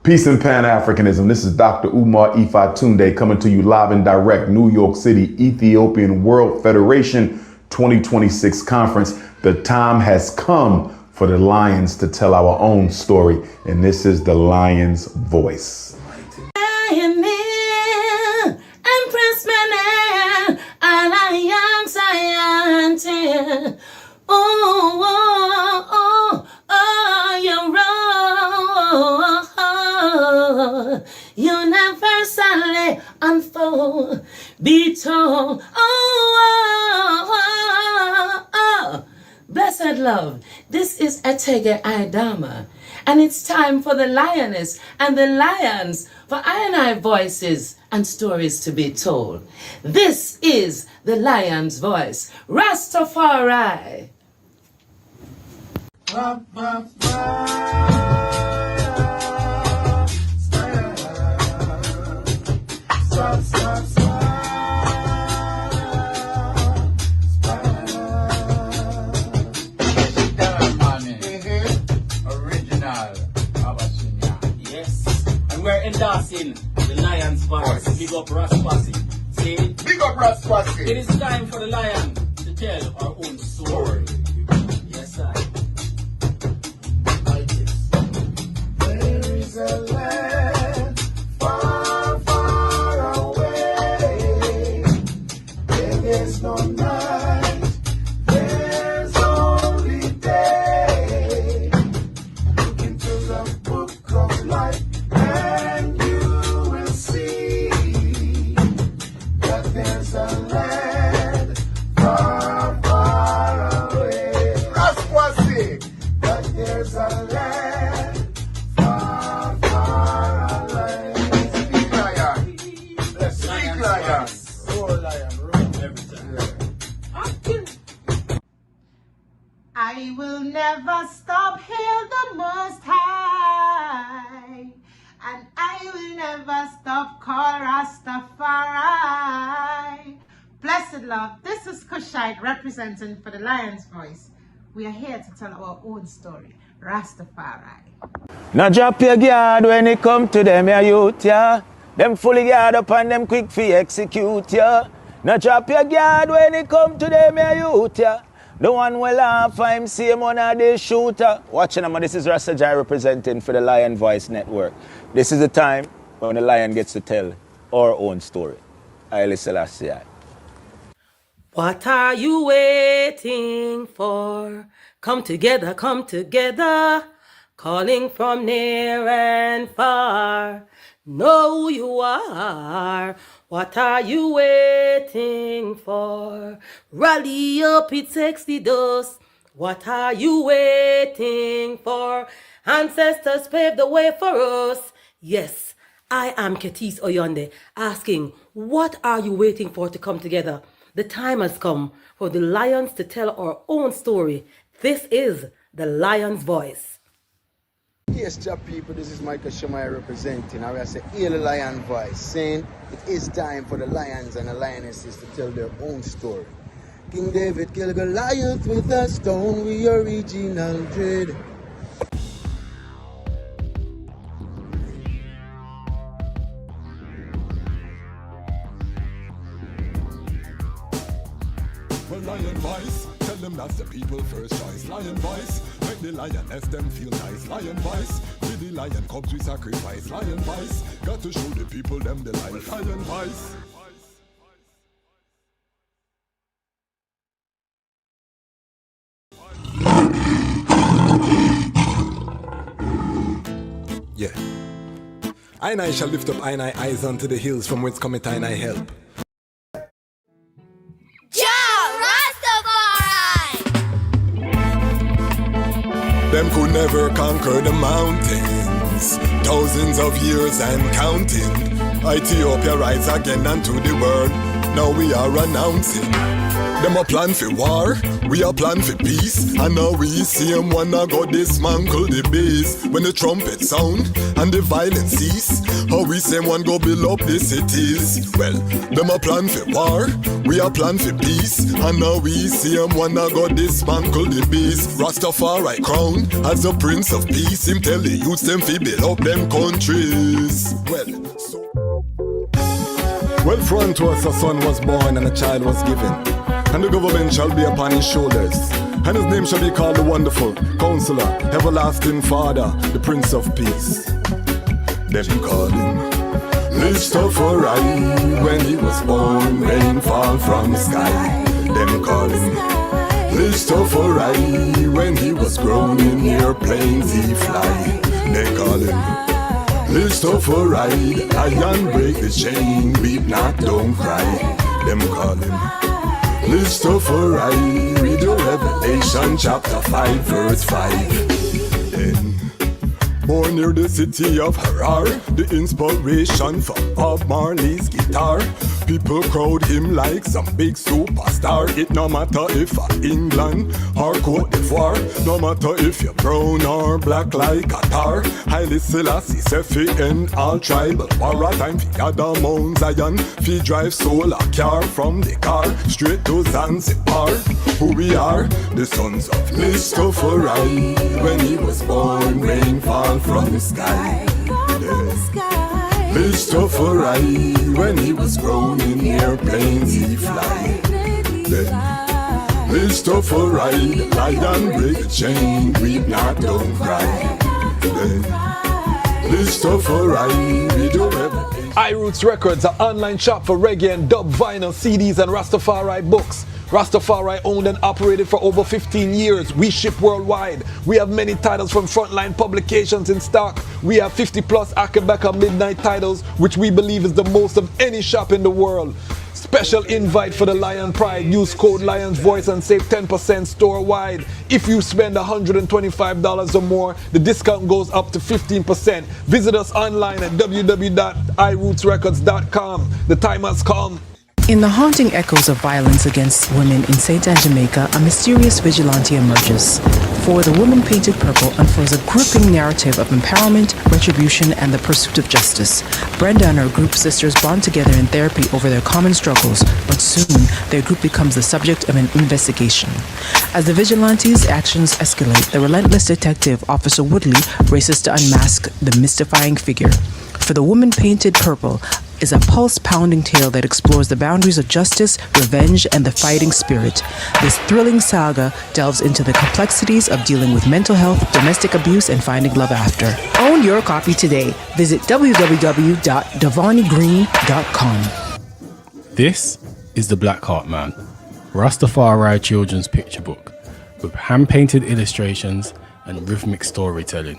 Peace and Pan-Africanism. This is Dr. Umar Ifa Tunde coming to you live and direct, New York City, Ethiopian World Federation 2026 conference. The time has come for the Lions to tell our own story, and this is the Lion's voice. Universally unfold, be told, blessed love, this is Etege Idama, and it's time for the lioness and the lions, for I voices and stories to be told. This is the lion's voice, Ras Tafari. We're endorsing the Lion's voice. Big up Ras Tafari. Say it. Big up Ras Tafari. It is time for the lion to tell our own story. Yes, sir. Like this. There is a land far, far away. Where there's no night, there's only day. Look into the book of life, and you will see that there's a land far, far away. Rasquasi! That there's a land far, far away. Speak lion. Speak lion. Roar lion. Roar every time. I will never stop, hail the Most High, and I will never stop, call Ras Tafari. Blessed love, this is Kushite representing for the Lion's Voice. We are here to tell our own story, Ras Tafari. Now drop your guard when it come to them, ya youth, ya. Them fully guard up and them quick fi execute, ya. Now drop your guard when it come to them, ya youth, ya. The one will laugh, I'm same one of the shooter. Watching them, this is Ras Tafari representing for the Lion Voice Network. This is the time when the lion gets to tell our own story. Haile Selassie. What are you waiting for? Come together, calling from near and far. Know who you are. What are you waiting for? Rally up, it takes the dust. What are you waiting for? Ancestors paved the way for us. Yes, I am Ketis Oyonde, asking, what are you waiting for to come together? The time has come for the lions to tell our own story. This is the Lion's Voice. Yes, job people, this is Michael Shamai representing. I will say, hear the Lion Voice, saying it is time for the lions and the lionesses to tell their own story. King David killed Goliath with a stone, we original dread. Well, Lion Voice, tell them that's the people first choice. Lion Voice, make the lioness them feel nice. Lion Voice, with the lion cubs we sacrifice. Lion Voice, got to show the people them the light. Lion Voice. Yeah. I shall lift up I eyes unto the hills from whence cometh I help. Them could never conquer the mountains. Thousands of years and counting. Ethiopia rise again unto the world. Now we are announcing Them a plan for war, we a plan for peace. And now we see him wanna go dismantle the base. When the trumpet sound and the violence cease, how we say one go build up the cities. Well, them a plan for war, we a plan for peace. And now we see him wanna go dismantle the base. Ras Tafari crown as the Prince of Peace. Him tell the youths them fi build up them countries. Well, for unto us a son was born and a child was given, and the government shall be upon his shoulders, and his name shall be called the Wonderful Counselor, Everlasting Father, the Prince of Peace. Them call him Ras Tafari. When he was born, rain fall from the sky. Them call him Ras Tafari. When he was grown in airplanes he fly. They call him Ras Tafari. Lion break the chain, weep not, don't cry. Them call him Ras Tafari. Read the Revelation chapter 5 verse 5. Then born near the city of Harar, the inspiration for Bob Marley's guitar. People crowd him like some big superstar. It no matter if England or Cote d'Ivoire, no matter if you're brown or black like Qatar. Haile Selassie say fi end all tribal war. A time fi gather Mount Zion, fi drive solar car from the car straight to Zanzibar. Who we are, the sons of Ras Tafari. When he was born, rain fall from the sky. Ras Tafari. When he was grown in airplanes he fly. Then Ras Tafari. Lion break the chain, weep not, don't cry. Then Ras Tafari. We do everything. I-Roots Records, an online shop for reggae and dub vinyl, CDs and Rastafari books. Rastafari owned and operated for over 15 years. We ship worldwide. We have many titles from Frontline Publications in stock. We have 50 plus Akabeka Midnight titles, which we believe is the most of any shop in the world. Special invite for the Lion Pride. Use code Lion's Voice and save 10% store-wide. If you spend $125 or more, the discount goes up to 15%. Visit us online at www.irootsrecords.com. The time has come. In the haunting echoes of violence against women in St. Anne, Jamaica, a mysterious vigilante emerges. For the Woman Painted Purple unfurls a gripping narrative of empowerment, retribution, and the pursuit of justice. Brenda and her group sisters bond together in therapy over their common struggles, but soon their group becomes the subject of an investigation. As the vigilante's actions escalate, the relentless detective, Officer Woodley, races to unmask the mystifying figure. For the Woman Painted Purple is a pulse-pounding tale that explores the boundaries of justice, revenge, and the fighting spirit. This thrilling saga delves into the complexities of dealing with mental health, domestic abuse, and finding love after. Own your copy today. Visit www.devonigreen.com. This is The Black Heart Man, Rastafari children's picture book, with hand-painted illustrations and rhythmic storytelling.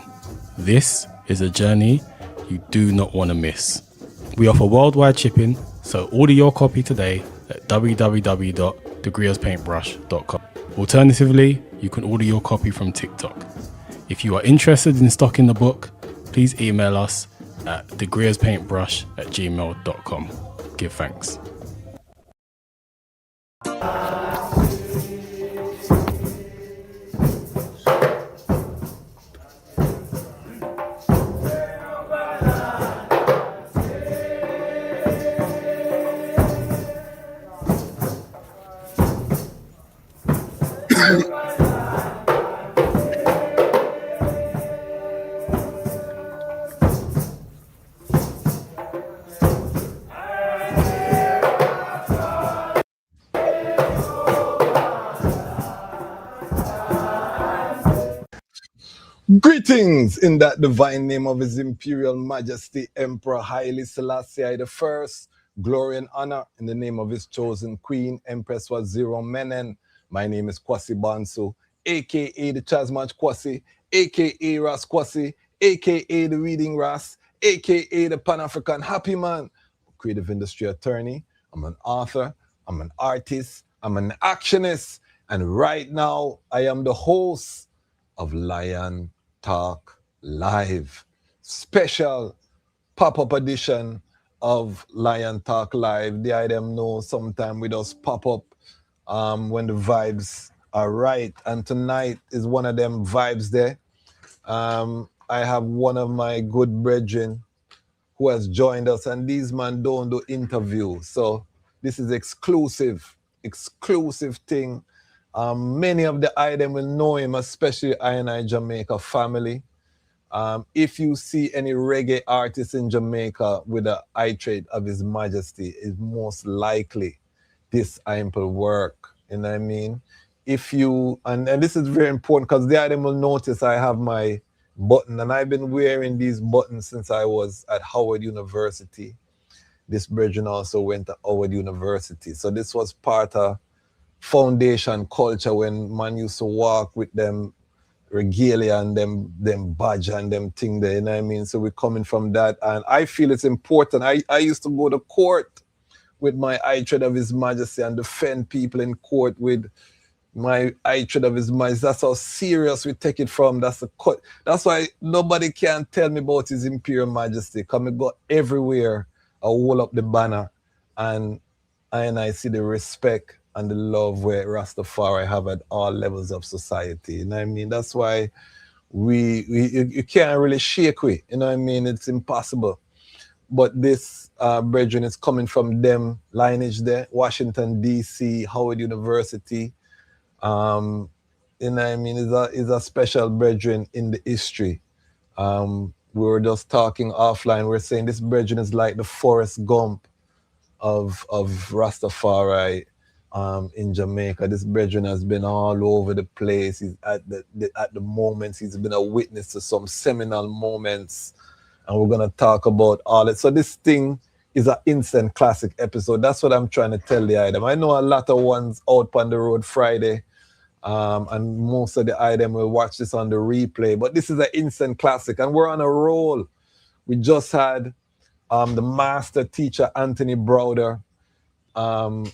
This is a journey you do not want to miss. We offer worldwide shipping, so order your copy today at www.degreerspaintbrush.com. Alternatively, you can order your copy from TikTok. If you are interested in stocking the book, please email us at degreerspaintbrush@gmail.com. Give thanks. Greetings in that divine name of His Imperial Majesty Emperor Haile Selassie I. Glory and honor in the name of his chosen Queen, Empress Waziri Menen. My name is Kwasi Bansu, aka the Chasmach Kwasi, aka Ras Kwasi, aka the Reading Ras, aka the Pan-African Happy Man, creative industry attorney. I'm an author, I'm an artist, I'm an actionist, and right now I am the host of Lion Talk Live, special pop-up edition of Lion Talk Live. The item know sometime we just pop up when the vibes are right. And tonight is one of them vibes there. I have one of my good brethren who has joined us, and these man don't do interviews. So this is exclusive thing. Many of the item will know him, especially I Jamaica family. If you see any reggae artist in Jamaica with an I-Trait of His Majesty, is most likely this ample work. You know what I mean? If you, and this is very important because the item will notice I have my button, and I've been wearing these buttons since I was at Howard University. This brethren also went to Howard University. So this was part of foundation culture when man used to walk with them regalia and them badge and them thing there, you know what I mean? So we're coming from that, and I feel it's important. I used to go to court with my I-Trait of His Majesty and defend people in court with my I-Trait of His Majesty. That's how serious we take it from. That's the cut. That's why nobody can tell me about His Imperial Majesty. Come and go everywhere, I hold up the banner, and I see the respect and the love where Ras Tafari have at all levels of society. You know what I mean? That's why you can't really shake we. You know what I mean? It's impossible. But this brethren is coming from them lineage there, Washington, D.C., Howard University. You know what I mean? Is a special brethren in the history. We were just talking offline. We're saying this brethren is like the Forrest Gump of Rastafari in Jamaica. This brethren has been all over the place. He's at the moments. He's been a witness to some seminal moments, and we're gonna talk about all it. So this thing is an instant classic episode. That's what I'm trying to tell the item. I know a lot of ones out on the road Friday, and most of the item will watch this on the replay. But this is an instant classic, and we're on a roll. We just had the master teacher Anthony Browder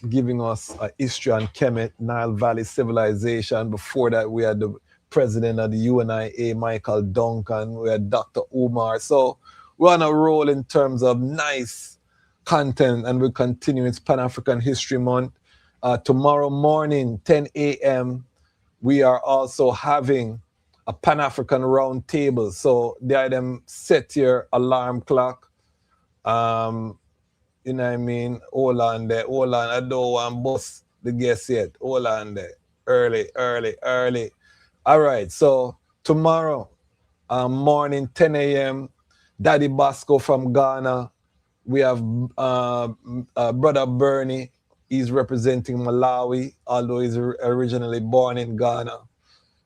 giving us a history on Kemet, Nile Valley civilization. Before that, we had the president of the UNIA, Michael Duncan. We had Dr. Umar. So we're on a roll in terms of nice content, and we'll continue. It's Pan-African History Month. Tomorrow morning, 10 a.m., we are also having a Pan-African round table. So the item, set your alarm clock. You know what I mean? Hold on there. Hold on. I don't want to bust the guest yet. Hold on there. Early. All right. So tomorrow morning, 10 a.m., Daddy Bosco from Ghana. We have Brother Bernie. He's representing Malawi, although he's originally born in Ghana.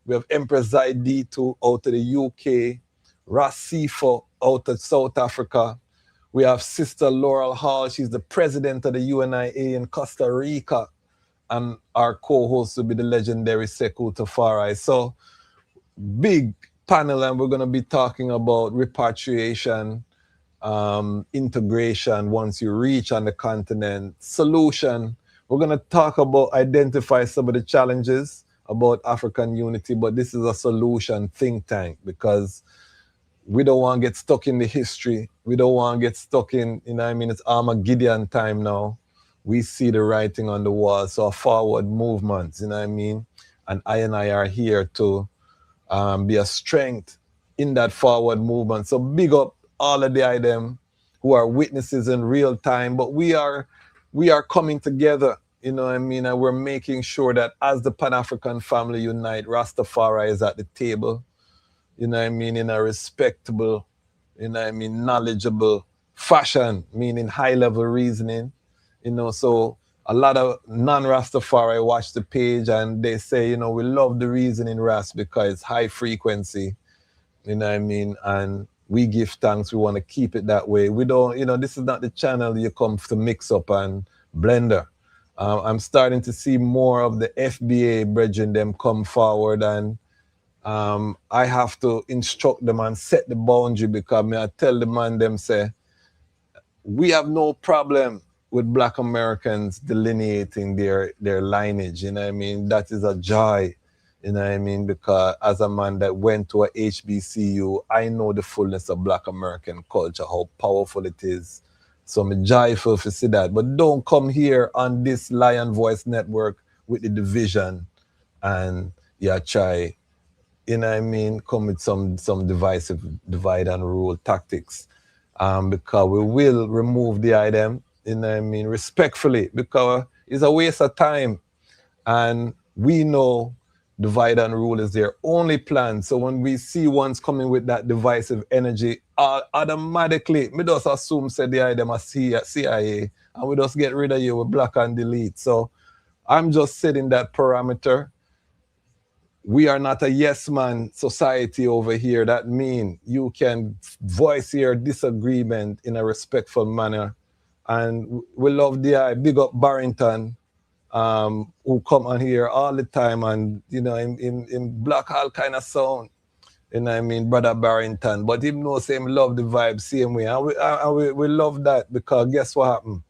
We have Empress Zaiditu out of the UK. Ras Sifo out of South Africa. We have Sister Laurel Hall. She's the president of the UNIA in Costa Rica. And our co-host will be the legendary Sekou Tafari. So, big panel, and we're going to be talking about repatriation, integration once you reach on the continent, solution. We're going to talk about, identify some of the challenges about African unity, but this is a solution think tank because we don't want to get stuck in the history. We don't want to get stuck in, you know what I mean? It's Armageddon time now. We see the writing on the wall. So a forward movement, you know what I mean? And I are here to be a strength in that forward movement. So big up all of the item who are witnesses in real time, but we are coming together, you know what I mean? And we're making sure that as the Pan-African family unite, Rastafari is at the table, you know what I mean, in a respectable, you know what I mean, knowledgeable fashion, meaning high-level reasoning, you know. So a lot of non-Rastafari watch the page and they say, you know, we love the reasoning Ras because it's high frequency, you know what I mean, and we give thanks. We want to keep it that way. We don't, you know, this is not the channel you come to mix up and blender. I'm starting to see more of the FBA brethren them come forward, and I have to instruct them and set the boundary because I tell the man them say, we have no problem with Black Americans delineating their lineage, you know what I mean? That is a joy, you know what I mean? Because as a man that went to a HBCU, I know the fullness of Black American culture, how powerful it is. So I'm joyful to see that. But don't come here on this Lion Voice Network with the division and try, come with some divisive divide and rule tactics. Because we will remove the item, respectfully, because it's a waste of time. And we know divide and rule is their only plan. So when we see ones coming with that divisive energy, automatically, we just assume say the item are CIA, and we just get rid of you with block and delete. So I'm just setting that parameter. We are not a yes man society over here. That means you can voice your disagreement in a respectful manner. And we love the big up Barrington, who come on here all the time and, in black all kind of sound. Brother Barrington. But him knows him love the vibe same way. And we love that, because guess what happened?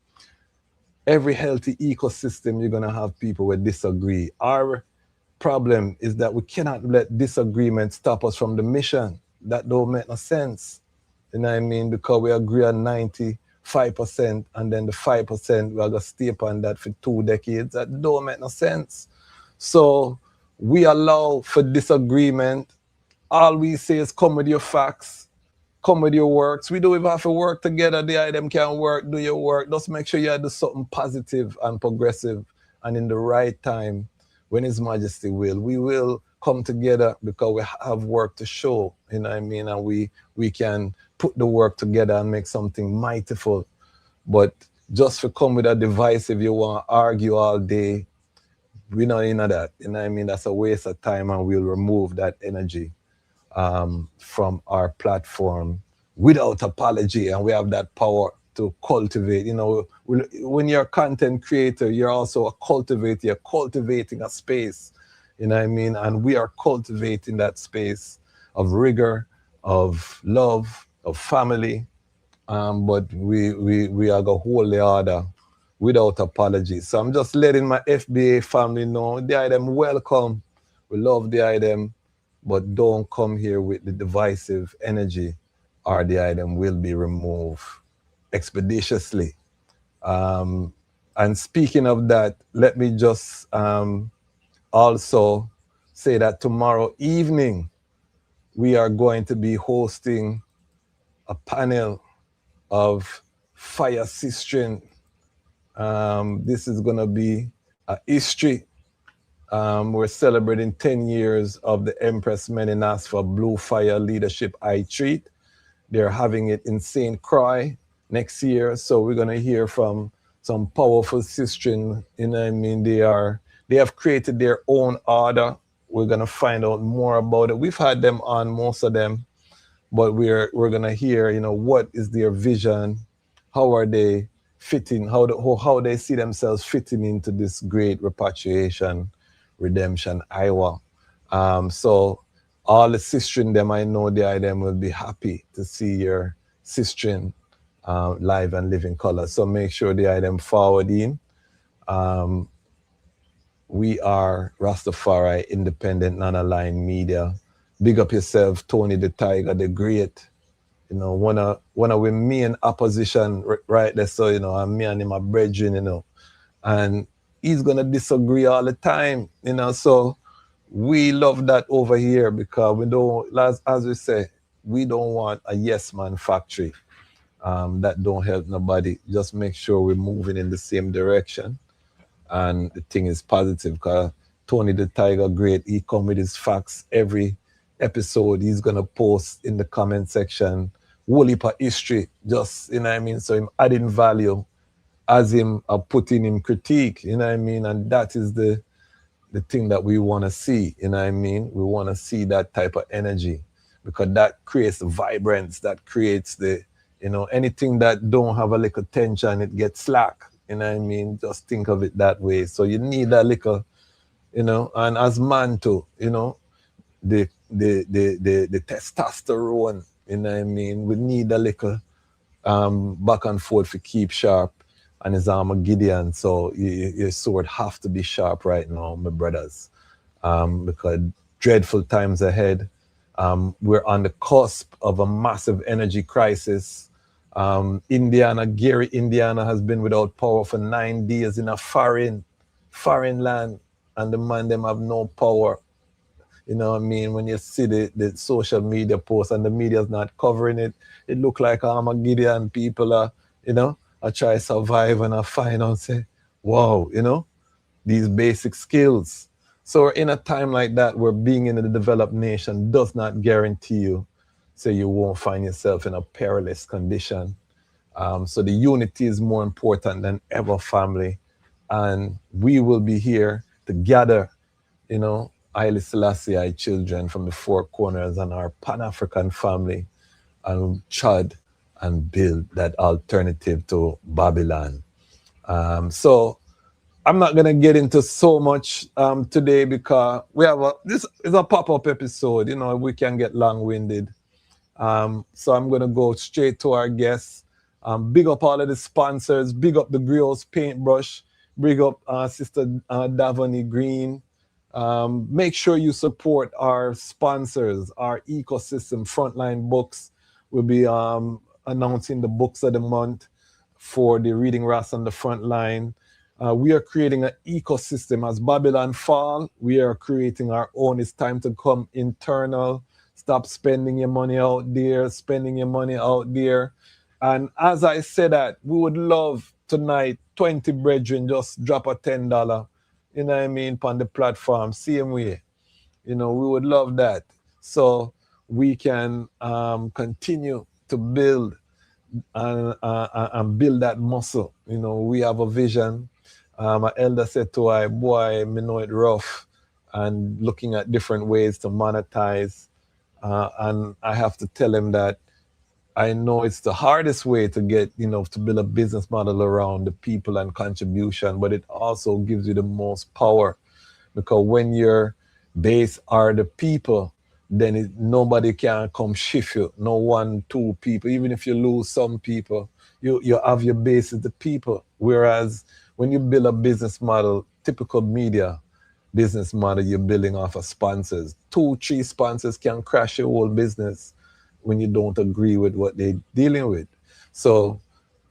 Every healthy ecosystem, you're going to have people who disagree. Our problem is that we cannot let disagreement stop us from the mission. That don't make no sense. Because we agree on 95%, and then the 5% we're gonna stay upon that for 2 decades. That don't make no sense. So we allow for disagreement. All we say is come with your facts, come with your works. We don't even have to work together. The item can work, do your work. Just make sure you do something positive and progressive, and in the right time, when His Majesty will, we will come together, because we have work to show, and we can put the work together and make something mightyful. But just for come with a divisive, you want to argue all day, we not into that. That's a waste of time, and we'll remove that energy from our platform without apology, and we have that power to cultivate. When you're a content creator, you're also a cultivator. You're cultivating a space, and we are cultivating that space of rigor, of love, of family. But we are going to hold the order without apology. So I'm just letting my FBA family know the item welcome. We love the item, but don't come here with the divisive energy, or the item will be removed expeditiously. And speaking of that, let me just also say that tomorrow evening we are going to be hosting a panel of fire sistren. This is going to be a history. We're celebrating 10 years of the Empress Meninas for Blue Fire Leadership I-Traits. They're having it in St. Croix next year. So we're going to hear from some powerful sistren. They have created their own order. We're going to find out more about it. We've had them on, most of them, but we're going to hear, what is their vision? How are they fitting? How they see themselves fitting into this great repatriation, redemption, Iowa. So all the sistren them, I know them will be happy to see your sistren live and living color. So make sure the item forward in. We are Ras Tafari, independent, non-aligned media. Big up yourself, Tony the Tiger, the Great. One of we main opposition right there. So, and me and him are brethren, and he's gonna disagree all the time, So we love that over here, because we don't, as we say, we don't want a yes man factory. That don't help nobody. Just make sure we're moving in the same direction, and the thing is positive. Because Tony the Tiger Great, he come with his facts every episode. He's gonna post in the comment section whole heap of history, just so him adding value as him putting in critique, and that is the thing that we want to see. We want to see that type of energy, because that creates the vibrance, that creates the anything that don't have a little tension, it gets slack. Just think of it that way. So you need that little, and as man too, the testosterone, we need a little back and forth to keep sharp, and his Gideon. So your sword have to be sharp right now, my brothers, because dreadful times ahead. We're on the cusp of a massive energy crisis. Gary, Indiana has been without power for 9 days in a foreign land. and the man them have no power. You know what I mean? When you see the social media posts and the media's not covering it, it look like Armageddon. People are, I try to survive and I find out, say, wow, these basic skills. So in a time like that, where being in a developed nation does not guarantee you, so you won't find yourself in a perilous condition. So the unity is more important than ever, family. And we will be here to gather, Haile Selassie children from the four corners and our Pan-African family and chud and build that alternative to Babylon. So I'm not going to get into so much today because this is a pop-up episode. We can get long-winded. So I'm going to go straight to our guests. Big up all of the sponsors. Big up the Griots Paintbrush. Big up Sister Davani Green. Make sure you support our sponsors, our ecosystem. Frontline Books will be announcing the books of the month for the Reading Ras on the front line. We are creating an ecosystem. As Babylon fall, we are creating our own. It's time to come internal. Stop spending your money out there, And as I said that, we would love tonight, 20 brethren, just drop a $10, on the platform, same way. We would love that. So we can continue to build and build that muscle. We have a vision. My elder said to I, boy, me know it rough, and looking at different ways to monetize. And I have to tell him that I know it's the hardest way to get, to build a business model around the people and contribution, but it also gives you the most power, because when your base are the people, then nobody can come shift you. No 1, 2 people. Even if you lose some people, you have your base as the people. Whereas when you build a business model, typical media business model, you're building off of sponsors. 2, 3 sponsors can crash your whole business when you don't agree with what they're dealing with. So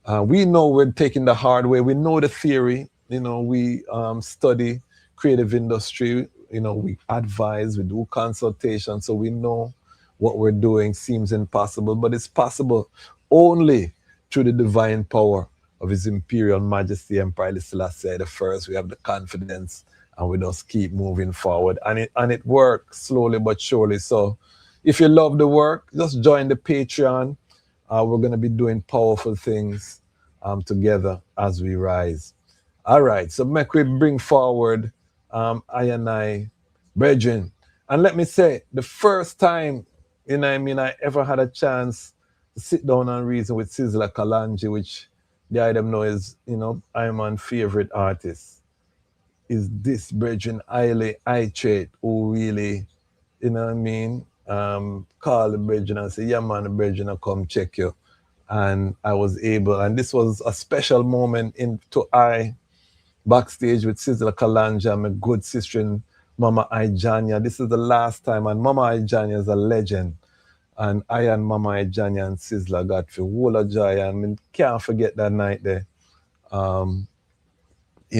we know we're taking the hard way. We know the theory. We study creative industry. We advise, we do consultation. So we know what we're doing seems impossible, but it's possible only through the divine power of His Imperial Majesty Emperor Haile Selassie I. We have the confidence, and we just keep moving forward. And it works slowly but surely. So if you love the work, just join the Patreon. We're going to be doing powerful things together as we rise. All right, so make we bring forward I and I, brethren. And let me say, the first time, I ever had a chance to sit down and reason with Sizzla Kalonji, which the item know is, I'm my favorite artist, is this brethren Haile I-Traits, who really, call the brethren and say, yeah man, the brethren will come check you. And I was able, and this was a special moment backstage with Sizzla Kalonji and my good sister and Mama Ijanya. This is the last time, and Mama Ijanya is a legend. And I and Mama Ijanya and Sizzla got for whole of joy, and I can't forget that night there in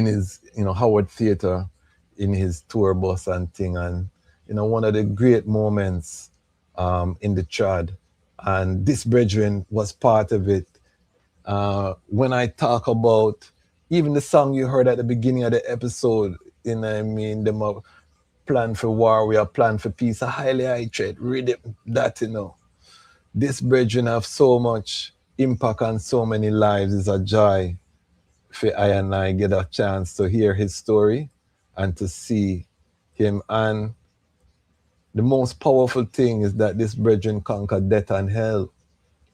his, Howard Theatre, in his tour bus and thing. And, one of the great moments in the trad. And this brethren was part of it. When I talk about even the song you heard at the beginning of the episode, them are plan for war, we are plan for peace. A Haile I-Traits, read it, that, This brethren have so much impact on so many lives. It's a joy for I and I get a chance to hear his story and to see him. And the most powerful thing is that this brethren conquered death and hell.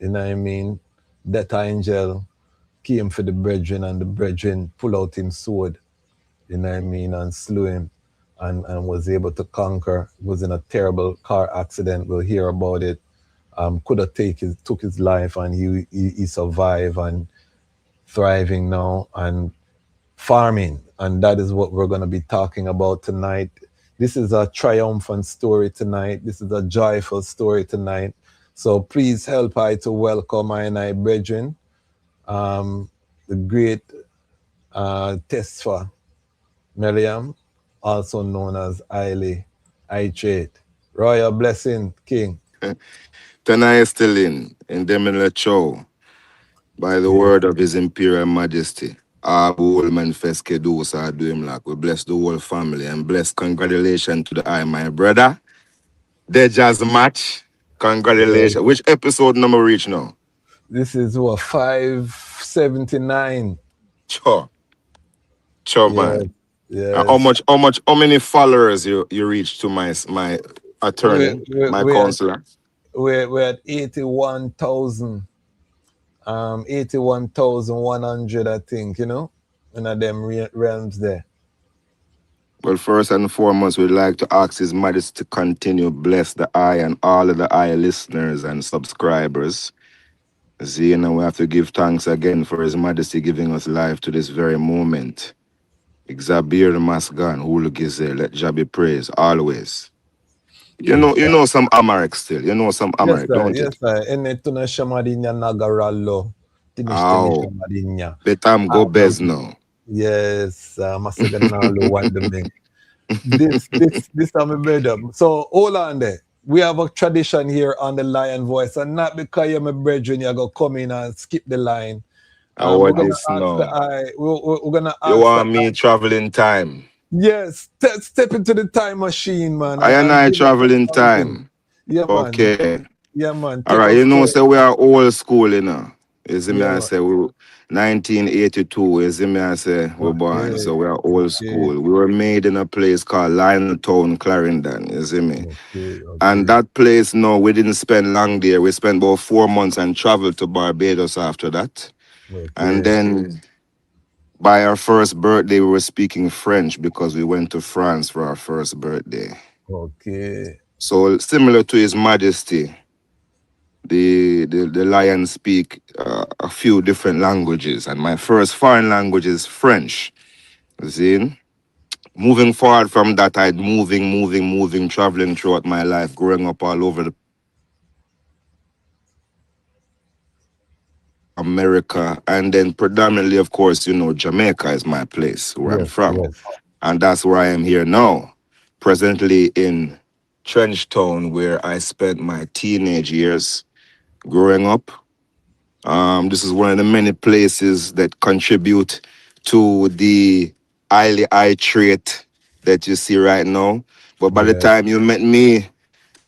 Death angel came for the brethren, and the brethren pulled out his sword, and slew him, and was able to conquer. Was in a terrible car accident. We'll hear about it. Could have took his life, and he survived and thriving now and farming. And that is what we're going to be talking about tonight. This is a triumphant story tonight. This is a joyful story tonight. So please help I to welcome I and I brethren, the great Tesfa Miriam, also known as Haile I-Traits. Royal blessing, King. Tonight still in Demila Chow, by the Yeah. word of His Imperial Majesty. All whole manifest kedos are doing like we bless the whole family and bless congratulations to the I, my brother. They just match. Yeah. Congratulations. Which episode number reach now? This is what 579. Sure. Yes. Man. Yes. How many followers you reach to my attorney, my We're counselor? at 81,000. 81,100, I think, you know, in a them realms there. Well, first and foremost, we'd like to ask His Majesty to continue bless the eye and all of the eye listeners and subscribers. See, you know, we have to give thanks again for His Majesty giving us life to this very moment. Xabir Masgan, Hulu Gizel, let Jah be praised always. You know some Amharic still. You know some Amharic, don't you? Yes, sir. Ene tuna shamadinya nagaralo. Tinishtini Oh, shamadinya. betam go bez now. Yes, Masaganalo Wandame. This time, my brother. So hold on there. We have a tradition here on the Lion Voice, and not because you're my brethren, you're gonna come in and skip the line. We're gonna This ask now? we're gonna ask You want me traveling time? Yes, step into the time machine, man. I and I give us traveling something. time. Yeah, man. Okay. Yeah, man. All Take right, us you know, to- say we are old school, you know. You see me, Yeah, I man. say, 1982, you see me, I say, we're born, so we are old school. We were made in a place called Lioneltown, Clarendon, you see me. And that place, no, we didn't spend long there. We spent about 4 months and traveled to Barbados after that. And then by our first birthday, we were speaking French because we went to France for our first birthday. Okay. So similar to His Majesty, the lions speak a few different languages, and my first foreign language is French. See? Moving forward from that, I'd moving, traveling throughout my life, growing up all over the America, and then predominantly, of course, you know, Jamaica is my place where I'm from. And that's where I am here now, presently in Trenchtown, where I spent my teenage years growing up. This is one of the many places that contribute to the Haile I-Trait that you see right now. But by the time you met me, it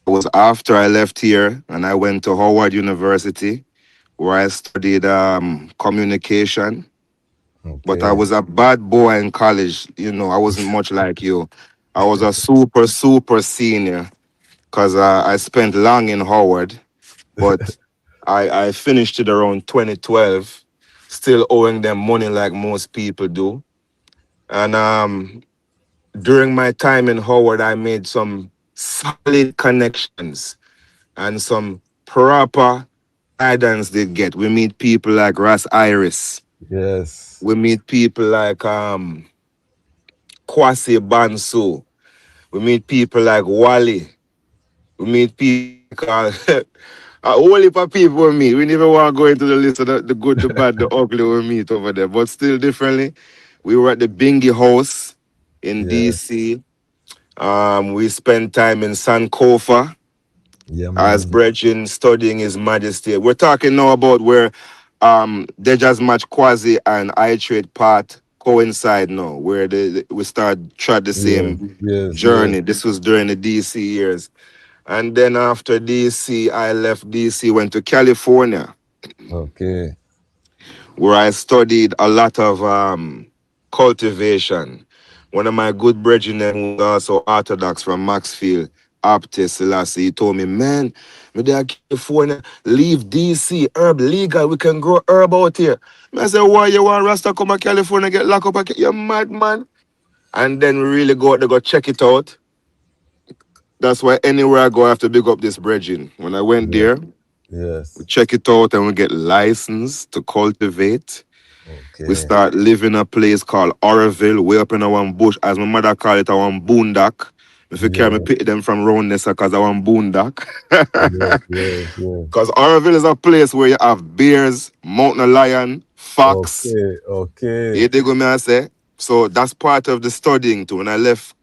was after I left here and I went to Howard University where I studied communication. But I was a bad boy in college. You know, I wasn't much like you. I was a super senior because I spent long in Howard. But I finished it around 2012, still owing them money like most people do. And during my time in Howard, I made some solid connections and some proper guidance they get. We meet people like Ras Iris. Yes. We meet people like Kwasi Bansu. We meet people like Wally. We meet people a whole heap of people we meet. We never want to go into the list of the good, the bad, the ugly we meet over there. But still differently. We were at the Bingy House in DC. We spent time in Sankofa. As brethren studying His Majesty. We're talking now about where they just match Quasi and I-Trait part coincide now, where we tried the same journey. This was during the DC years. And then after DC, I left DC, went to California. Okay. Where I studied a lot of cultivation. One of my good brethren who was also Orthodox from Maxfield, Baptist Selassie, he told me, man, me there California, leave DC, herb legal, we can grow herb out here. I said, why you want Rasta come to California, get locked up? You're mad, man. And then we really go out there, go check it out. That's why anywhere I go, I have to big up this brethren. When I went there, we check it out and we get licensed to cultivate. We start living in a place called Oroville, way up in a one bush, as my mother call it, a one boondock. If you carry me pick them from round this because I want boondock. Because Oroville is a place where you have bears, mountain lion, fox. Okay. You dig what me I say? So that's part of the studying too. When I left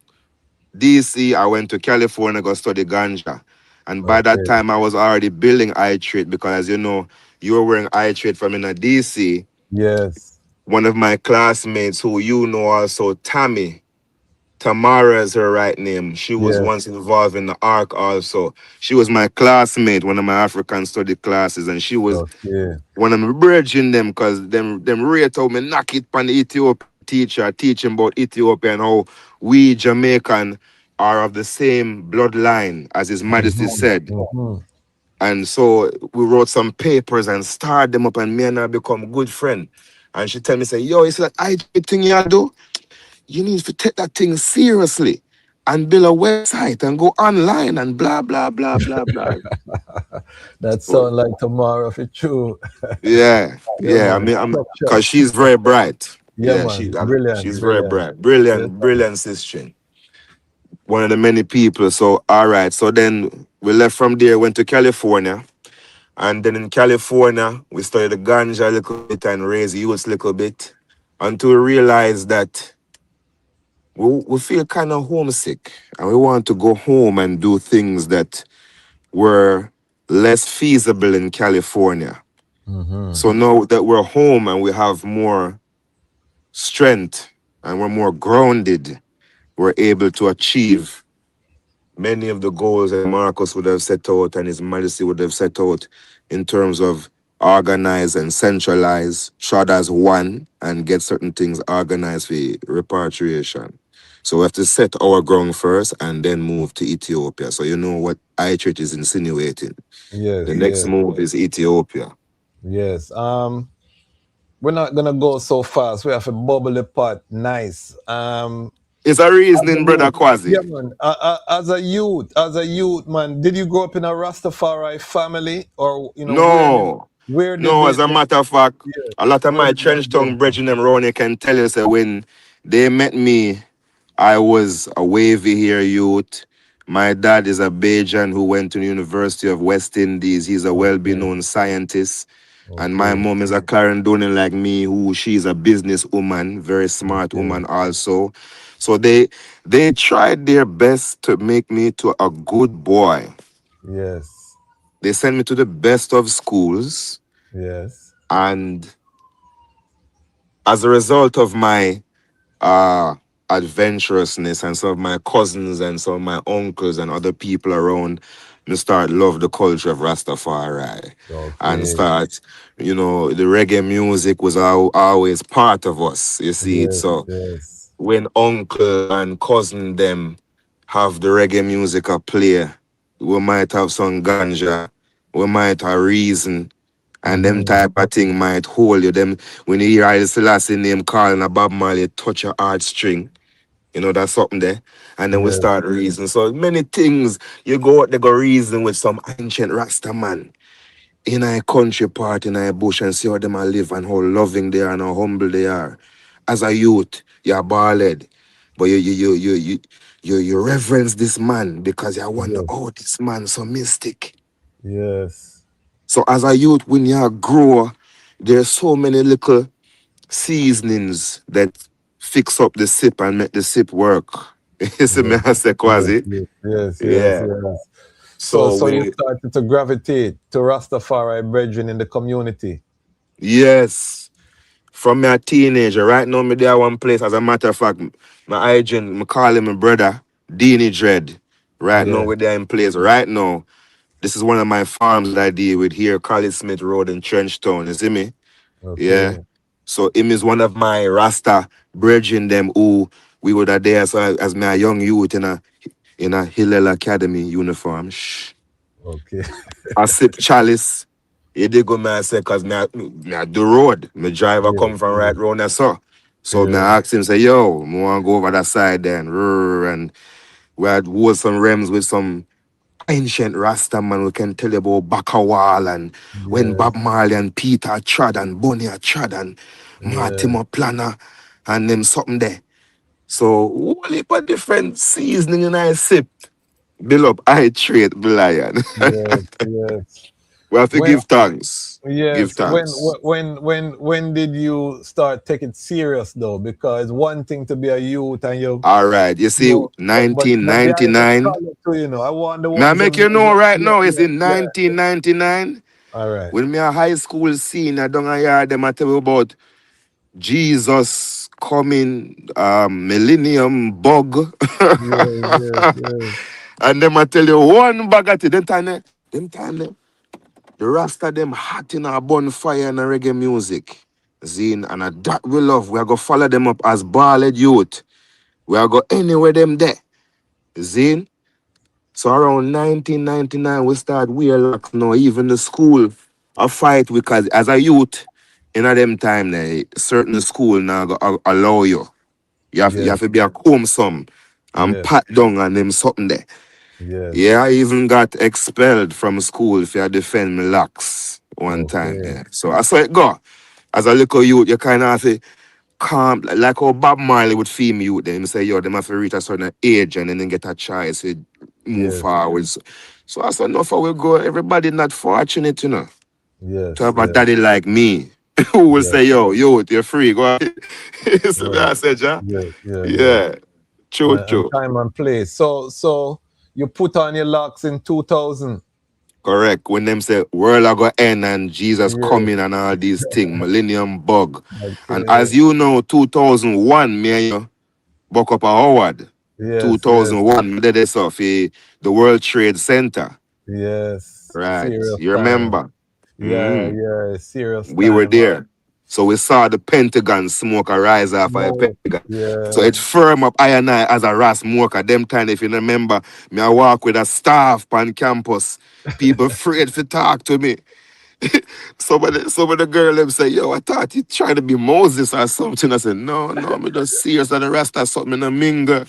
DC, I went to California, go study ganja. And by that Okay. time, I was already building I-Trait because, as you know, you were wearing I-Trait from in a DC. Yes. One of my classmates, who you know also, Tamara is her right name. She was Yes. once involved in the ARC also. She was my classmate, one of my African study classes, and she was Okay. one of my bridging them because them rate told me knock it on the Ethiopian teacher, teaching about Ethiopia and how we Jamaican are of the same bloodline, as His Majesty said. And so we wrote some papers and starred them up, and me and her become good friend. And she tell me, say, yo, it's like I thing you do. You need to take that thing seriously and build a website and go online and blah blah blah blah blah. That So, sound like tomorrow for true. yeah, Yeah, yeah. I man. mean, Structure. cause she's very bright. Yeah, Yeah, man. Brilliant. she's very Brilliant. bright. Yes, Brilliant sister. One of the many people. So all right. So then we left from there, went to California. And then in California, we studied the ganja a little bit and raised youths a little bit until we realized that we feel kind of homesick and we want to go home and do things that were less feasible in California. So now that we're home and we have more strength and we're more grounded, we're able to achieve many of the goals that Marcus would have set out and His Majesty would have set out in terms of organize and centralize, trod as one, and get certain things organized for repatriation. So we have to set our ground first and then move to Ethiopia. So you know what I-Church is insinuating. The yes, next yes, move is Ethiopia. yes. We're not gonna go so fast. We have a bubble the pot. Nice. It's a As a reasoning, brother youth, yeah, Quasi. man. As a youth, man. Did you grow up in a Rastafari family, or No. where did No, as a matter of fact, yeah, a lot of where my did that trench come tongue from? brethren them around here can tell you say when they met me, I was a wavy hair youth. My dad is a Bajan who went to the University of West Indies. He's a Okay, well-known scientist. And my okay, mom is a Clarendonian like me, who she's a businesswoman, very smart okay. woman also. So they tried their best to make me to a good boy. Yes, They sent me to the best of schools. yes, And as a result of my adventurousness and some of my cousins and some of my uncles and other people around, me start love the culture of Rastafari and okay. start, the reggae music was always part of us, you see it. Yes, So yes, when uncle and cousin them have the reggae music a play, we might have some ganja, we might have reason, and them type of thing might hold you. Them when you hear Haile Selassie name calling a Bob Marley, touch your heartstring. That's something there. And then we yes, start reason. So many things you go out there go reason with some ancient Rasta man in a country part in a bush and see how them a live and how loving they are and how humble they are. As a youth, you're bald, but you reverence this man because you wonder, yes, oh, this man so mystic. yes, So as a youth, when you grow, there's so many little seasonings that fix up the sip and make the sip work. You see me, yes, I say, yes, Quasi? yes, yes, yes, Yeah. yes. So, So so when you you, started to gravitate to Rastafari brethren in the community. yes, from me a teenager, right now me there one place. As a matter of fact, my agent, me call him my brother, Deanie Dread. Right now Yeah. we're there in place. Right now, this is one of my farms that I deal with here, College Smith Road in Trenchtown. You see me? Yeah. Okay. So him is one of my Rasta brethren them who we were there so as me a young youth in a Hillel Academy uniform. Shh. Okay. I sip chalice. He did go me I say cause me I do road. My driver Yeah. come from Yeah. right round there so. So me Yeah. I ask him, say, yo, me want to go over that side then. And we had wore some rems with some ancient Rasta man, we can tell you about Bakawal and when Yes. Bob Marley and Peter trod and Bonnie trod and Yeah. Mortimer Planner and them something there. So whole heap of different seasoning in I sip. Build up I trade lion. Yes. Yes. We have to When give thanks. Give yes, thanks. when did you start take it serious though? Because one thing to be a youth and All right. You you see, know, but there is a 1999. scholar too, you know. I want the May I ones make them. you know right Yeah, now, it's yeah, in yeah. 1999. All right. When me a high school senior down a yard, them a tell me about Jesus coming, millennium bug. Yes, yes, yes, And them I tell you one bag at it. Them time, the Rasta them hot in a bonfire and a reggae music. Zine, and a that we love. We are gonna follow them up as ballad youth. We are go anywhere them there. Zine. So around 1999, we start wear locks now. Even the school a fight because as a youth, in a them time certain school now go allow you. You yes, have to be a comb some and yes, pat down and them something there. yes. Yeah, I even got expelled from school if I defend my locks one time. Okay. Yeah. So I saw it go. As a little youth, you kind of have to calm, like how Bob Marley would feel me youth. Then he say, yo, them have to reach a certain age and then get a choice to move Yes, forward. So I said, no, for we go. Everybody not fortunate, to yes, have a yes, daddy like me who will yes, say, yo, you're free. Go ahead. So yes, I said, yeah, yes, yeah, yeah. yeah, true, And true. time and place. So you put on your locks in 2000. Correct. When them say world are gonna end and Jesus Yes. coming and all these things, millennium bug. And Okay. as you know, 2001, me and you buck up a Howard. Yes, yes, 2001, me did this off the World Trade Center. yes. Right. Serious You time. remember? Yeah, Mm. yeah. Serious We were time. there. So we saw the Pentagon smoke a rise off of the Smoke. Pentagon. So Yeah. it firm up I and I as a Ras smoker. Them time, if you remember, me I walk with a staff on campus. People afraid to talk to me. Some of the girl them say, yo, I thought you trying to be Moses or something. I said, no, me just serious and the rest of something in a mingle.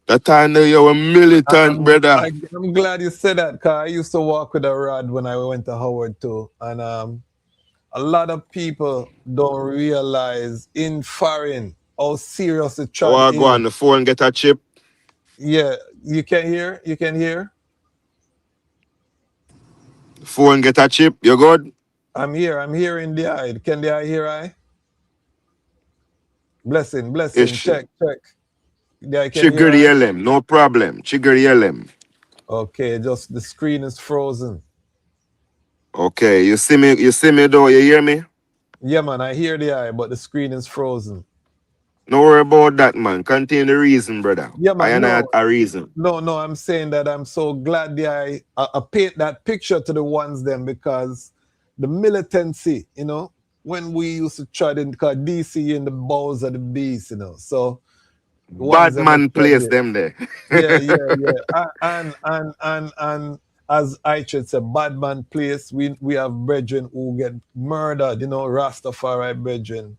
That time there you a militant, brother. I'm glad you said that, because I used to walk with a rod when I went to Howard too. And a lot of people don't realize in foreign how serious the Oh, trad I go is. on the phone, get a chip. Yeah, you can hear? You can hear? Phone, get a chip. You good? I'm here. I'm hearing the eye. Can the eye hear I? Blessing, blessing. Ish. Check, check. The eye can hear Chigger I? yelem, no problem. Chigger yelem. Okay, just the screen is frozen. Okay, you see me though, you hear me? Yeah, man, I hear the eye, but the screen is frozen. No worry about that, man. Contain the reason, brother. Yeah, I man, and I no. had a reason. No, I'm saying that I'm so glad I paint that picture to the ones them, because the militancy, when we used to try to call DC in the bowels of the beast, so the ones Bad them man try place to, them there. yeah, yeah, yeah. And as I-Traits a bad man place, we have brethren who get murdered, Rastafari brethren,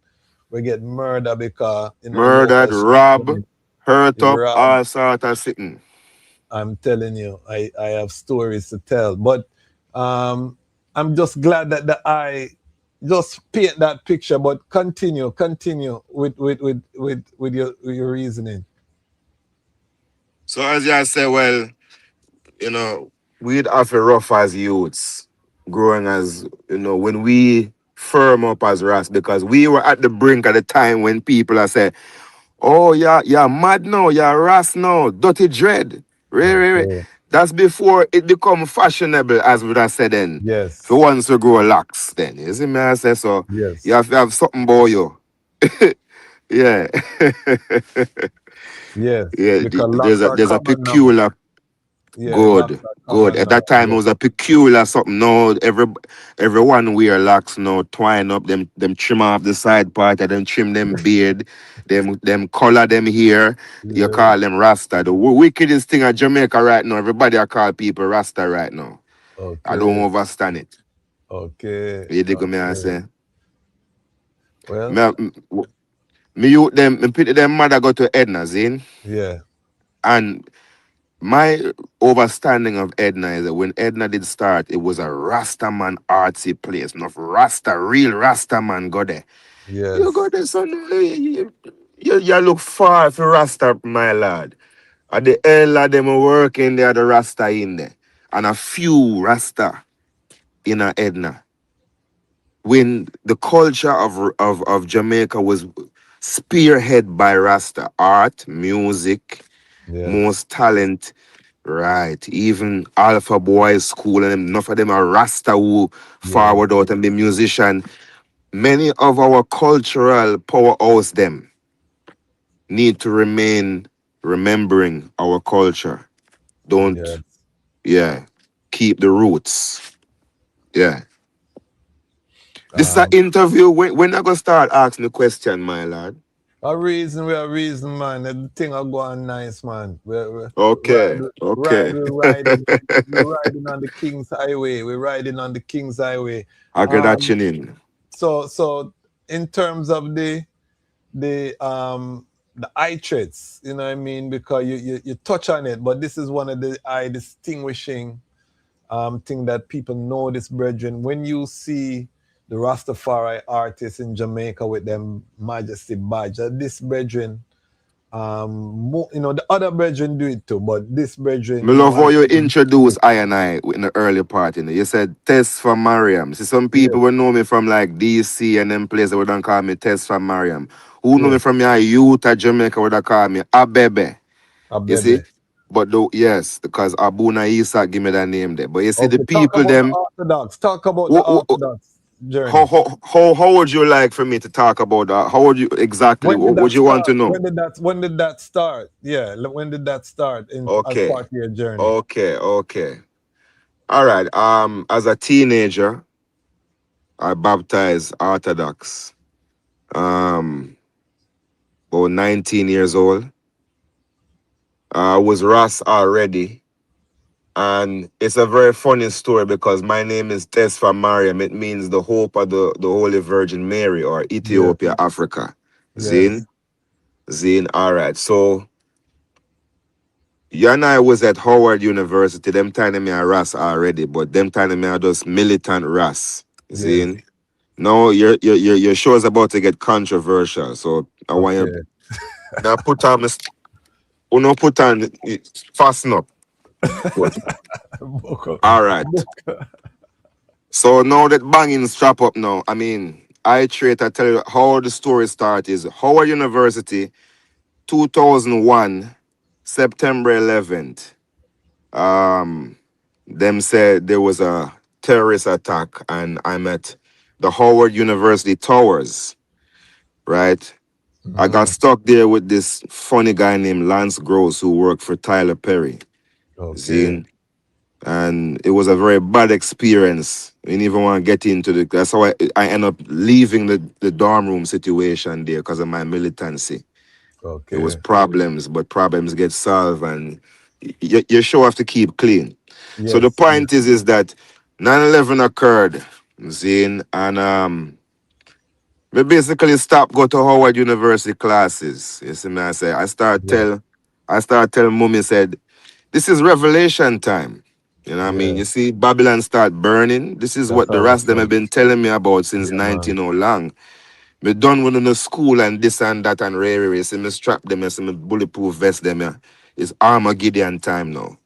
we get murdered because local Murdered, rob, hurt up, rob. all sort of sitting. I'm telling you, I have stories to tell. But I'm just glad that I just paint that picture, but continue with your reasoning. So as you say, well, we'd have a rough as youths, growing as, when we firm up as Ras, because we were at the brink at the time when people are saying, oh, you're mad now, you're Ras now, dirty dread. Really. Okay. That's before it become fashionable, as we have said then. For Yes. once to grow locks, then. You see me, I say so. You Yes. have to have something about you. Yeah. Yes. Yeah, Because there's locks a are there's a common now. peculiar. Yeah, locks Good, are good. common At now. that time, it Yeah. was a peculiar something. No, everyone wear locks now, twine up them trim off the side part, and then trim them beard, them color them hair. You Yeah. call them Rasta. The wickedest thing at Jamaica right now, everybody I call people Rasta right now. I don't Okay. understand it. Okay. You dig what me I Okay. say? Well, Me youth me pity them mother go to Edna, Zin. yeah. And my overstanding of Edna is that when Edna did start, it was a Rasta man artsy place. Not Rasta, real Rasta man go there. You go Yes. there, son. You look far for Rasta, my lad. At the end of them working there, the Rasta in there. And a few Rasta. in a Edna. When the culture of Jamaica was spearheaded by Rasta, art, music, most talent, right? Even Alpha Boys School and enough of them are Rasta who forward out and be musician. Many of our cultural powerhouse them need to remain remembering our culture. Don't, keep the roots. Yeah. This is an interview. When I gonna start asking the question, my lad? A reason, man. The thing are going nice, man. We're Okay. we're riding on the King's Highway. We're riding on the King's Highway. I get that chin in. So in terms of the I-Traits, you know what I mean? Because you touch on it, but this is one of the distinguishing thing that people know this, brethren. When you see the Rastafari artists in Jamaica with them Majesty badge, this brethren, the other brethren do it too, but this brethren, Me love how you introduce I and I in the early part. You said Tess for Mariam. See, some people will know me from like DC and them places would don't call me Tess for Mariam. Who know me from your youth at Jamaica would call me Abebe. You see? But yes, because Abuna Isa give me that name there. But you see, the people them. Talk about the Orthodox journey. How would you like for me to talk about that? How would you exactly? What would you want to know? When did that start? Yeah, when did that start as part of your journey? Okay. All right. As a teenager, I baptized Orthodox. About 19 years old. I was Ras already. And it's a very funny story because my name is Tesfa Mariam. It means the hope of the Holy Virgin Mary, or Ethiopia, Africa. Zin? All right. So, you and I was at Howard University. Them time me a Ras already, but them time me are just militant Ras. Zin? Now, your show is about to get controversial. So, I want you now put on fasten up. All right. So now that banging strap up now, I mean, I-Traits, I tell you how the story started is Howard University, 2001, September 11th. Them said there was a terrorist attack and I'm at the Howard University Towers, right? I got stuck there with this funny guy named Lance Gross who worked for Tyler Perry. Zine. And it was a very bad experience. I didn't even want to get into the. That's how I end up leaving the dorm room situation there because of my militancy. It was problems, but problems get solved, and you sure have to keep clean. So the point is that 9/11 occurred, Zane, and we basically stopped go to Howard University classes. You see me? I start tell Mummy said, this is revelation time. You know what I mean? You see, Babylon start burning. This is what the rest of them have been telling me about since 19 or long. Me done with the school and this and that and rare. See me strap them, I see me bulletproof vest them. Yeah. It's Armageddon time now.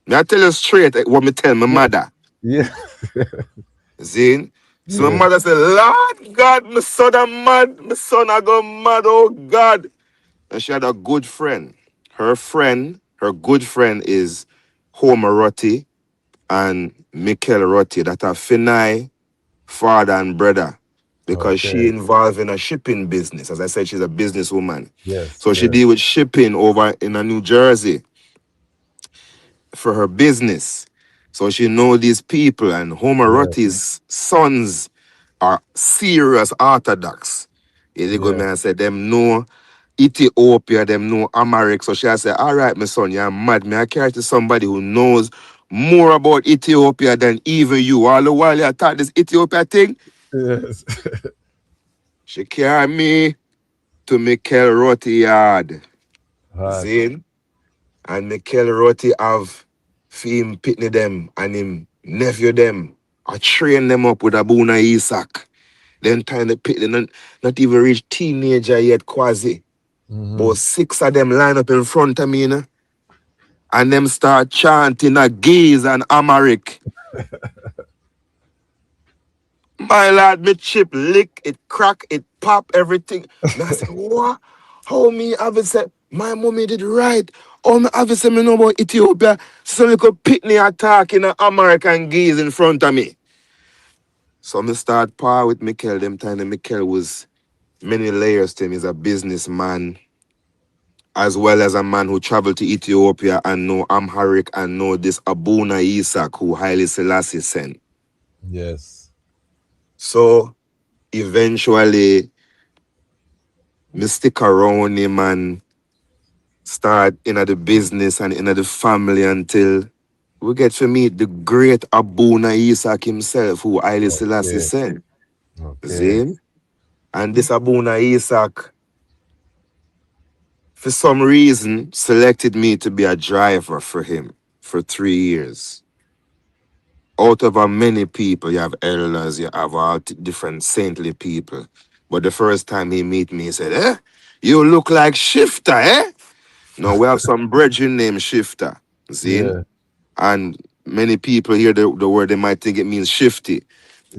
Me I tell you straight what me tell my mother. Zine? So my mother said, Lord God, my son are mad. My son I go mad, oh God. And she had a good friend. Her good friend is Homer Rotti and Mikel Rotti, that are Finai father and brother, because she involved in a shipping business. As I said, she's a businesswoman. So she deal with shipping over in New Jersey for her business. So she know these people, and Homer Rotti's sons are serious Orthodox. They go man and say them know Ethiopia, them know Amharic. So she said, all right, my son, you're mad. Me I carry to somebody who knows more about Ethiopia than even you. All the while you thought this Ethiopia thing. She carry me to Mikel Rotti yard. Zane. And Mikel Rotti have him pitney them and him nephew them. I train them up with Abuna Isaac. Then time the pit, they not even reach teenager yet, quasi. But 6 of them line up in front of me, you know? And them start chanting a gaze and Amharic. My lad, me chip lick, it crack, it pop, everything. And I said, what? How me have it said, my mommy did right. Oh, me have it said, me know about Ethiopia. So little pitney attack in an American geese in front of me. So me start par with Mikkel them time. And Mikkel was many layers to him. He's a businessman, as well as a man who traveled to Ethiopia and know Amharic and know this Abuna Isaac who Haile Selassie sent. Yes. So eventually, me stick around him and start in the business and in the family until we get to meet the great Abuna Isaac himself, who Haile Selassie sent. See? And this Abuna Isaac, for some reason, selected me to be a driver for him for 3 years. Out of many people, you have elders, you have all different saintly people. But the first time he meet me, he said, eh, you look like Shifter, eh? Now we have some brethren named Shifter, see? Yeah. And many people hear the word, they might think it means shifty.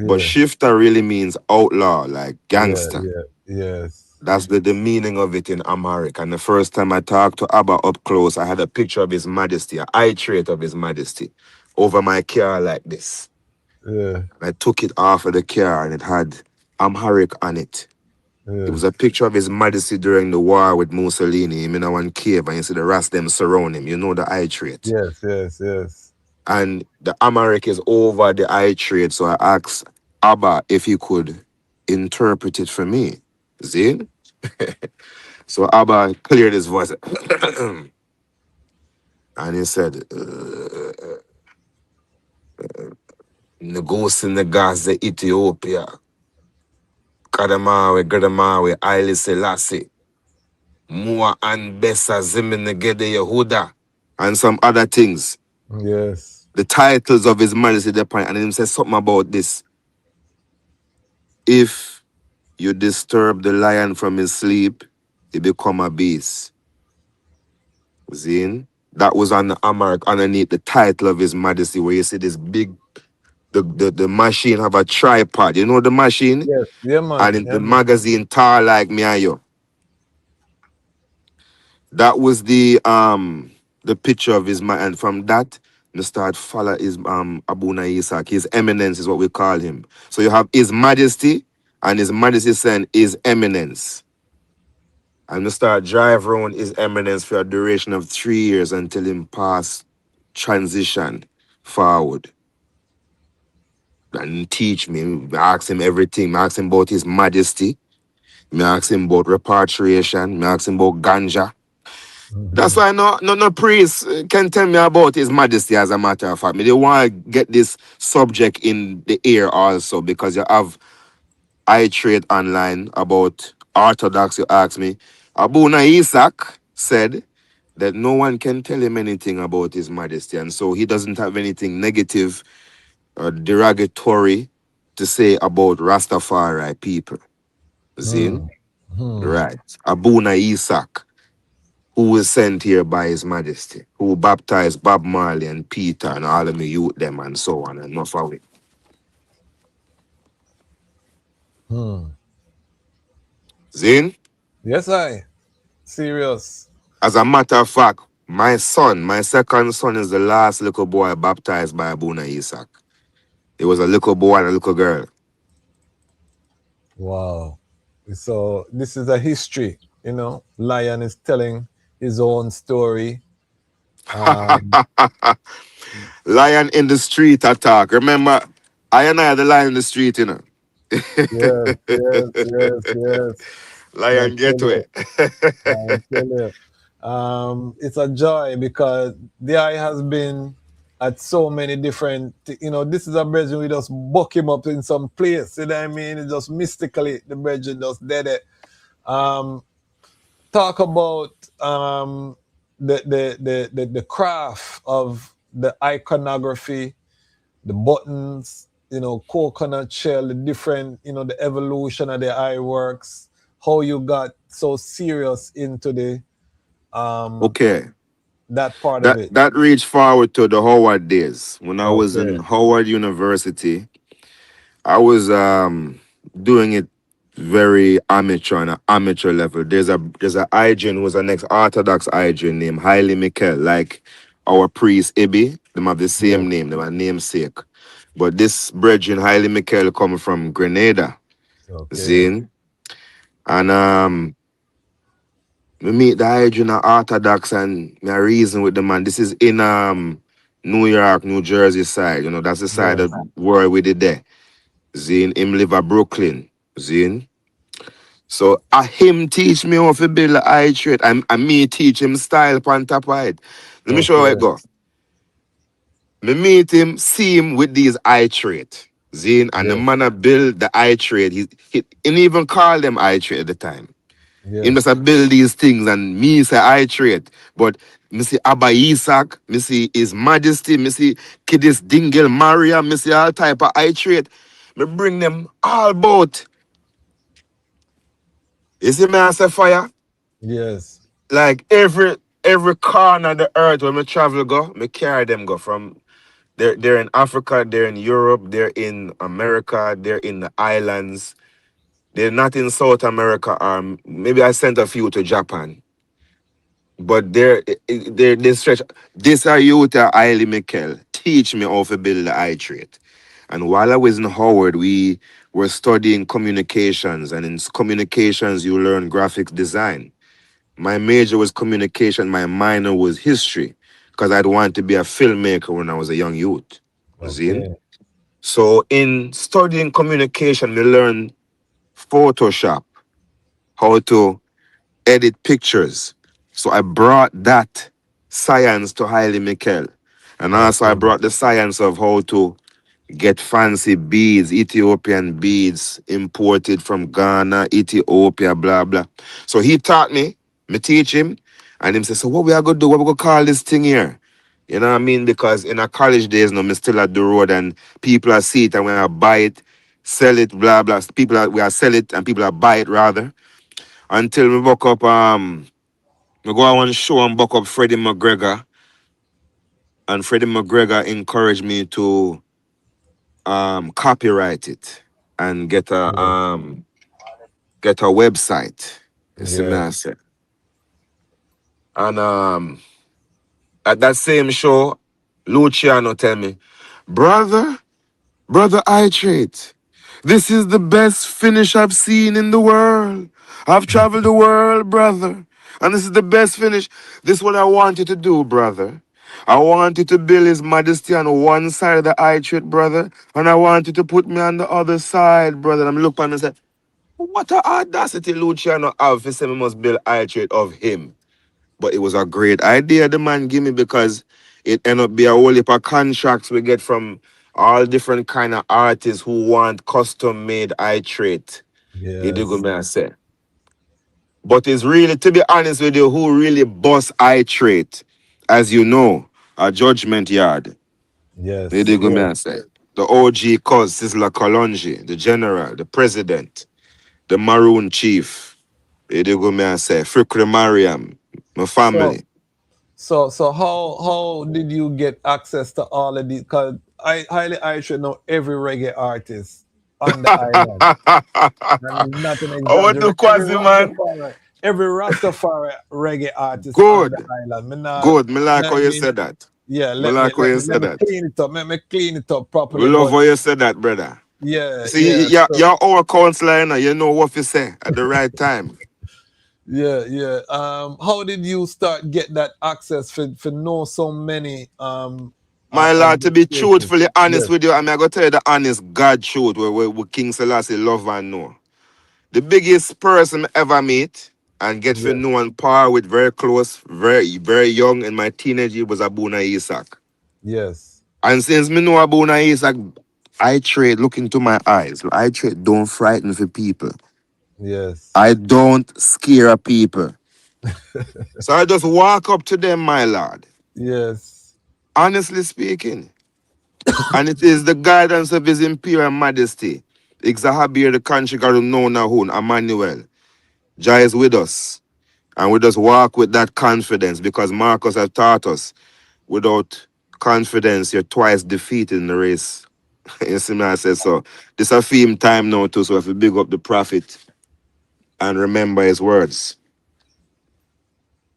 But Yeah. Shifter really means outlaw, like gangster. Yes. That's the meaning of it in Amharic. And the first time I talked to Abba up close, I had a picture of His Majesty, an I-Trait of His Majesty, over my car like this. Yeah. I took it off of the car and it had Amharic on it. Yeah. It was a picture of His Majesty during the war with Mussolini. Him in one cave and you see the Ras them surround him. You know the I-Trait. Yes. And the Amharic is over the I-Trait. So I asked Abba if he could interpret it for me. See? So Abba cleared his voice. And he said, Negos in the Gaza, Ethiopia. Kadamawe, Haile Selassie. Mua and Bessa Ziminegede Yehuda. And some other things. Yes. The titles of His Majesty, and he says something about this. If you disturb the lion from his sleep, he become a beast. See? That was on the Amharic underneath the title of His Majesty, where you see this big, the machine have a tripod. You know the machine? Yes. Yeah, man. And in the magazine tall like me and you. That was the picture of his man, and from that, we start follow his Abuna Isaac. His eminence is what we call him. So you have His Majesty, and His Majesty send His Eminence. And we start drive around His Eminence for a duration of 3 years until him pass transition forward. And teach me. I ask him everything. I ask him about His Majesty. I ask him about repatriation. I ask him about ganja. That's why no priest can tell me about His Majesty, as a matter of fact. They want to get this subject in the air also, because you have I-Trade online about Orthodox, you ask me. Abuna Isaac said that no one can tell him anything about His Majesty, and so he doesn't have anything negative or derogatory to say about Rastafari people. See? Right. Abuna Isaac, who was sent here by His Majesty, who baptized Bob Marley and Peter and all of the youth them and so on and enough of it. Zin? Yes, I. Serious. As a matter of fact, my second son is the last little boy baptized by Abuna Isaac. It was a little boy and a little girl. Wow. So this is a history, you know. Lion is telling his own story. Lion in the street attack. Remember, I had the lion in the street, you know. Yes. Lion getaway. I tell you. It's a joy because the eye has been at so many different, this is a brethren we just buck him up in some place, you know what I mean? It just mystically, the brethren just did it. Talk about the craft of the iconography, the buttons, coconut shell, the different, the evolution of the eye works, how you got so serious into the okay. That part of it. That reached forward to the Howard days. When I was in Howard University, I was doing it very amateur on an amateur level. There's a Ijan who's an ex-Orthodox Ijan named Haile Mikkel, like our priest Ibi. Them have the Yes. same name, they are namesake. But this brethren Haile Mikkel coming from Grenada. Okay. Zine. And we meet the Ijan Orthodox and me a reason with the man. This is in New York, New Jersey side. You know, that's the side Yes. of where we did there. Zine, him live at Brooklyn. Zine. So him teach me how to build a eye trait. And me teach him style on top of it. Let me show you how Okay. it go. Me meet him, see him with these eye trait. Zine, and the Yes. man a build the eye trait. He even call them eye trait at the time. He Yes. must have build these things and me say eye trait. But me see Abba Isaac, me see His Majesty, me see Kidis Dingle Maria, me see all type of eye trait. Me bring them all about. You see me I say fire? Yes. Like every corner of the earth where me travel go, me carry them go from they're in Africa, they're in Europe, they're in America, they're in the islands. They're not in South America. Maybe I sent a few to Japan. But they stretch. This are you to Haile Mikkel. Teach me how to build the eye trait. And while I was in Howard, we were studying communications. And in communications, you learn graphic design. My major was communication. My minor was history. Because I'd want to be a filmmaker when I was a young youth. See? Okay. So in studying communication, we learned Photoshop, how to edit pictures. So I brought that science to Haile Mikkel. And also I Okay. brought the science of how to get fancy beads, Ethiopian beads imported from Ghana, Ethiopia, blah, blah. So he taught me teach him, and him say, so what we are going to do? What we going to call this thing here? You know what I mean? Because in our college days, no, me still at the road and people are see it and when I buy it, sell it, blah, blah. We are sell it and people are buy it rather. Until we buck up, we go on one show and buck up Freddie McGregor. And Freddie McGregor encouraged me to copyright it and Yes. get a website. You see me Yes. I say. And at that same show, Luciano tell me, brother I-Traits, this is the best finish I've seen in the world. I've traveled the world, brother. And this is the best finish. This is what I want you to do, brother. I want you to build His Majesty on one side of the I-Trait, brother. And I want you to put me on the other side, brother. And I'm looking and say, what a audacity Luciano have to say we must build I-Trait of him. But it was a great idea the man give me because it ended up be a whole heap of contracts we get from all different kind of artists who want custom made eye trait. You dig what Yes. me I say? But it's really, to be honest with you, who really boss eye trait, as you know, a Judgment Yard. You Yes. dig what me Yes. I say? The OG cause Sizzla Kalonji, the general, the president, the Maroon chief. You dig what me I say? Frikri Mariam, my So family. so how did you get access to all of these? Because I should know every reggae artist on the island. And it's not an I want to exaggeration. Quasi, man. Every Rastafari reggae artist on the Good. island. Me not, Good. Me like how I you mean, said that. yeah, Me like how you said let me that. clean it up. Let me clean it up We properly. love But how you said that, brother. yeah, See, yeah. So you're our counselor, you know. You know what to say at the right time. yeah, yeah. How did you start get that access for know so many My of lord, to these be places? truthfully honest Yes, with you, I mean, I gotta tell you the honest God truth where King Selassie love and know. The biggest person I ever meet and get to yes, know and par with very close, very, very young in my teenage years was Abuna Isaac. yes, And since me know Abuna Isaac, I trade, look into my eyes. I trade, don't frighten for people. yes, I don't scare people. So I just walk up to them, my lord. yes, Honestly speaking. And it is the guidance of His Imperial Majesty. Ixahabir, the country God who know now who, Emmanuel. Jah is with us. And we just walk with that confidence because Marcus has taught us without confidence, you're twice defeated in the race. You see me, I said so. This a theme time now too, so if you big up the prophet and remember his words.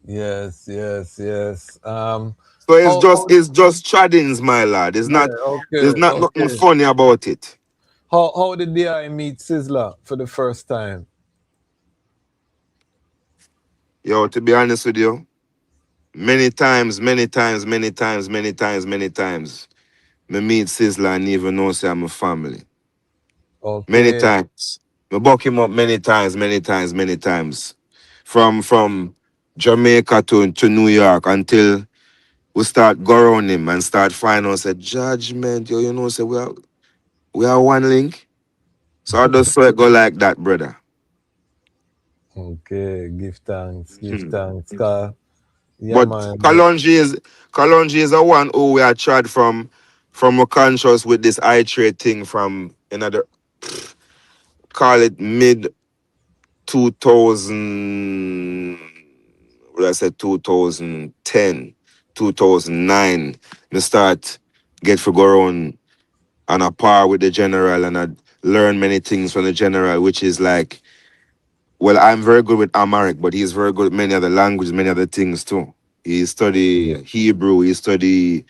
Yes, yes, yes. So How it's just traddings, my lad. It's yeah, not there's okay, not nothing okay. funny about it. How did I meet Sizzler for the first time? Yo, to be honest with you, many times, many times, many times, many times, many times, me meet Sizzler and even know say I'm a family. Many Okay, times. Me buck him up many times, many times, many times. From Jamaica to New York until we start go around him and start finding out say judgment, yo, you know, say we are one link. So I just saw it go like that, brother. okay. Give thanks, give Hmm. thanks. Yeah, But man. Kalonji is a one who we are tried from a conscious with this I-Trait thing from another call it mid 2000, what I said 2010, 2009. Me start get for go around on a par with the general and I learn many things from the general, which is like, well, I'm very good with Amharic, but he's very good at many other languages, many other things too. He study Hebrew, he study,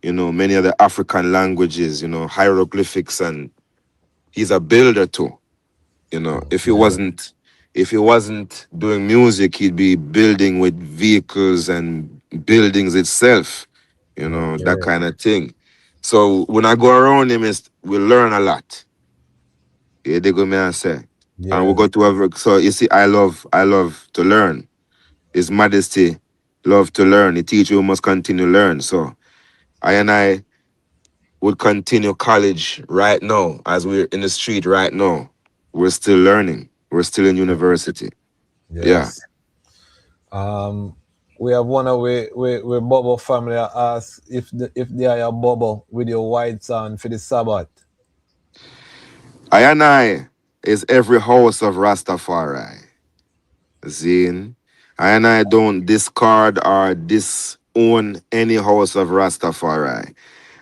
you know, many other African languages, you know, hieroglyphics, and he's a builder too. You know, Okay, if he wasn't doing music, he'd be building with vehicles and buildings itself, you know, that okay. kind of thing. So when I go around him, we learn a lot. Yeah, they go me and say. And we Yes, go to every so you see, I love to learn. His modesty, love to learn. He teach you must continue to learn. So I and I would continue college right now, as we're in the street right now. We're still learning. We're still in university. Yeah. yes. We have one of we Bubble family ask if they are a bubble with your white son for the Sabbath. I and I is every house of Rastafari. Zine. I and I don't discard or disown any house of Rastafari.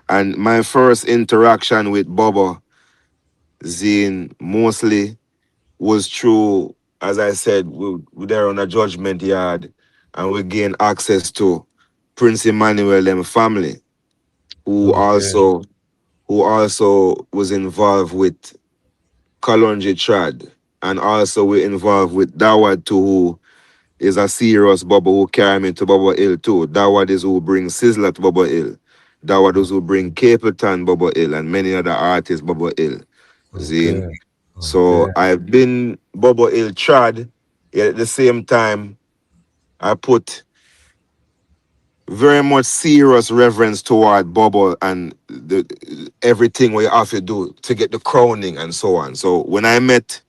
And my first interaction with Bobo Zine mostly was through, as I said, we there on a judgment yard and we gain access to Prince Emmanuel and family, who Okay, also who also was involved with Kalonji Trad, and also we're involved with Dawad too, who is a serious Bubba who carry me to Bubba Hill too. Dawad is who bring Sizzler to Bubba Hill. Dawad is who bring Capleton Bubba Hill and many other artists Bubba Hill. Zine. okay, So okay. I've been Bubba Hill Trad, yet at the same time I put very much serious reverence toward Bubba and everything we have to do to get the crowning and so on. So when I met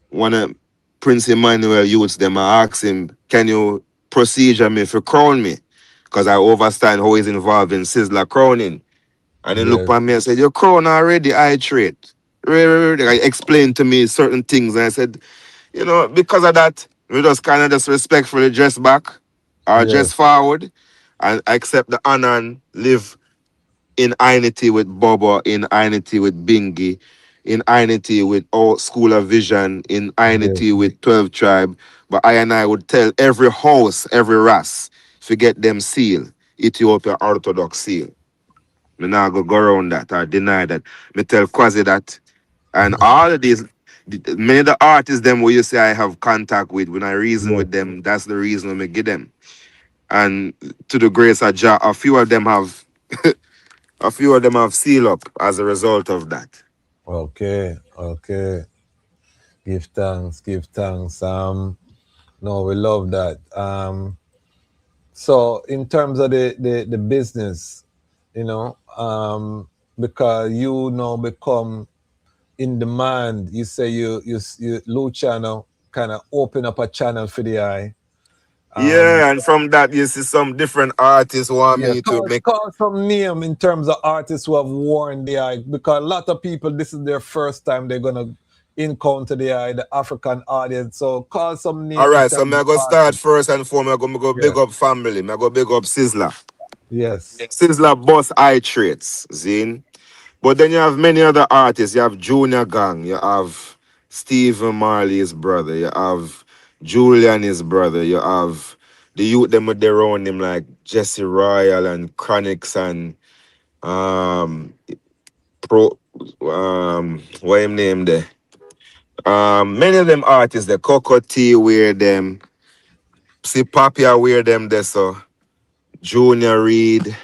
one of Prince Emmanuel youths, them I asked him, can you procedure me for crown me? Because I understand how he's involved in Sizzler crowning. And he looked Yes, at me and said, you're crowned already, I-Trait. I explained to me certain things and I said, you know, because of that, we just kind of just respectfully dress back or yes, dress forward and accept the honor and live in unity with Bobo, in unity with Bingy, in unity with all School of Vision, in yes. unity with 12 Tribe. But I and I would tell every house, every Ras, forget them seal, Ethiopian Orthodox seal. Me now go around that or deny that. Me tell Quasi that. And all of these, many of the artists them where you say I have contact with, when I reason Yes. with them, that's the reason I give them. And to the grace of Jah, a few of them have seal up as a result of that. Okay, okay. Give thanks, give thanks. No, we love that. So in terms of the business, you know, because you now become in demand. You say you Luciano kind of open up a channel for the eye. Yeah, and from that you see some different artists want Yeah, me to make. call some name in terms of artists who have worn the eye, because a lot of people, this is their first time they're gonna encounter the eye, the African audience. So call some All name in right, so terms me of I go start artists. first and foremost. Me go Yeah. big up family. Me I go big up Sizzler. Yes. Sizzler boss I-Traits, Zine. But then you have many other artists. You have Junior Gang. You have Stephen Marley's brother. You have Julian, his brother. You have the youth them with their own name like Jesse Royal and Chronix and Pro what him name there? Many of them artists, the Coco T wear them. See Papia wear them there, so Junior Reed.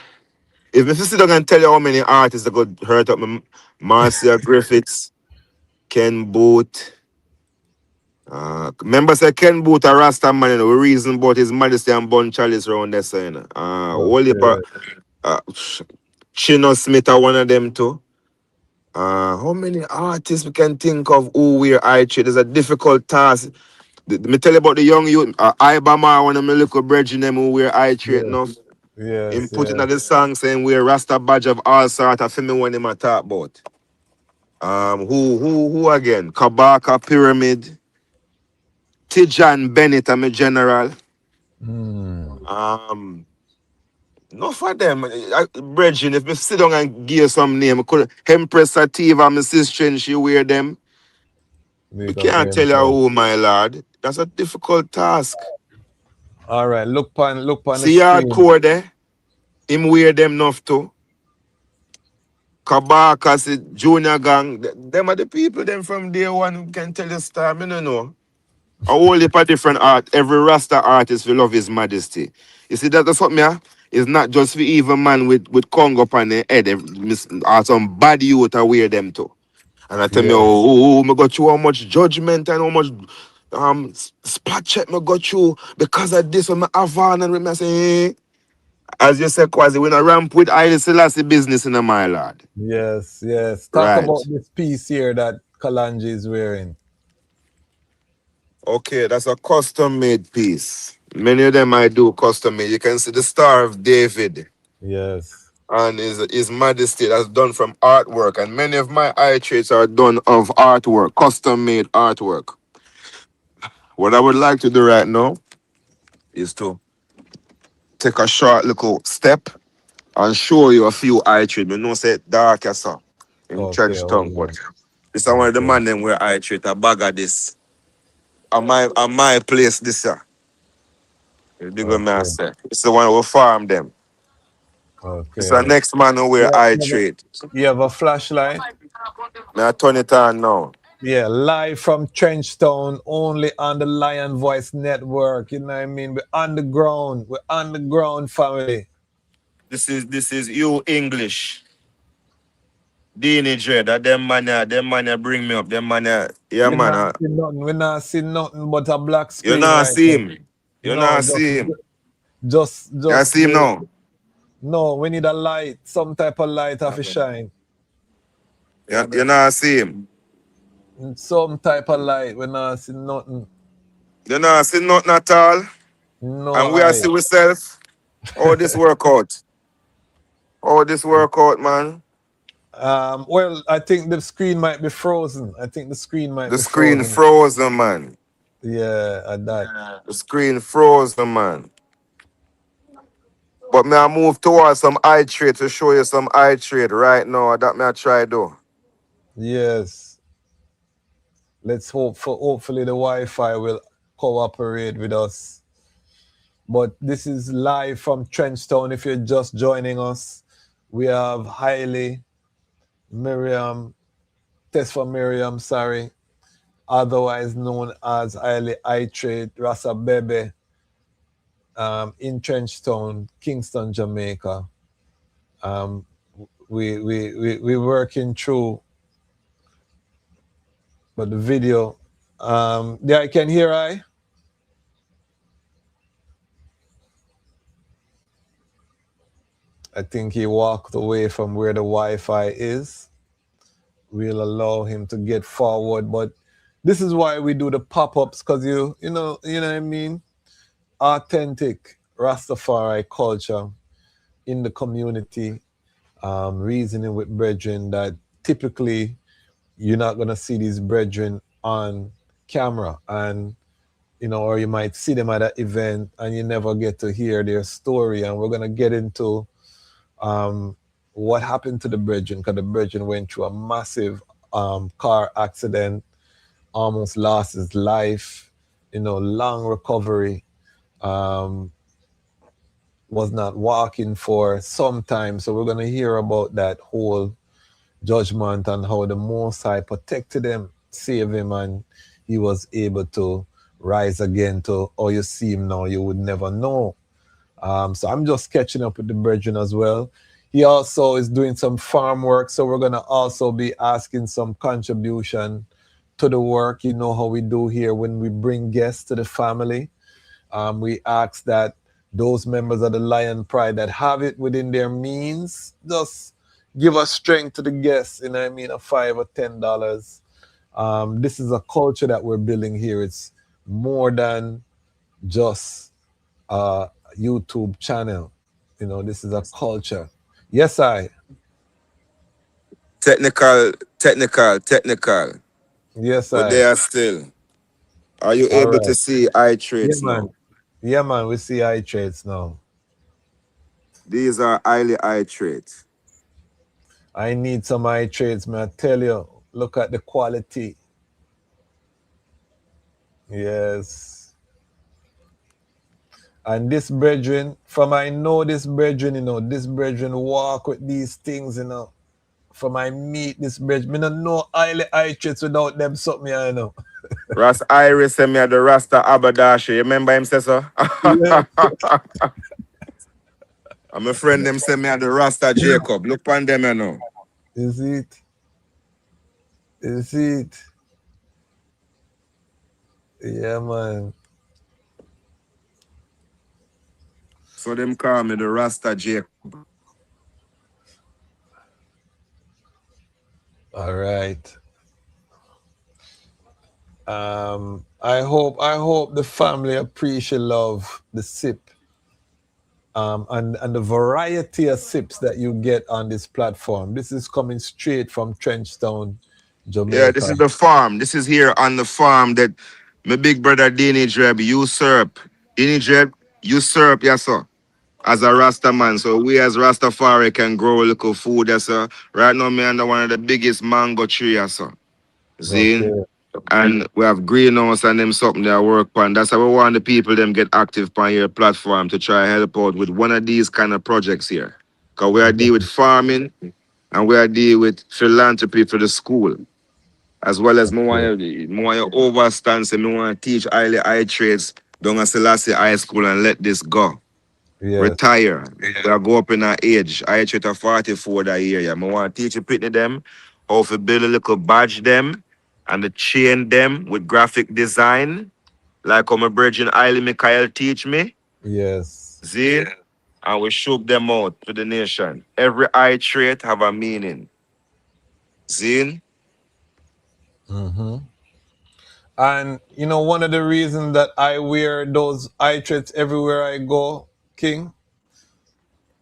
If I sit down and tell you how many artists that could hurt up my Marcia Griffiths, Ken Booth. Remember say Ken Booth a Rasta man, you know, we reason about his majesty and Bun Chalice around there, so, you know. Okay. Chino Smith are one of them too. How many artists we can think of who wear I-Traits? It's a difficult task. Me tell you about the young youth. Ibama, one of my little brethren them who wear I-Traits now. Him Yes, putting yes. the song saying wear Rasta badge of all sort of me when him a talk about. Who again? Kabaka Pyramid. Tijan Bennett, I'm a general. No for them. Brethren, if me sit down and give you some name, I could Empress Sativa, my sister, and she wear them. We Make up can't tell you Empress. who, my lord. That's a difficult task. All right, look on the See screen. hardcore there? Him wear them enough too. Kabaka, see Junior Gang. Them are the people them from day one who can tell you story. I don't know. A whole heap of different art. Every Rasta artist will love his majesty. You see, that's what me. It's not just for even man with Congo upon their head. Or some bad youth I wear them too. And I tell me, Yes. me got you how much judgment and how much spot check me got you because of this when me have on and me say, as you said, Quasi, we not ramp with Haile Selassie business in my lord. Yes, yes. Talk Right. about this piece here that Kalanji is wearing. Okay, that's a custom made piece. Many of them I do custom made. You can see the Star of David. Yes. And his majesty that's done from artwork. And many of my I-Traits are done of artwork, custom made artwork. What I would like to do right now is to take a short little step and show you a few I-Traits. I know say dark as so in Okay, Church Town, hold but on. this is one of the man them where I-Trait a bag of this. On my place this year. You dig what I say? It's the one who farm them. It's the Okay. next man who wear I-Trait. You have a flashlight? May I turn it on now? Yeah, live from Trenchtown, only on the Lion Voice Network. You know what I mean? We're underground. We're underground family. This is you English. Deanie Dread, that them man bring me up. Them man, yeah We're man. not see nothing. We're not see nothing but a black screen. You not right see now. him. You No, not see him. Just You see him now. No, we need a light, some type of light have to shine. You not see him. Some type of light. We're not see nothing. You not see nothing at all. No. And we are see ourselves. How this work out? How this work out, man? Well, I think the screen might be frozen. The screen frozen, man. Yeah, at that. The screen frozen, man. But me I move towards some I-Trait to show you some I-Trait right now. That me I try do. Yes. Let's hope for hopefully the Wi-Fi will cooperate with us. But this is live from Trenchtown. If you're just joining us, we have Haile Miriam, otherwise known as Haile I-Trait, Rasa Bebe, in Trenchtown, Kingston, Jamaica. We're working through, but the video, yeah, I can hear I think he walked away from where the Wi-Fi is. We'll allow him to get forward, but this is why we do the pop-ups, because you know what I mean? Authentic Rastafari culture in the community, reasoning with brethren that typically you're not going to see these brethren on camera, and or you might see them at an event and you never get to hear their story. And we're going to get into what happened to the brethren, because the brethren went through a massive car accident, almost lost his life, long recovery, was not walking for some time. So we're going to hear about that whole judgment and how the Most High protected him, saved him, and he was able to rise again to how you see him now. You would never know. So I'm just catching up with the brethren as well. He also is doing some farm work, so we're going to also be asking some contribution to the work. You know how we do here when we bring guests to the family. We ask that those members of the Lion Pride that have it within their means, just give us strength to the guests, a $5 or $10. This is a culture that we're building here. It's more than just a YouTube channel. This is a culture. Yes, I. Technical. Yes, But I. they are still. Are you All able to right. see I-Traits Yeah, man. now? Yeah, man, we see I-Traits now. These are Haile I-Traits. I need some I-Traits, man. I tell you, look at the quality. Yes. And this brethren, I know this brethren, this brethren walk with these things, From I meet this brethren, I don't know Haile I-Traits without them something, Ras Iris sent me at the Rasta Abadashi. You remember him say so? Yeah. And my friend them sent me at the Rasta Jacob. Look on them, Is it? Yeah, man. So them call me the Rasta Jacob. All right. I hope the family appreciate love the sip. And the variety of sips that you get on this platform. This is coming straight from Trenchtown, Jamaica. Yeah, this is the farm. This is here on the farm that my big brother Dini Dreb usurp. Dini Dreb usurp, yes sir, as a Rasta man. So we as Rastafari can grow a little food, yes sir. Right now, me under one of the biggest mango tree, yes sir. Zine. Okay. And we have greenhouse and them something that I work on. That's how we want the people them get active on your platform to try help out with one of these kind of projects here. Because we are deal with farming and we are deal with philanthropy for the school. As well as more overstand, so me want to teach Haile I-Traits down at Selassie High School and let this go. Yes. Retire. We go up in our age. I-Traits are 44 that year. Yeah. I want to teach the pitney them how to build a little badge them and to chain them with graphic design. Like how my brethren Haile Mikhail teach me. Yes. See? And we shoot them out to the nation. Every I-Trait have a meaning. See? Mm-hmm. And one of the reasons that I wear those I-Traits everywhere I go, King,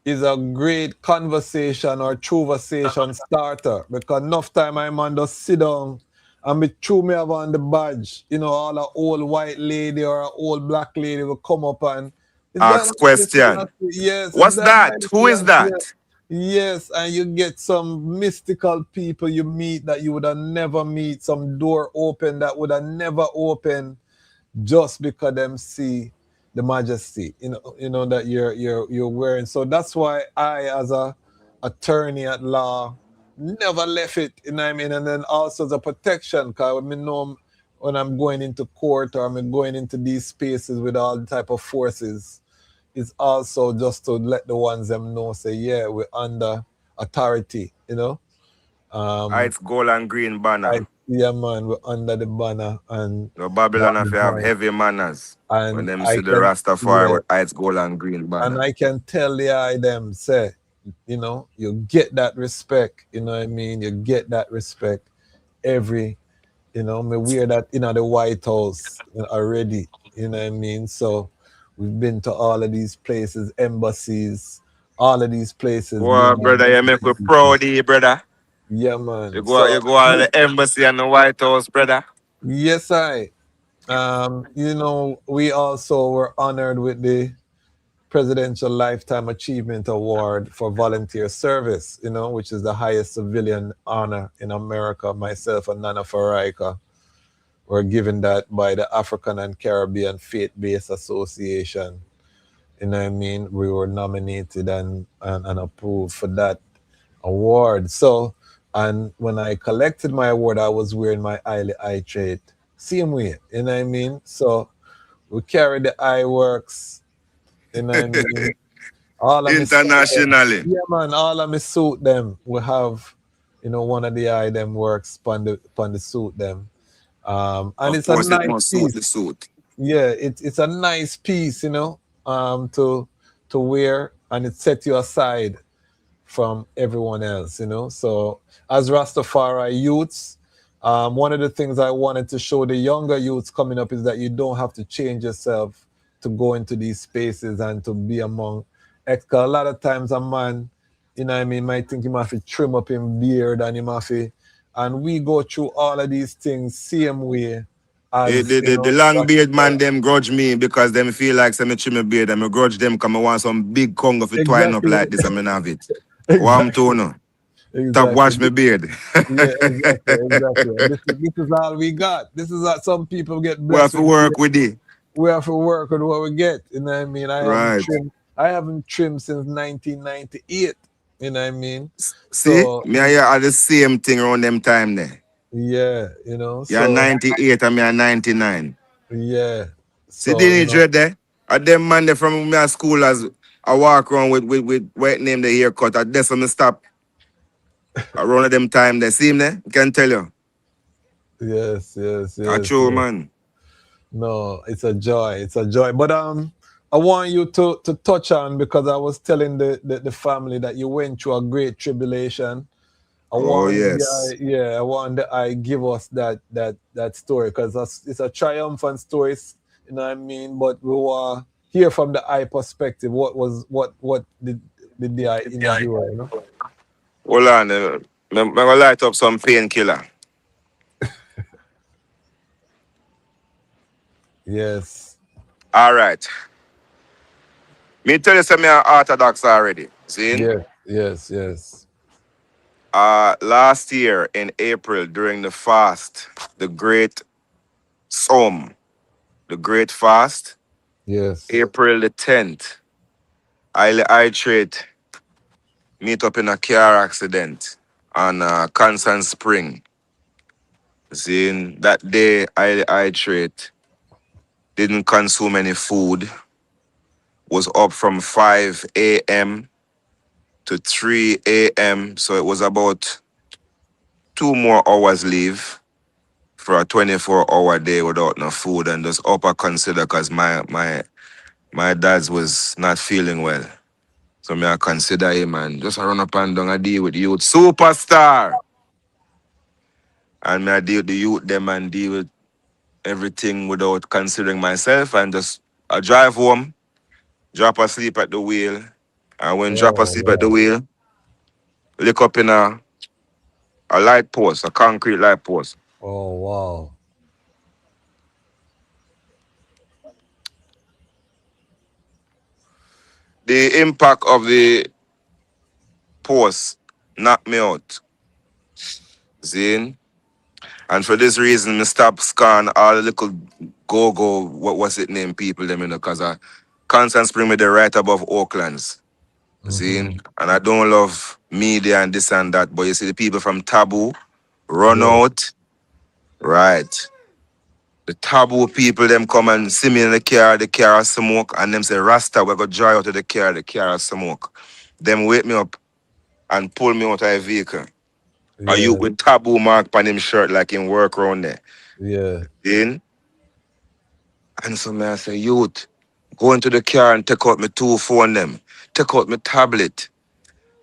is a great conversation or conversation starter. Because enough time I'm on just sit down and me have on the badge. All an old white lady or an old black lady will come up and ask question. Yes. What's that? Who is that? Yes, and you get some mystical people you meet that you would have never meet, some door open that would have never opened just because them see the majesty, that you're wearing. So that's why I, as a attorney at law, never left it, And then also the protection, because I know when I'm going into court or I'm going into these spaces with all the type of forces, is also just to let the ones them know, say, yeah, we're under authority, It's gold and green banner. Yeah, man, we're under the banner. And the Babylon have heavy manners. And when them see the Rastafari with it's gold and green banner. And I can tell them, say, you get that respect, you know what I mean? You get that respect every, me wear that in the White House already, you know what I mean? So we've been to all of these places, embassies, all of these places. Well, brother, you make me proud of you, brother. Yeah, man. You go out to the embassy and the White House, brother. Yes, I. We also were honored with the Presidential Lifetime Achievement Award for volunteer service, you know, which is the highest civilian honor in America. Myself and Nana Faraika were given that by the African and Caribbean Faith-Based Association. You know what I mean? We were nominated and approved for that award. So, and when I collected my award, I was wearing my Haile I-Trait. Same way, you know what I mean? So we carry the I-Works, you know what I mean? All of Internationally. yeah, man, all of me suit them. We have, you know, one of the I them works on the suit them. And Of it's a course, it nice must suit piece. the suit. Yeah, it's a nice piece, you know, to wear, and it set you aside from everyone else, you know. So as Rastafari youths, one of the things I wanted to show the younger youths coming up is that you don't have to change yourself to go into these spaces and to be among a lot of times a man, you know what I mean, might think he might have to trim up his beard and he might have to, and we go through all of these things same way as, you The know, long beard man, them grudge me because them feel like some trim my beard and I grudge them come I want some big Congo for twine up exactly. like this and I have it. What I'm Exactly. doing? Stop Exactly. wash my beard. Yeah, exactly. And this is all we got. This is how some people get We have blessed to with. work with it. We have to work with what we get. You know what I mean? Right. I haven't trimmed since 1998. You know what I mean? See? So Me and you are the same thing around them time there. yeah, you know. You're So 98 and me are 99. yeah. See So the dread there? A them man there from me at school as I walk around with what name the haircut. At that's when I stop around them time there. See him there? I can tell you. yes. True, man. No, it's a joy. It's a joy. But I want you to touch on, because I was telling the family that you went through a great tribulation. I want I give us that story, because it's a triumphant story, you know what I mean? But we want to hear from the I perspective. What did the I endure, you know? Hold on. I'm going to light up some painkiller. Yes. All right. Me tell you something, I'm Orthodox already. See? Yes. Last year in April during the fast, the great Psalm, the great fast, Yes. April the 10th, Haile I-Trait meet up in a car accident on Constant Spring. See, that day Haile I-Trait didn't consume any food, was up from 5 a.m. to 3 a.m. So it was about 2 more hours leave for a 24-hour day without no food, and just up I consider because my dad's was not feeling well. So me I consider him and just run up and down a deal with the youth superstar. And me I deal with the youth them and deal with everything without considering myself, and just I drive home, drop asleep at the wheel. And when drop asleep at the wheel, look up in a light post, a concrete light post. Oh, wow. The impact of the post knocked me out. See? And for this reason, I stop scan all the little go-go, what was it name people them, you know, because I Constant Spring me there right above Oaklands. See? And I don't love media and this and that, but you see the people from Taboo run out. Right. The Taboo people, them come and see me in the car smoke, and them say, Rasta, we go dry out of the car smoke. Them wake me up and pull me out of a vehicle. A youth with Taboo mark on him shirt like him work around there. Yeah. In? And so I say, youth, go into the car and take out my 2 phone them. Take out my tablet.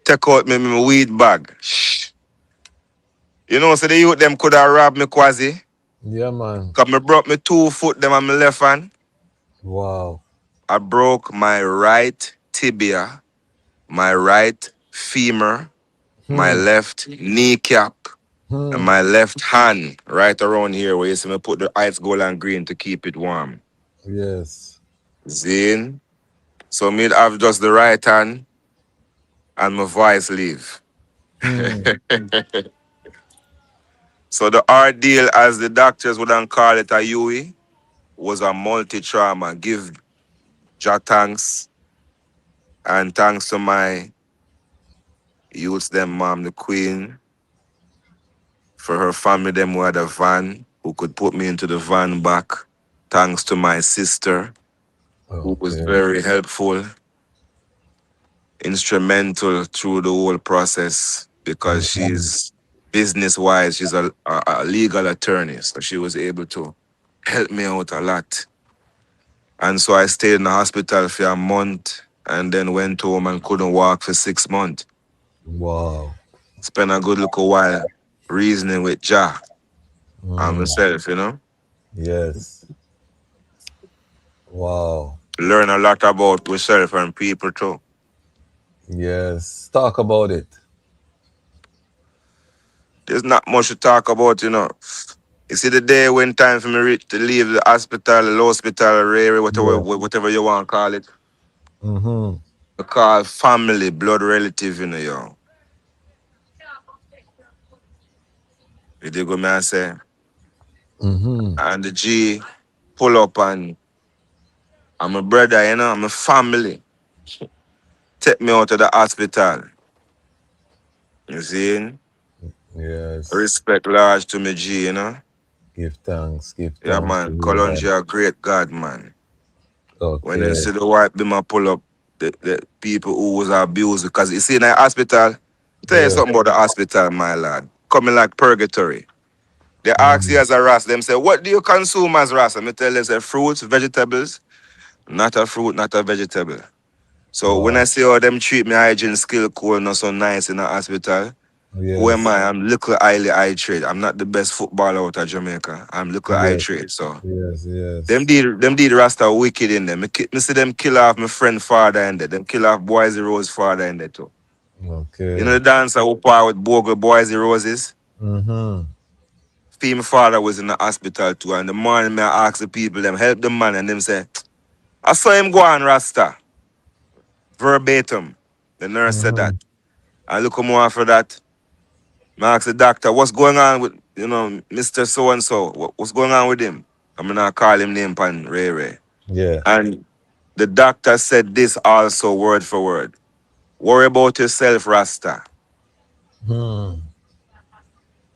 Take out my weed bag. Shh. You know, so the youth them could have robbed me quasi. Yeah, man. Because I brought me 2 foot them on my left hand. Wow. I broke my right tibia, my right femur, my left kneecap, and my left hand right around here where you see me put the ice gold and green to keep it warm. Yes. Zane. So me have just the right hand and my voice leave. So the ordeal, as the doctors wouldn't call it a UE, was a multi-trauma. Give Jah thanks and thanks to my youths, them mom, the queen, for her family, them who had a van, who could put me into the van back. Thanks to my sister, who was very helpful, instrumental through the whole process because she's business-wise, she's a legal attorney, so she was able to help me out a lot. And so I stayed in the hospital for a month and then went home and couldn't walk for 6 months. Wow. Spent a good little while reasoning with Jah and myself, you know. Yes. Wow. Learn a lot about myself and people too. Yes. Talk about it. There's not much to talk about, you know. You see the day when time for me to leave the hospital, the hospital, whatever you want to call it. I call family, blood relative, you know, yo. You dig what me I say? And the G pull up and I'm a brother, you know, I'm a family. Take me out of the hospital. You see? Yes. Respect large to me, G, you know. Give thanks. Give Yeah, thanks. man. Kalonji a great God, man. When you Okay. see the white beamer pull up, the people who was abused, because you see in the hospital, tell you something about the hospital, my lad. Coming like purgatory. They ask you as a Ras, them say, what do you consume as Ras? And I tell them, say, fruits, vegetables, not a fruit, not a vegetable. So when I see how them treat me hygiene skill cool not so nice in the hospital, who am I? I'm little Haile I-Traits. I'm not the best footballer out of Jamaica. I'm little I-Traits. So Yes. them did Rasta wicked in them. Me see them kill off my friend father in there. Them kill off Boise Rose father in there too. Okay. You know the dancer who part with Bogle Boise Roses? My father was in the hospital too. And the morning me I ask the people, them help the man, and them say, I saw him go on Rasta. Verbatim. The nurse said that. I look more after that. I ask the doctor, what's going on with, you know, Mr. So-and-so? What's going on with him? I'm going to call him name pan Ray Ray. Yeah. And the doctor said this also word for word. Worry about yourself, Rasta.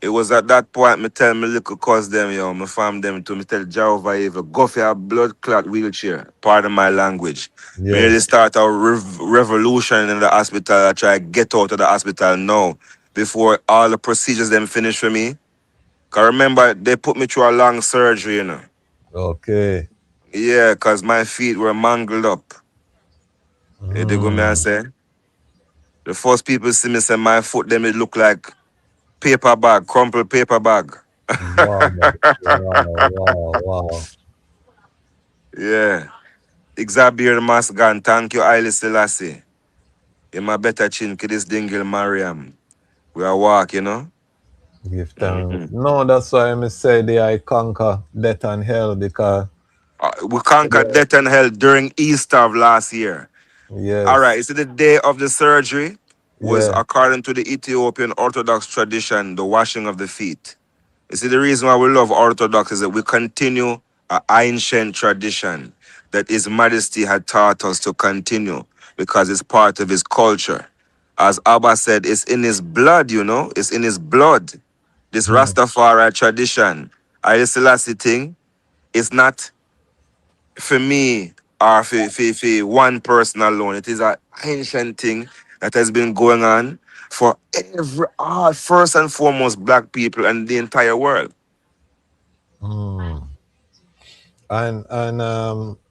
It was at that point me tell me little cuz them, yo, me fam them to me tell Jehovah Evil, go for a blood clot wheelchair. Pardon my language. Me really start a revolution in the hospital. I try to get out of the hospital now before all the procedures them finish for me. Cause remember, they put me through a long surgery, you know. Okay. Yeah, cause my feet were mangled up. You dig what me I say? The first people see me say my foot, them it look like paper bag, crumpled paper bag. Wow. Yeah. Xavier Masgan, thank you, Haile Selassie. You're my better chin, to this dingle Mariam. We are walk, you know? Give thanks. No, that's why I say I conquer death and hell because we conquered death and hell during Easter of last year. Yes. All right, you see the day of the surgery was according to the Ethiopian Orthodox tradition, the washing of the feet. You see, the reason why we love Orthodox is that we continue an ancient tradition that His Majesty had taught us to continue because it's part of His culture. As Abba said, it's in His blood, you know, it's in His blood. This Rastafari tradition, Haile Selassie thing, is not for me or for one person alone. It is an ancient thing that has been going on for first and foremost, black people and the entire world. And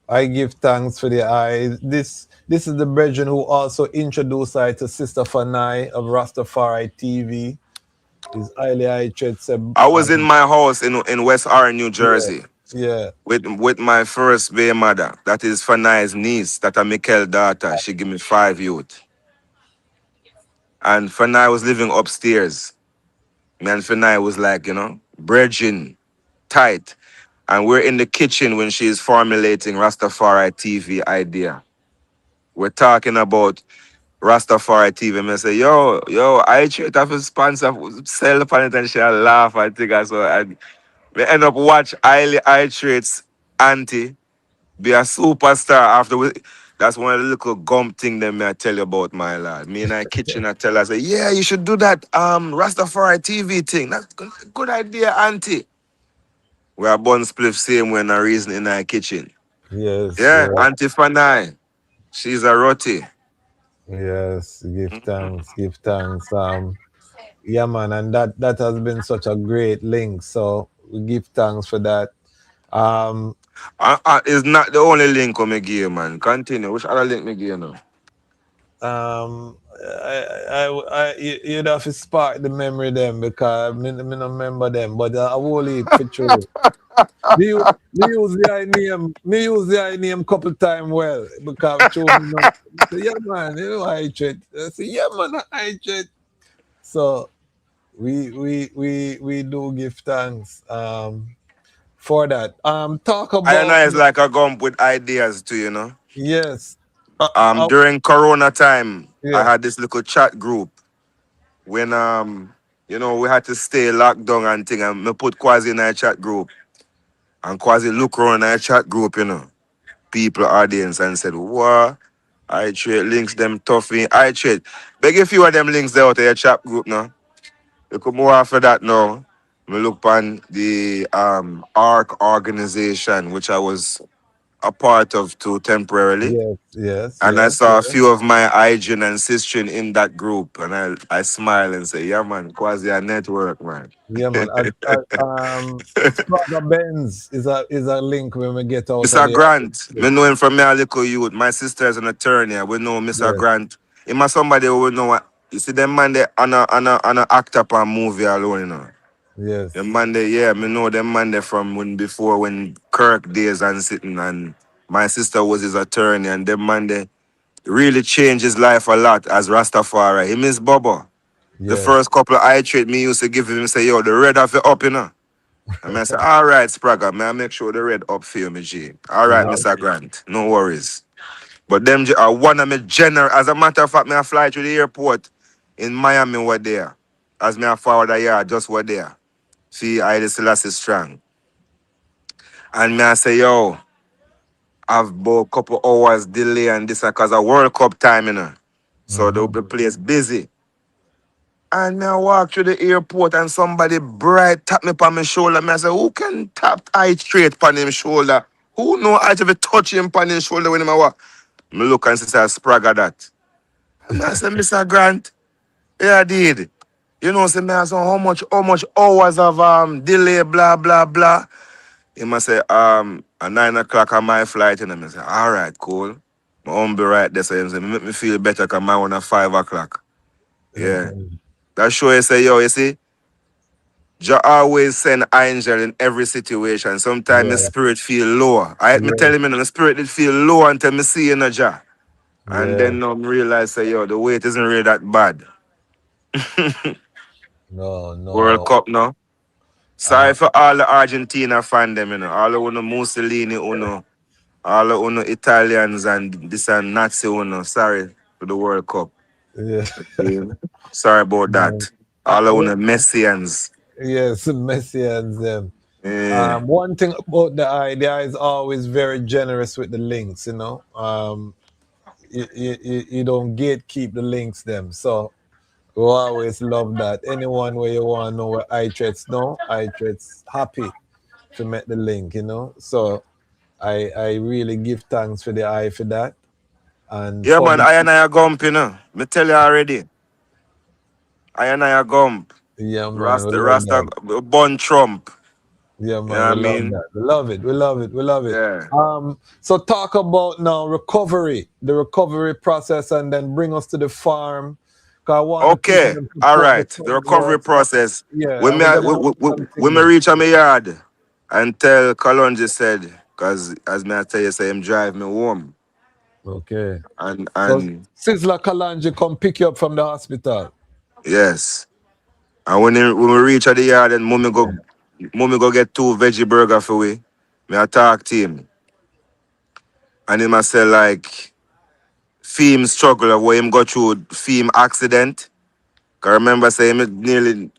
I give thanks for the eye. This is the brethren who also introduced I to Sister Fanai of Rastafari TV. Is Haile I-Traits. I was in my house in West Orange, New Jersey. Yeah. With my first baby mother. That is Fanai's niece. That is Mikel's daughter. She give me 5 youth. And Fanai was living upstairs. Me and Fanai was like, you know, bridging tight. And we're in the kitchen when she's formulating Rastafari TV idea. we're talking about Rastafari TV. And I say, yo, I-Traits have a sponsor, sell the planet and she laugh, I think. So we end up watch Haile I-Traits auntie be a superstar after we. That's one of the little gum thing that me I tell you about, my lad. Me in our kitchen, I tell her, I say, yeah, you should do that Rastafari TV thing. That's good idea, auntie. We are born split same way, no reason in our kitchen. Yes, Yeah, yes, Auntie Fanai. She's a roti. yes. Give thanks, give thanks. Yeah, man, and that has been such a great link. So we give thanks for that. It's not the only link me give you, man. Continue. Which other link me give you now? You'd have to spark the memory them because me don't remember them, but I will leave for true. Me use the I name couple time well because true me know. Say, yeah man, you know I-Traits. I say, yeah man, I-Traits. So we do give thanks for that. Talk I know about it's like a gump with ideas too, you know. yes. During Corona time, I Yeah. had this little chat group when we had to stay locked down and thing, and me put Quasi in a chat group, and Quasi look around in a chat group, people audience and said, what? I trade links them tough in I trade. Beg a few of them links there out of your chat group now. You could more after that now. We look on the ARC organization, which I was a part of too temporarily. And I Yes. saw a few of my hygiene and sistren in that group. And I smile and say, yeah, man, quasi a network, man. Yeah, man. Spraga Benz is a link when we get out of Mr. there. Grant, me know him from my little youth. My sister is an attorney. We know Mr. Yes, Grant. Him a somebody who know what. You see them man they on a act up a movie alone, yes, Them man they, yeah, me know them man they from when Kirk days and sitting, and my sister was his attorney, and them man they really changed his life a lot as Rastafari. He miss Bobo. The yes. first couple of I-Traits me used to give him, say, yo, the red off it up. And I say, all right, Spraga, may I make sure the red up for you, me G. All right, Love, Mr. Grant, no worries. But them are one of my general. As a matter of fact, me I fly to the airport in Miami were there. As me I forward a year, just were there. See, I the Selassie strong. And me I say, yo, I've about a couple hours delay and this because of World Cup time, So the place busy. And me I walk through the airport and somebody bright tap me on my shoulder. Me I say, who can tap I-Traits on him shoulder? Who know I have to touch him on his shoulder when him I walk? Me look and say, Spraga that. And I say, Mr. Grant, yeah, I did. Say me I say, how much hours of delay, blah, blah, blah. He must say, at 9 o'clock on my flight, and I say, all right, cool. My home be right there, so he say, make me feel better because my one at 5 o'clock. Yeah. That show you say, yo, you see, Jah always send angel in every situation. Sometimes my yeah, spirit feel lower. Me yeah, tell him, the spirit did feel low until me see you, Jah. And yeah. then me realize, say, yo, the weight isn't really that bad. No, World no. Cup, no? Sorry for all the Argentina fan them, All the uno Mussolini, all the uno Italians and this and Nazi, Sorry for the World Cup. Yeah. Yeah. Sorry about that. All the uno Messians. Yes, Messians. Yeah. One thing about the eye is always very generous with the links. You don't gatekeep the links them. So we always love that. Anyone where you want to know where I-Traits know, I-Traits happy to make the link. So I really give thanks for the eye for that. And Yeah, for man, I and I a gump, Me tell you already. I and I a gump. yeah, man, we love Rasta, that. Bun Trump. Yeah, You know man, what I we love mean? that. We love it. We love it. We love it. Yeah. So talk about now recovery, the recovery process, and then bring us to the farm. Cause I want the people Okay. to All support the right. The farm recovery works. process. Yeah, When and me, we're I- gonna when me continue. reach a my yard and tell Kalonji said, because as me I tell you, say him drive me home. Okay. And So Sizzla Kalanji come pick you up from the hospital. yes. And when we reach at the yard and mommy go get 2 veggie burger for we. Me I talk to him. And he must say like Fame struggle where him go through fame accident. Cause remember say him nearly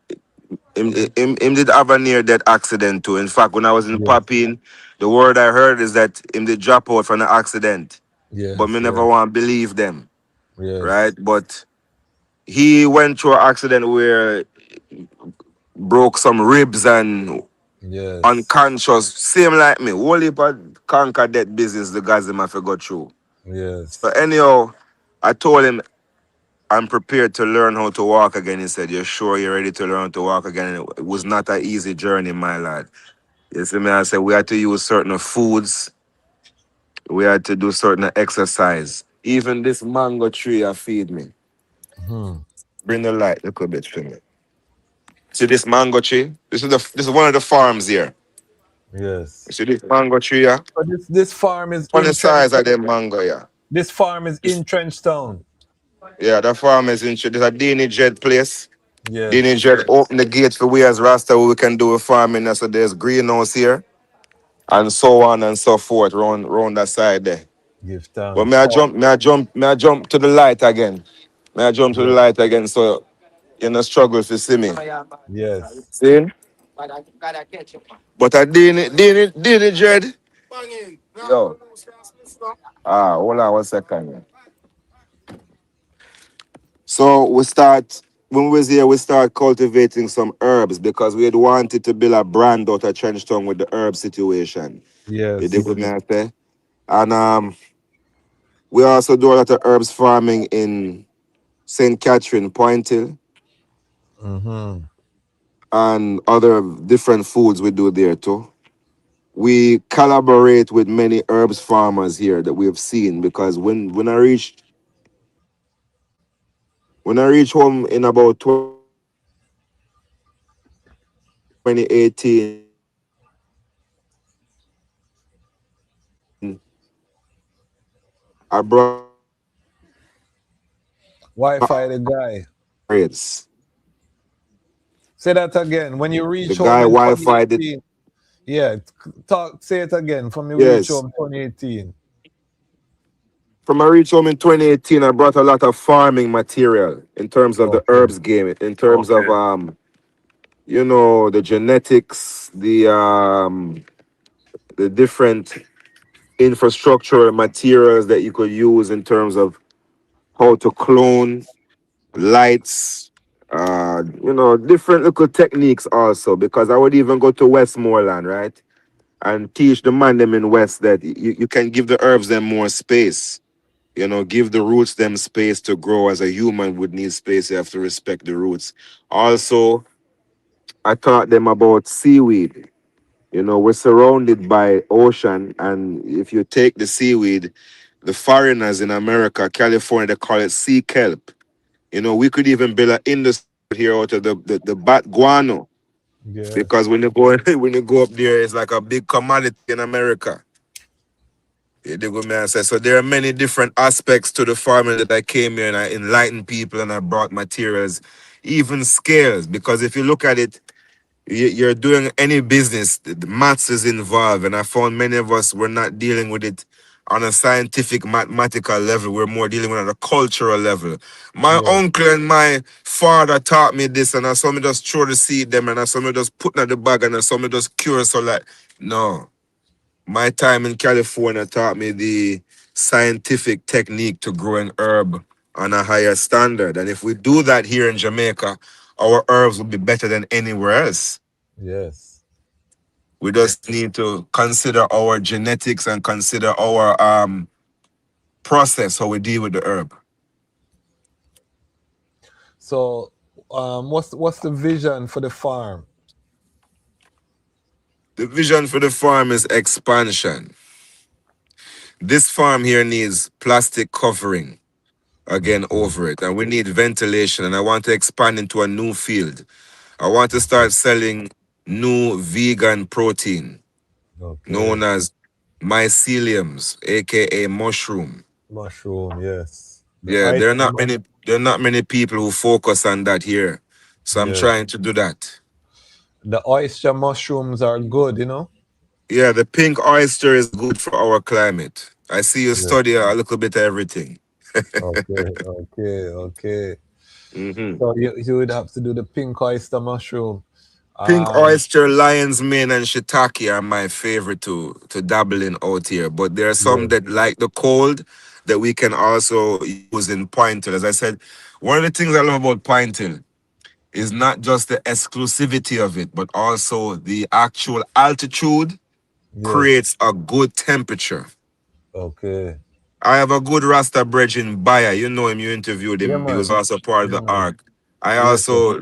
him did have a near death accident too. In fact, when I was in Yes. Papine, the word I heard is that him did drop out from the accident. But Yes. me never want to believe them. Right? Yes. But he went through an accident where broke some ribs and Yes. unconscious, same like me. Whole heap of conquer that business the guys them have to go through. So Yes. anyhow, I told him I'm prepared to learn how to walk again. He said, "You're sure you're ready to learn how to walk again?" And it was not an easy journey, my lad. You see me? I said we had to use certain foods, we had to do certain exercise. Even this mango tree I feed me. Hmm. Bring the light a little bit for me. See this mango tree? This is one of the farms here. Yes. You see this mango tree here? So this farm is On the in size of Trenchtown. the mango, yeah. This farm is in Trenchtown. Yeah, the farm is in. There's a Dini Jet place. Dini Yes. Jet open the gate for we as Rasta we can do a farming. So there's greenhouse here and so on and so forth round that side there. Give But thanks. may I jump to the light again. May I jump to the Yeah. light again so you know struggle to see me. Yes. See? But I Dini Jet. Yo. Hold on 1 second. So when we was here, we start cultivating some herbs because we had wanted to build a brand out of Trenchtown with the herb situation. You dig Yes. what me I say? And we also do a lot of herbs farming in St. Catherine, Point Hill, Mm-hmm. and other different foods we do there too. We collaborate with many herbs farmers here that we have seen because when I reach home in about 2018, I brought Wi-Fi the guy. rates. Say that again. When you The reach home guy in Wi-Fi did 2018. Yeah. Say it again. From you reach yes. home 2018. From I reached home in 2018, I brought a lot of farming material in terms of the Okay. herbs game, in terms of the genetics, the different infrastructure materials that you could use in terms of how to clone lights, different little techniques also, because I would even go to Westmoreland, right? And teach the man them in West that you can give the herbs them more space. Give the roots them space to grow. As a human would need space, you have to respect the roots. Also, I taught them about seaweed. We're surrounded by ocean, and if you take the seaweed, the foreigners in America, California, they call it sea kelp. We could even build an industry here out of the bat guano, because Yes. when you go when you go up there, it's like a big commodity in America. Yeah, they go me and say. So there are many different aspects to the farming that I came here and I enlightened people and I brought materials, even scales. Because if you look at it, you're doing any business, the maths is involved. And I found many of us were not dealing with it on a scientific mathematical level. We're more dealing with it on a cultural level. My Yes. uncle and my father taught me this, and I saw me just throw the seed them, and I saw me just put in the bag, and I saw me just cure. So like, no. My time in California taught me the scientific technique to grow an herb on a higher standard. And if we do that here in Jamaica, our herbs will be better than anywhere else. Yes. We just need to consider our genetics and consider our process, how we deal with the herb. So what's the vision for the farm? The vision for the farm is expansion. This farm here needs plastic covering again over it, and we need ventilation, and I want to expand into a new field. I want to start selling new vegan protein Okay. known as myceliums, aka mushroom. Mushroom, yes. The Yeah, ice. there are not many people who focus on that here. So I'm Yes. trying to do that. The oyster mushrooms are good, Yeah, the pink oyster is good for our climate. I see you Yeah. study a little bit of everything. Okay. Mhm. So you would have to do the pink oyster mushroom. Pink oyster, lion's mane, and shiitake are my favorite to dabble in out here. But there are some Yeah, that like the cold that we can also use in pointil. As I said, one of the things I love about pointil is not just the exclusivity of it, but also the actual altitude yes. creates a good temperature. Okay. I have a good Rasta brethren buyer. You know him, you interviewed Yeah, him. He was man. also part of Yeah, the man. ARC. I Yes, sir. also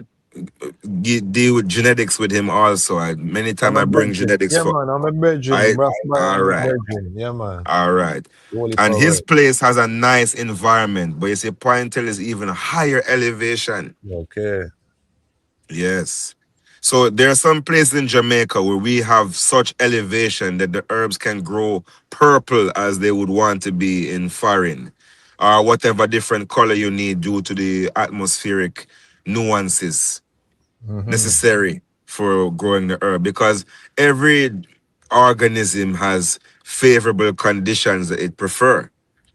deal with genetics with him also. Many I'm time a I bring brethren. genetics Yeah, for man. I'm a brethren. I Brass by all I'm a right. brethren. Yeah, man. All right. Holy And for his work. place has a nice environment, but you see, Pointel is even higher elevation. Okay. Yes. So there are some places in Jamaica where we have such elevation that the herbs can grow purple as they would want to be in foreign, or whatever different color you need due to the atmospheric nuances Mm-hmm. necessary for growing the herb. Because every organism has favorable conditions that it prefer,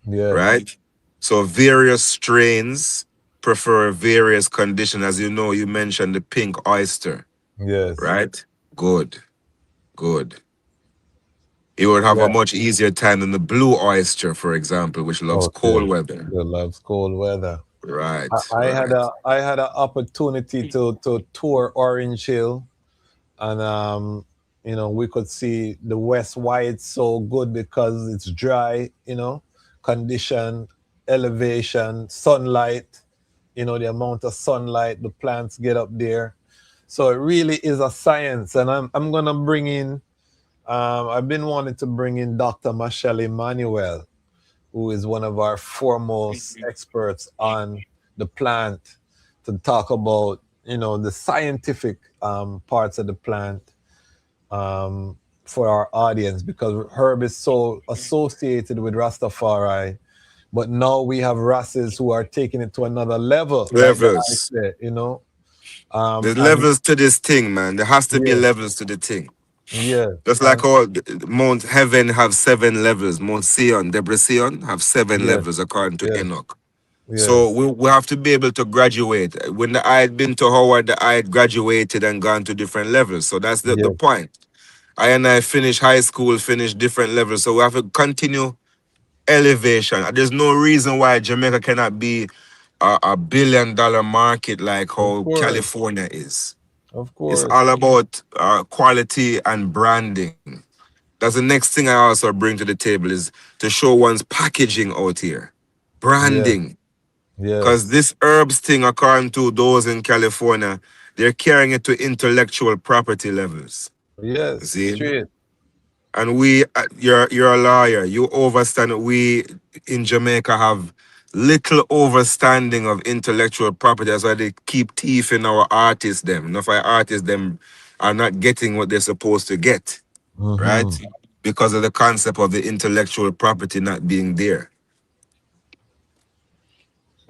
Yes. right? So various strains prefer various conditions. As you know, you mentioned the pink oyster, Yes. right? Good, good. You would have Yeah. a much easier time than the blue oyster, for example, which loves Okay. cold weather. Good loves cold weather. Right, I had right. an opportunity to tour Orange Hill, and we could see the west why it's so good because it's dry, condition, elevation, sunlight, the amount of sunlight the plants get up there. So it really is a science, and I'm gonna bring in. I've been wanting to bring in Dr. Michelle Emmanuel, who is one of our foremost experts on the plant, to talk about the scientific parts of the plant, for our audience, because herb is so associated with Rastafari. But now we have Rasses who are taking it to another level, like the I Levels. say. There's And levels to this thing, man. There has to be yes, levels to the thing. yes, Just like and all Mount Heaven have 7 levels. Mount Sion, Debre Sion have 7 levels according to yes, Enoch. So yes, we have to be able to graduate. When I had been to Howard, I had graduated and gone to different levels. So that's the yes, point. I finished high school, finished different levels. So we have to continue elevation. There's no reason why Jamaica cannot be a $1 billion market like of how course, California is. of It's course, all about quality and branding. That's the next thing I also bring to the table is to show one's packaging out here. yes, Branding. Because yes, this herbs thing, according to those in California, they're carrying it to intellectual property levels. yes, See? straight, And you're a lawyer. You understand that we in Jamaica have little understanding of intellectual property. That's why they keep teeth in our artists them. Enough our artists them are not getting what they're supposed to get, right? mm-hmm. Because of the concept of the intellectual property not being there.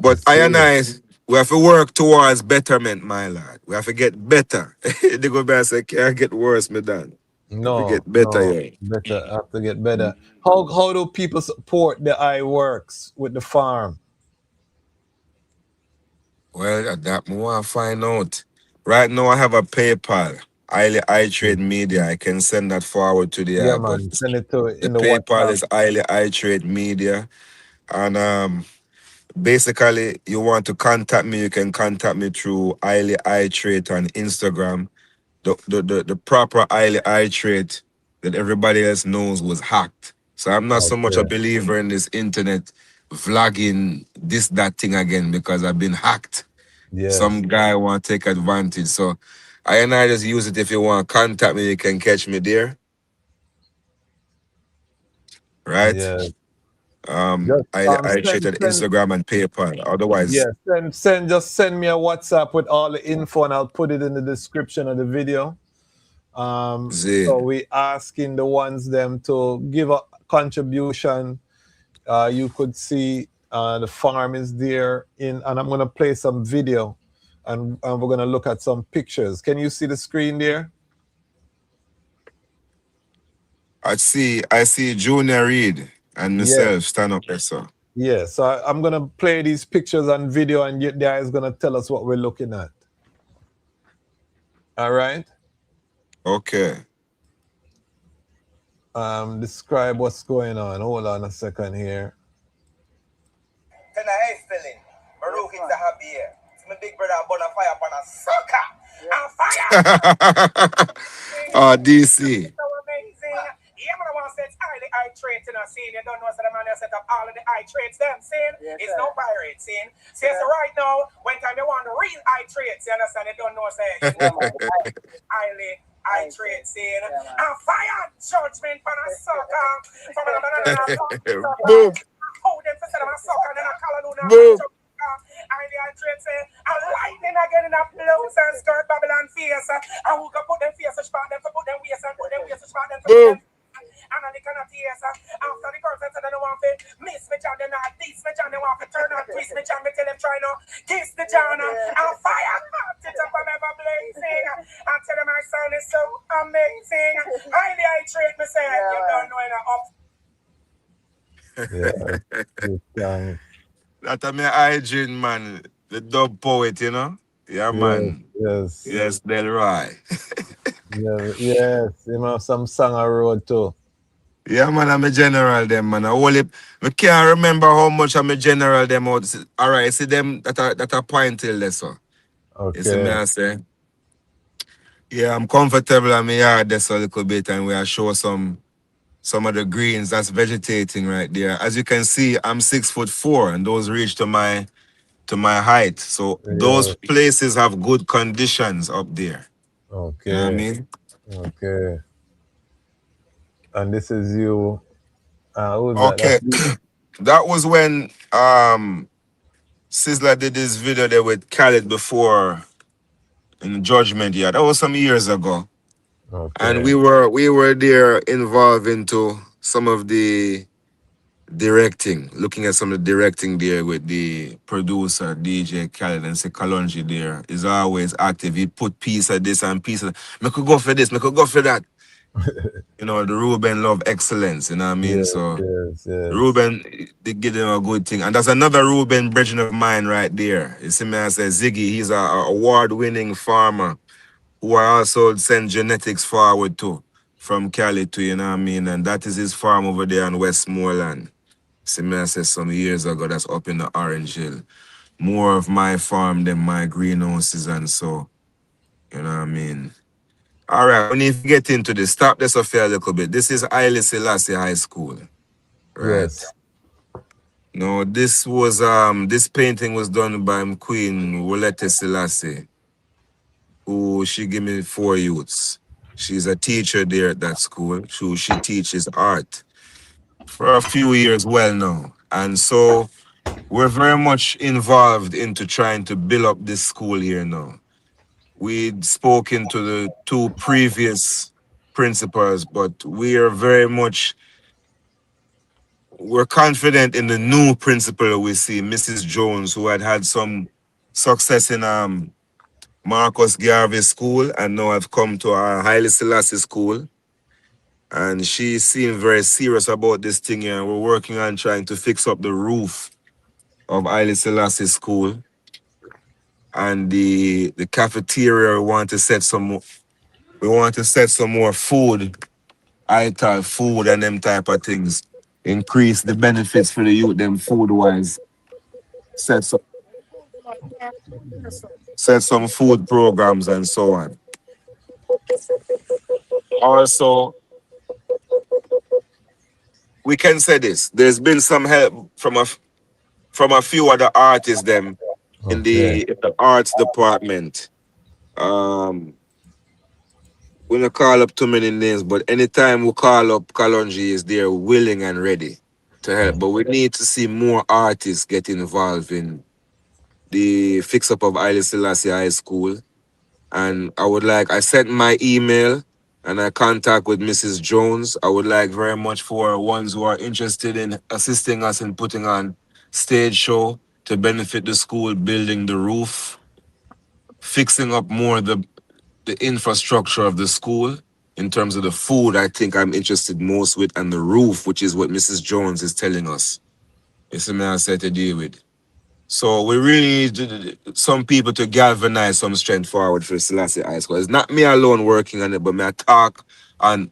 I But see. we have to work towards betterment, my lord. We have to get better. They go back and say, can't get worse, me done. If we No, get better, no, yeah. better, have to get better. How do people support the I works with the farm? Well, that I want to find out. Right now, I have a PayPal. Haile I-Trade Media. I can send that forward to the Yeah, but man, send it to the in the PayPal WhatsApp. is Haile I-Trade Media. And basically, you want to contact me, you can contact me through Haile I-Trade on Instagram. The proper Haile I-Trade that everybody else knows was hacked. So I'm not so much a Okay. believer in this internet vlogging this, that thing again because I've been hacked. Some Yes. guy want to take advantage. So I just use it. If you want to contact me, you can catch me there. Right? Yeah. Just I send treated send Instagram and PayPal. Otherwise, yeah, send me a WhatsApp with all the info, and I'll put it in the description of the video. So Zane. we asking the ones them to give a contribution. You could see the farm is there and I'm gonna play some video, and we're gonna look at some pictures. Can you see the screen there? I see Junior Reed and Yes, myself stand up there, sir. Yeah, so I'm going to play these pictures and video, and you guys going to tell us what we're looking at. All right? Okay. Describe what's going on. Hold on a second here. My big brother burn a fire upon a sucker. And fire! DC. So amazing. Yeah, man, I want to say it's Haile I-Traits in a scene. You don't know, so the man has set up all of the I-Traits them, scene. Yes, it's no pirate, scene. See, so right now, when time you want the real I-Traits, you understand, you don't know, say, Haile I-Traits, scene. And fire judgment for a sucker. From a man, Boom. hold them for set up a sucker, and then I call a luna. Boom. Haile I-Traits, and lightning again in a blouse and skirt Babylon face. And who can put them face and spot them, to put them waist and put them waist and spot them, to put them. And then they cannot hear us. After the person said they don't want to miss me, John, they not diss me, John, they want to turn and twist me, John, me tell them try now, kiss the John, and fire, it up and ever blazing. And tell them my son is so amazing. Haile I-Traits, me say, you don't know enough up. Yeah. That's my hygiene, man. The dub poet, you know? Yeah, man. Yes. Yes, Delroy. Yes. You have some song I wrote too. Yeah, man, I'm a general them, man. I can't remember how much I'm a general them out. All right, see them that are point till this one. Okay. You see me, I say? Yeah, I'm comfortable in my yard this a little bit, and we are show some of the greens that's vegetating right there. As you can see, I'm 6'4", and those reach to my height. So those places have good conditions up there. Okay. You know what I mean? Okay. And this is you. Who's Okay. that? That was when Sizzla did this video there with Khaled before in Judgment. Yeah, that was some years ago. Okay. And we were there involved into some of the directing, looking at some of the directing there with the producer, DJ Khaled, and say Kalonji there is always active. He put piece of this and piece of that. Me could go for this, me could go for that. You know, the Ruben love excellence, you know what I mean? Yes, so yes. Ruben, they give them a good thing. And there's another Ruben brethren of mine right there. You see me, I say Ziggy, he's an award-winning farmer who I also send genetics forward to from Cali to, you know what I mean? And that is his farm over there in Westmoreland. See me, I said some years ago, that's up in the Orange Hill. More of my farm than my greenhouses and so, you know what I mean? All right, we need to get into this. Stop this off here a little bit. This is Haile Selassie High School, right? Yes. No, this was this painting was done by Queen Wolete Selassie, who she gave me 4 youths. She's a teacher there at that school. She teaches art for a few years well now. And so we're very much involved into trying to build up this school here now. We'd spoken to the 2 previous principals, but we're confident in the new principal we see, Mrs. Jones, who had some success in Marcus Garvey School, and now I've come to our Haile Selassie School. And she seemed very serious about this thing here. We're working on trying to fix up the roof of Haile Selassie School. And the cafeteria, we want to set some more food, ital food and them type of things. Increase the benefits for the youth, them food-wise. Set some food programs and so on. Also, we can say this. There's been some help from a few other artists them in the arts department. We don't call up too many names, but anytime we call up Kalonji is there willing and ready to help. But we need to see more artists get involved in the fix-up of Haile Selassie High School. And I sent my email and I contact with Mrs. Jones. I would like very much for ones who are interested in assisting us in putting on stage show to benefit the school, building the roof, fixing up more the infrastructure of the school. In terms of the food, I think I'm interested most with, and the roof, which is what Mrs. Jones is telling us. You see me, I said to deal with. So we really need some people to galvanize some strength forward for Selassie High School. It's not me alone working on it, but me I talk on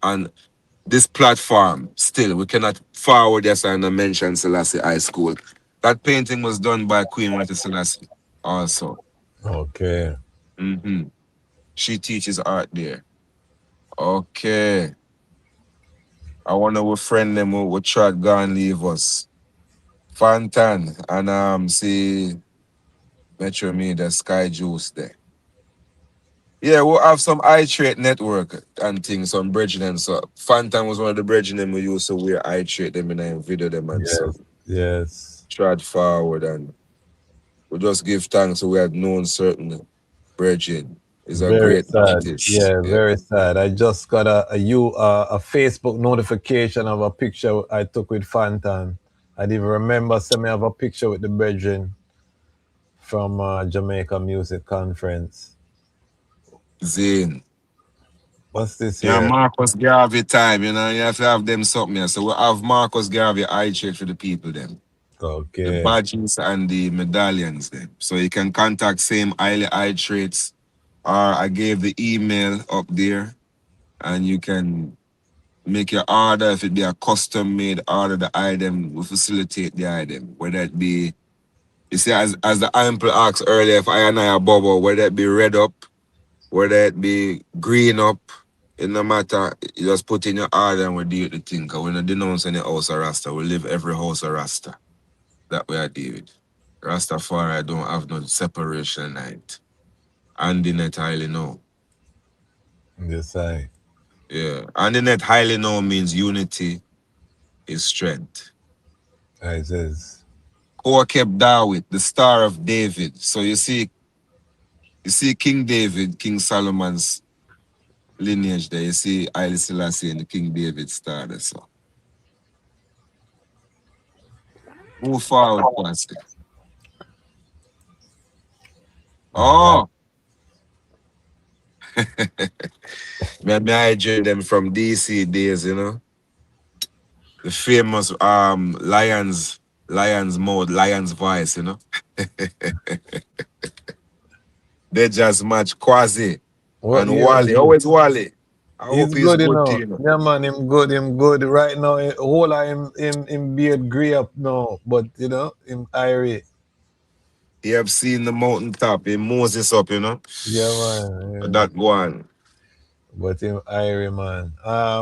this platform still. We cannot forward this and mention Selassie High School. That painting was done by Queen Mother Selassie also. Okay. She teaches art there. Okay. I wonder what friend them will try to go and leave us. Fantan and see Metro Media Sky Juice there. Yeah, we'll have some I-Trait network and things, some bridging. So Fantan was one of the bridging we used to wear I-Trait them in and video them and so. Yes. Tried forward and we just give thanks so we had known certain bridging is a Very great sad. artist. Yeah, very sad. I just got a Facebook notification of a picture I took with Fantan. I didn't even remember sending me have a picture with the brethren from Jamaica Music Conference. Zane. What's this Yeah, here? Marcus Garvey time, you know, you have to have them something here. So we'll have Marcus Garvey I-Trait for the people then. Okay. The badges and the medallions then. So you can contact same Haile I-Traits, or I gave the email up there and you can make your order. If it be a custom made order, the item will facilitate the item. Whether it be, you see, as the ample asked earlier, if I and I are bubble, whether it be red up, whether it be green up, it no matter, you just put in your order and we deal with the thing. Because we don't denounce any house of Rasta. We live every house of Rasta. That way I deal with. Rastafari don't have no separation night. And the net highly know. Yes, I. Yeah. And the net highly know means unity is strength. It is. Who kept David, the Star of David. So you see King David, King Solomon's lineage there. You see Haile Selassie and the King David star there. So move forward, Pastor. Oh. Maybe I joined them from DC days, you know. The famous Lions mode, Lions voice, you know. They just match Quasi and Wally. Always Wally. I hope he's good, you good know. to you know. Yeah, man, him good. Right now, whole of him beard grey up now, but you know, him irie. You have seen the mountaintop, he Moses up, you know. Yeah, man. Yeah. That one. But him irie, man.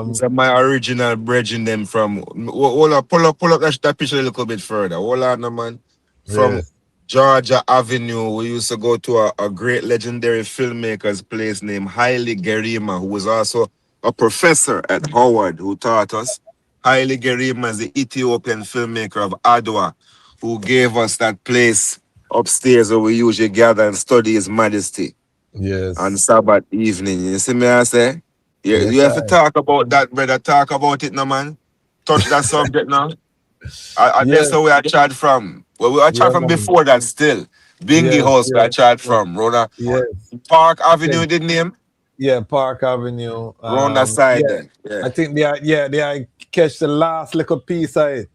These are my original brethren them from pull up that picture a little bit further. Hold on, no, man. From Georgia Avenue, we used to go to a great legendary filmmaker's place named Haile Gerima, who was also a professor at Howard, who taught us. Haile Gerima is the Ethiopian filmmaker of Adwa, who gave us that place upstairs where we usually gather and study His Majesty. Yes. On Sabbath evening. You see me, I say? Yes, you have to talk about that, brother. Talk about it now, man. Touch that subject now. That's the way I tried from. Well, I tried from before that still. Bingy House, where I tried from, brother. Yes. Park Avenue, did name? Yeah, Park Avenue. Round that side there. Yeah. I think they catch the last little piece of it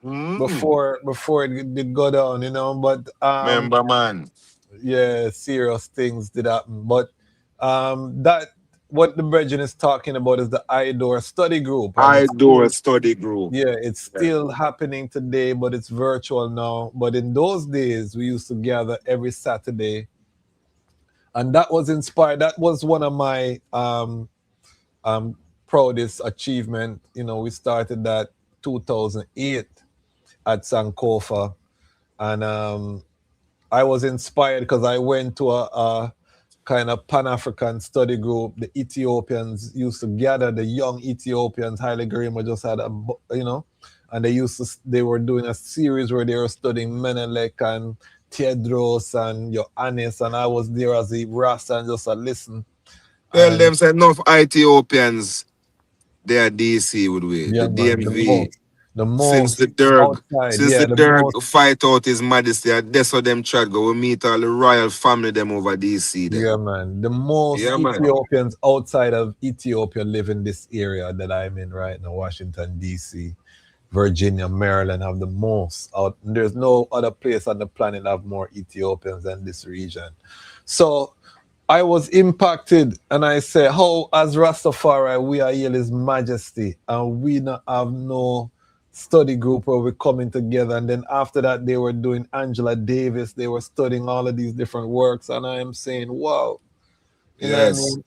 before it did go down, you know. But remember, man. Yeah, serious things did happen. But that what the brethren is talking about is the IDOR study group. IDOR study group. Yeah, it's still happening today, but it's virtual now. But in those days, we used to gather every Saturday. And that was inspired. That was one of my proudest achievement. You know, we started that 2008 at Sankofa. And I was inspired because I went to a kind of Pan-African study group. The Ethiopians used to gather, the young Ethiopians. Haile Gerima just had and they were doing a series where they were studying Menelik and Tedros and Johannes, and I was there as a Rasta and just listen. Tell them say enough Ethiopians they are DC would we. Yeah, the DMV. The most since the Derg outside, fight out His Majesty, that's how them try to go. We meet all the royal family them over DC. Then. Yeah, man. The most Ethiopians outside of Ethiopia live in this area that I'm in right now, Washington, DC. Virginia, Maryland have the most. There's no other place on the planet that have more Ethiopians than this region. So I was impacted, and I say, how as Rastafari we are here His Majesty, and we not have no study group where we're coming together. And then after that, they were doing Angela Davis. They were studying all of these different works, and I am saying, wow, you know what I Yes. mean?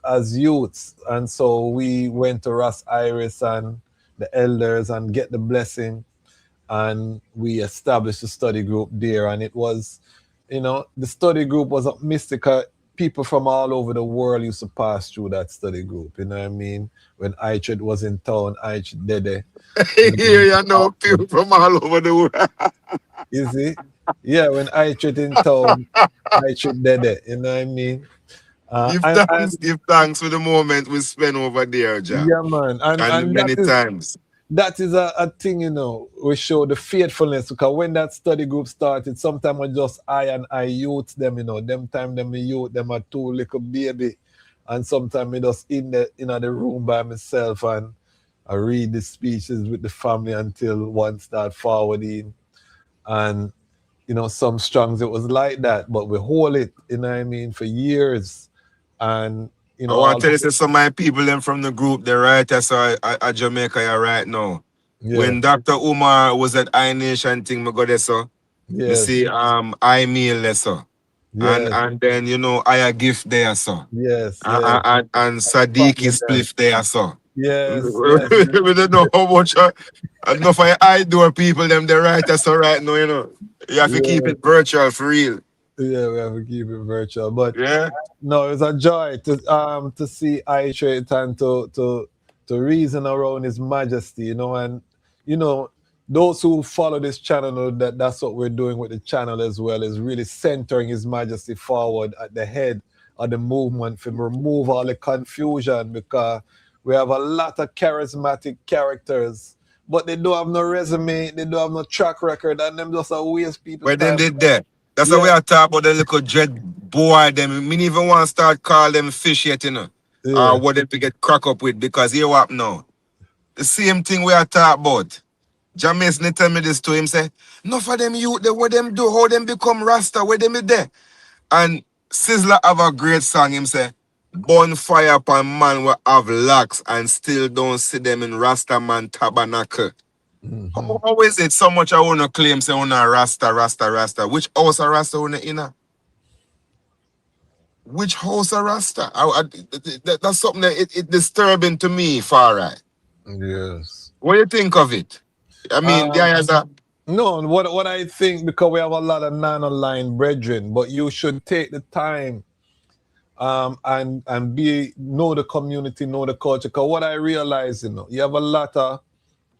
As youths, and so we went to Ras Iris and the elders and get the blessing, and we established a study group there. And it was, you know, the study group was a mystical. People from all over the world used to pass through that study group. You know what I mean? When I-Traits was in town, I-Traits Dede. Here you know people from all over the world. You see? Yeah, when I-Traits in town, I-Traits Dede. You know what I mean? Give thanks for the moment we spent over there, Jah. Yeah, man. And And many times. that is a thing, you know, we show the faithfulness, because when that study group started, sometimes we just I youth them, you know, them time them youth them are too little baby, and sometimes me just in the room by myself, and I read the speeches with the family until one start forwarding, and you know, some strongs it was like that, but we hold it, you know what I mean, for years. And you I know, want to tell you say some of my people them from the group, the writers are at Jamaica here right now. Yeah. When Dr. Umar was at I Nation thing, me go there so. Me Yes. see I meal there so. Yes. And then you know I gift there so. Yes. And Sadiq is spliff there so. Yes. We don't know how much enough of I do people them the writers so right now, you know. You have to keep it virtual for real. Yeah, we have to keep it virtual. But yeah, no, it's a joy to see I-Traits and to reason around His Majesty, you know, and you know, those who follow this channel know that that's what we're doing with the channel as well, is really centering His Majesty forward at the head of the movement to remove all the confusion, because we have a lot of charismatic characters, but they don't have no resume, they don't have no track record, and them just a waste people where them time. did that. That's how we are talking about the little dread boy them. Me even want to start call them fish yet, you know. Or what they get crack up with, because here what now. The same thing we are talking about. Jameson tell me this to him, say, enough of them youth, what them do, how them become Rasta, where them be there. And Sizzler have a great song, him say, bonfire upon man will have locks and still don't see them in Rasta man tabernacle. How is it so much I want to claim say on a Rasta? Which house a Rasta on the inner? Which house a Rasta? That's something that it disturbing to me, far right. Yes. What do you think of it? I mean, there is a... No, what I think, because we have a lot of non-aligned brethren, but you should take the time and know the community, know the culture. Because what I realize, you know, you have a lot of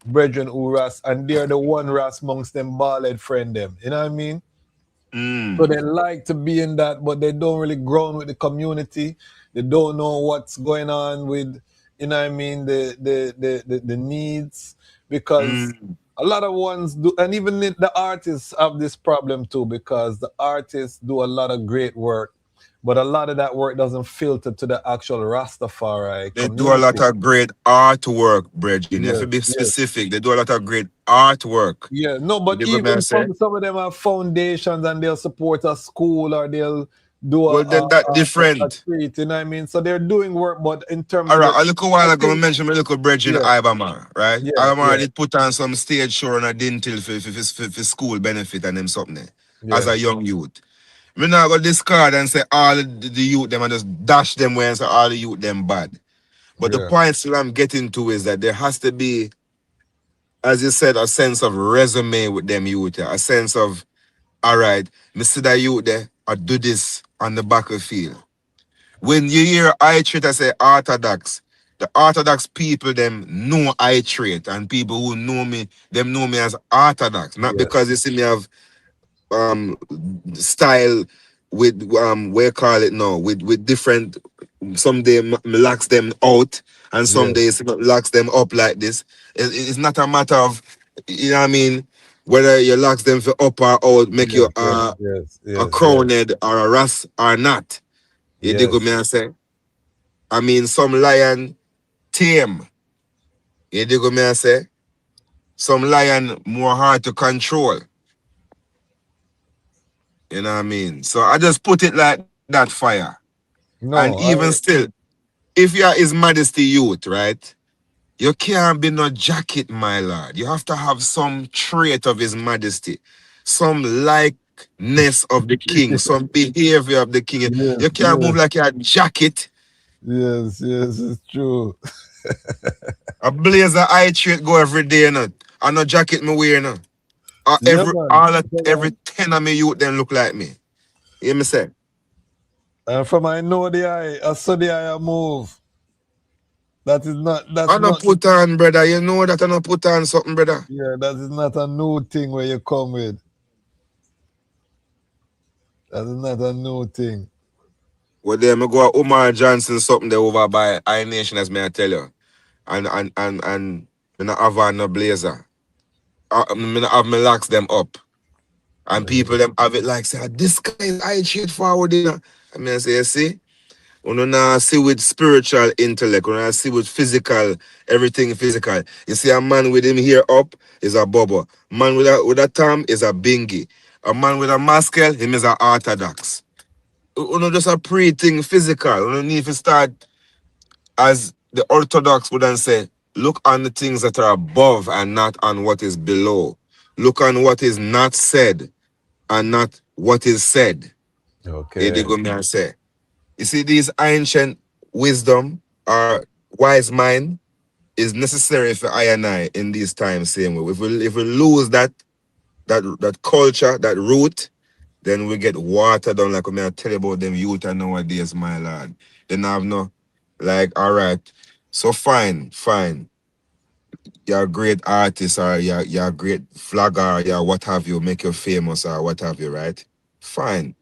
brethren who Ras, and they're the one Ras amongst them bald friend them. You know what I mean? So they like to be in that, but they don't really grow with the community. They don't know what's going on with, you know what I mean, the needs, because a lot of ones do, and even the artists have this problem too, because the artists do a lot of great work, but a lot of that work doesn't filter to the actual Rastafari They community. do a lot of great artwork, Bridget. You have to be specific. They do a lot of great artwork. Yeah, no, but even some of them have foundations and they'll support a school, or they'll do that different. You know what I mean? So they're doing work, but in terms all right, of... a little while ago, I mentioned my little Bridget in Ibama, right? Yeah, Ibama did put on some stage show and I didn't tell for school benefit and them something as a young youth. We now got this card and say all the youth them and just dash them where and say all the youth them bad. But the point still I'm getting to is that there has to be, as you said, a sense of resume with them youth. A sense of, all right, me see that youth there, I do this on the battlefield. When you hear I-Trait, I say Orthodox. The Orthodox people them know I-Trait, and people who know me, them know me as Orthodox. Not because they see me have style with we call it now with different. Some day locks them out, and some days locks them up like this. It's not a matter of, you know what I mean, whether you locks them for up or out, make you a crowned or a ras or not. You dig what me I say? I mean, some lion tame. You dig what me I say? some lion more hard to control. You know what I mean? So I just put it like that fire. And No, even still, if you are His Majesty youth, right? You can't be no jacket, my lord. You have to have some trait of His Majesty, some likeness of the king, some behavior of the king. yes, You can't move yes, like a jacket. yes, it's true. A blazer I-Trait go every day, you know. And no jacket me wear, you know. Yeah, man. Every 10 of me youth then look like me. You hear me say? And from I know the eye, I saw the eye move. That's I not, put on, brother. You know that I not put on something, brother. yeah, that is not a new thing where you come with. That is not a new thing. Well, then I go Omar Johnson something there over by I Nation, as may I tell you. And I not have on no blazer. I not have my locks them up. And people them have it like, say, this guy is I forward, you know. I mean, I say, you see? We don't see with spiritual intellect. We don't see with physical, everything physical. You see a man with him here up is a bubble. Man with a thumb is a bingy. A man with a muscle, him is a orthodox. We don't just a pre-thing physical. We don't need to start, as the orthodox would then say, look on the things that are above and not on what is below. Look on what is not said and not what is said. Okay. They go me and say. You see, these ancient wisdom or wise mind is necessary for I and I in these times. Same way. If we lose that culture, that root, then we get watered down. Like I tell you about them youth nowadays, my lord. They don't have no, like, all right, so fine. You're a great artist or you're a great flagger, or what have you, make you famous or what have you, right? Fine.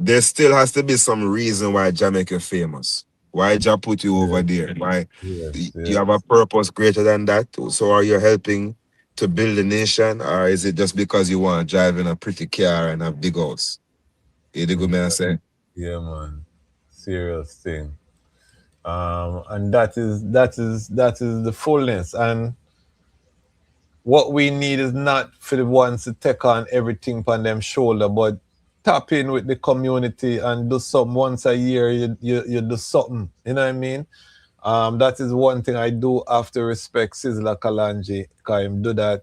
There still has to be some reason why Jah make you famous. Why Jah put you over there? Why you have a purpose greater than that? So are you helping to build a nation, or is it just because you want to drive in a pretty car and a big house? You dig what me I say? Yeah, man. Serious thing. And that is the fullness. And what we need is not for the ones to take on everything upon them shoulder, but tap in with the community and do something once a year. You do something. You know what I mean? That is one thing I do have to respect Sizzla Kalonji, because him do that.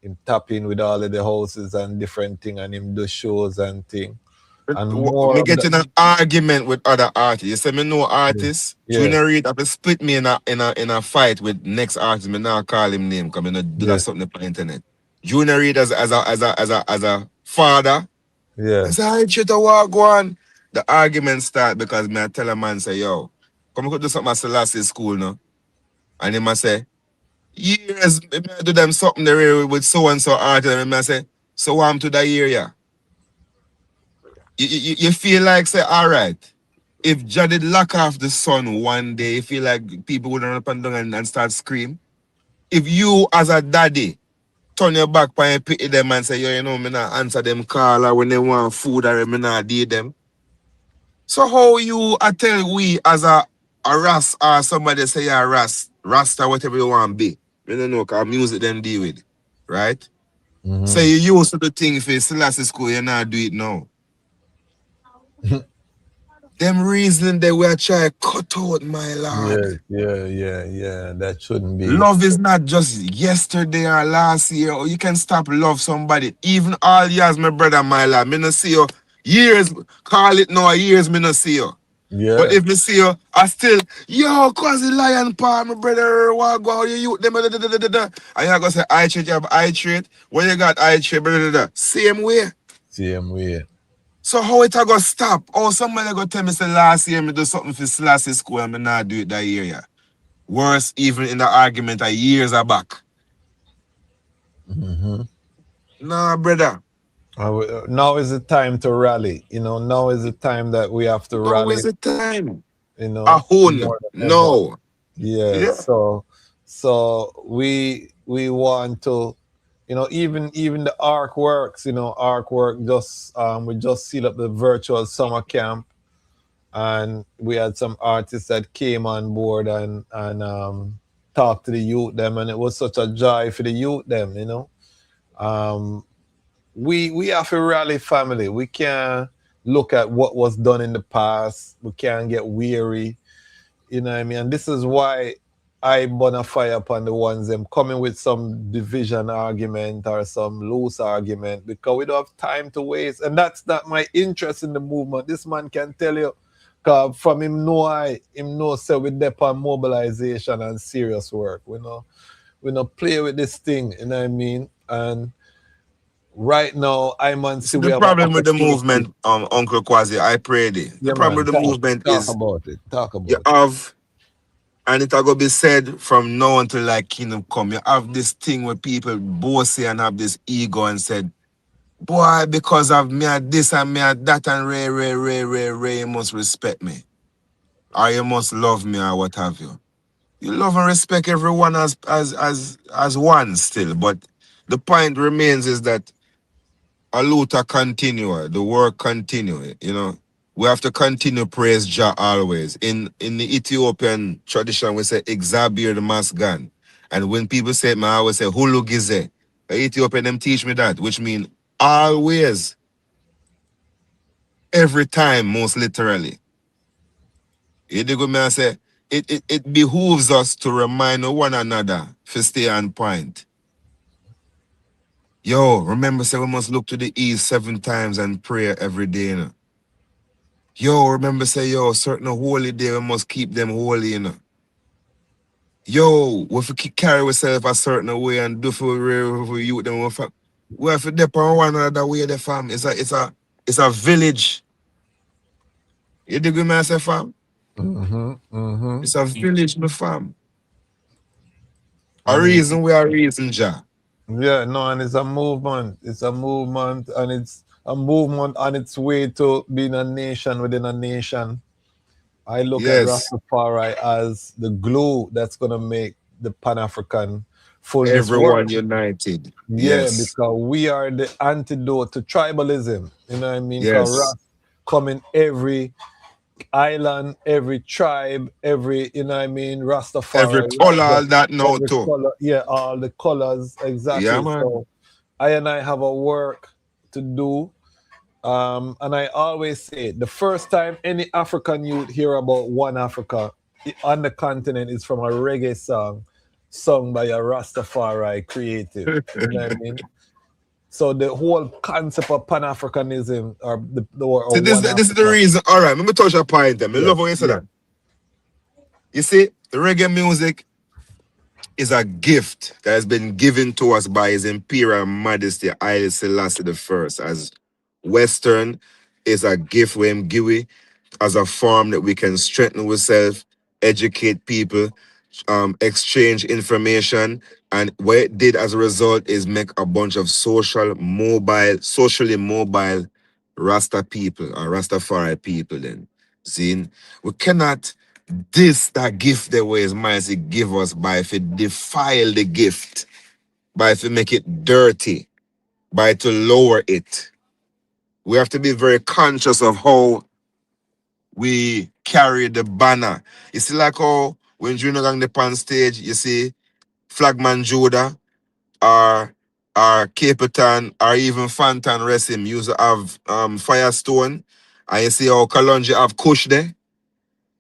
Him tap in with all of the houses and different thing, and him do shows and thing. And more Me get in an argument with other artists. You say me know artists. Yeah. Junior Reid have to split me in a fight with next artist. Me now call him name because me not do that something on the internet. Junior Reid as a father. Yeah. I say, I should walk go on. The argument start because me I tell a man say, yo, come go do something at Selassie school now. And him I say, years me I do them something there with so and so artist. And me I say, so I'm to that area. You feel like, say, all right, if Jah did lock off the sun one day, you feel like people would run up and down and start scream. If you, as a daddy, turn your back and pity them and say, yo, you know, me not answer them call or when they want food or me not deal them. So how you tell we as a Ras or somebody say you're a Rasta, whatever you want to be. Me don't know, because music them deal with, right? So you used to the thing for Selassie school, you not do it now. Them reason they were trying to cut out, my lord. Yeah. That shouldn't be. Love is not just yesterday or last year, or you can stop love somebody. Even all years, my brother, my lord. Me not see you years, call it now years, me not see you. Yeah. But if me see you, I still, yo, cause the lion paw, my brother, what go out, you them, and you go say, I-Trait, you have I-Trait. When you got I-Trait, same way. Same way. So how it a go stop? Oh, somebody go tell me say last year me do something for Selassie school and me not do it that year, yeah. Worse, even in the argument a years back. Nah, brother. Now is the time to rally. You know, now is the time that we have to rally. Now is the time. You know, no. Yeah. So we want to, you know, even the Arc Works, you know, Arc Work just we just sealed up the virtual summer camp, and we had some artists that came on board and talk to the youth them, and it was such a joy for the youth them, you know. We have to rally family. We can't look at what was done in the past. We can't get weary. You know what I mean? And this is why I burn a fire upon the ones them coming with some division argument or some loose argument, because we don't have time to waste. And that's not my interest in the movement. This man can tell you, cause from him know say we dep on mobilization and serious work. We know play with this thing, you know what I mean? And right now, I'm on see we The have an problem with the opportunity. movement, Uncle Quasi, I pray thee. The Yeah, problem man. with the movement Talk is about it. Talk about you it. have, and it will be said from now until like kingdom come, you have this thing where people bossy and have this ego and said, boy, because of me at this and me at that and Ray, you must respect me. Or you must love me or what have you. You love and respect everyone as one still. But the point remains is that a luta continue, the work continue, you know. We have to continue praise Jah always. In the Ethiopian tradition, we say Exabir the Masgan. And when people say it, I always say Hulu Gize. The Ethiopian them teach me that, which means always, every time, most literally. You dig what me I say? It behooves us to remind one another to stay on point. Yo, remember say we must look to the east 7 times and pray every day, you know. Yo, remember say, yo, certain holy day, we must keep them holy, you know. Yo, we have to carry ourselves a certain way and do for you them. We have to depend on one another way, the fam. It's a village. You dig me, I say, fam? It's a village, my fam. A reason we are reason, Jah. Yeah, no, and it's a movement. It's a movement, and it's a movement on its way to being a nation within a nation. I look at Yes. Rastafari as the glue that's going to make the Pan-African fullness Everyone work. united. Yeah, Yes. because we are the antidote to tribalism. You know what I mean? Because Yes. Ras come in every island, every tribe, every, you know what I mean, Rastafari. Every color, all that now every too. color, yeah, all the colors, exactly. Yeah, man. So I have a work to do. And I always say, the first time any African youth hear about one Africa on the continent is from a reggae song sung by a Rastafari creative. You know what I mean? So the whole concept of Pan-Africanism or See, this is the reason. All right, let me touch a point. I love how you say that. You see, the reggae music is a gift that has been given to us by His Imperial Majesty Haile Selassie I. As Western is a gift we give we as a form that we can strengthen ourselves, educate people, exchange information, and what it did as a result is make a bunch of socially mobile Rasta people or Rastafari people. Then, see, we cannot that gift the way His Majesty give us by if it defile the gift, by if it make it dirty, by to lower it. We have to be very conscious of how we carry the banner. You see, like how when Junior Gang up on stage, you see Flagman Judah or Capitan or even Fantan Resim used to have Firestone. And you see how Kalonji have Kush there.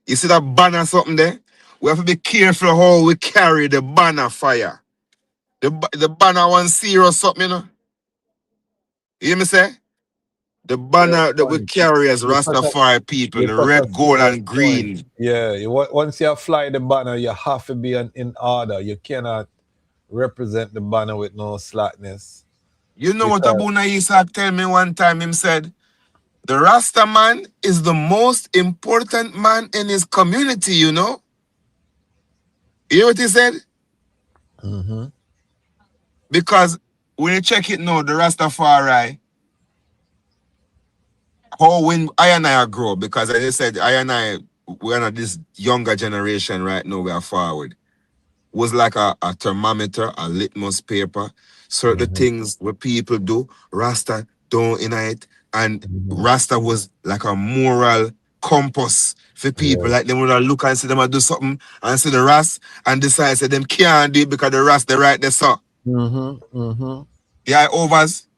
You see that banner something there? We have to be careful how we carry the banner fire. The banner one serious something, you know? You hear me say? The banner that we carry as Rastafari people, the red, gold, and green. Yeah, once you fly the banner, you have to be in order. You cannot represent the banner with no slackness. You know what Abuna Isaac tell me one time? Him said, the Rasta man is the most important man in his community, you know? You know what he said? Because when you check it now, the Rastafari, how when I and I grow, because as I said, I and I, we're not this younger generation right now, we are forward. Was like a thermometer, a litmus paper, certain things what people do, Rasta don't in it, and Rasta was like a moral compass for people. Like them when I look and see them do something and see the Ras and decide say them can't do it because the Ras they right there so. Yeah, overs.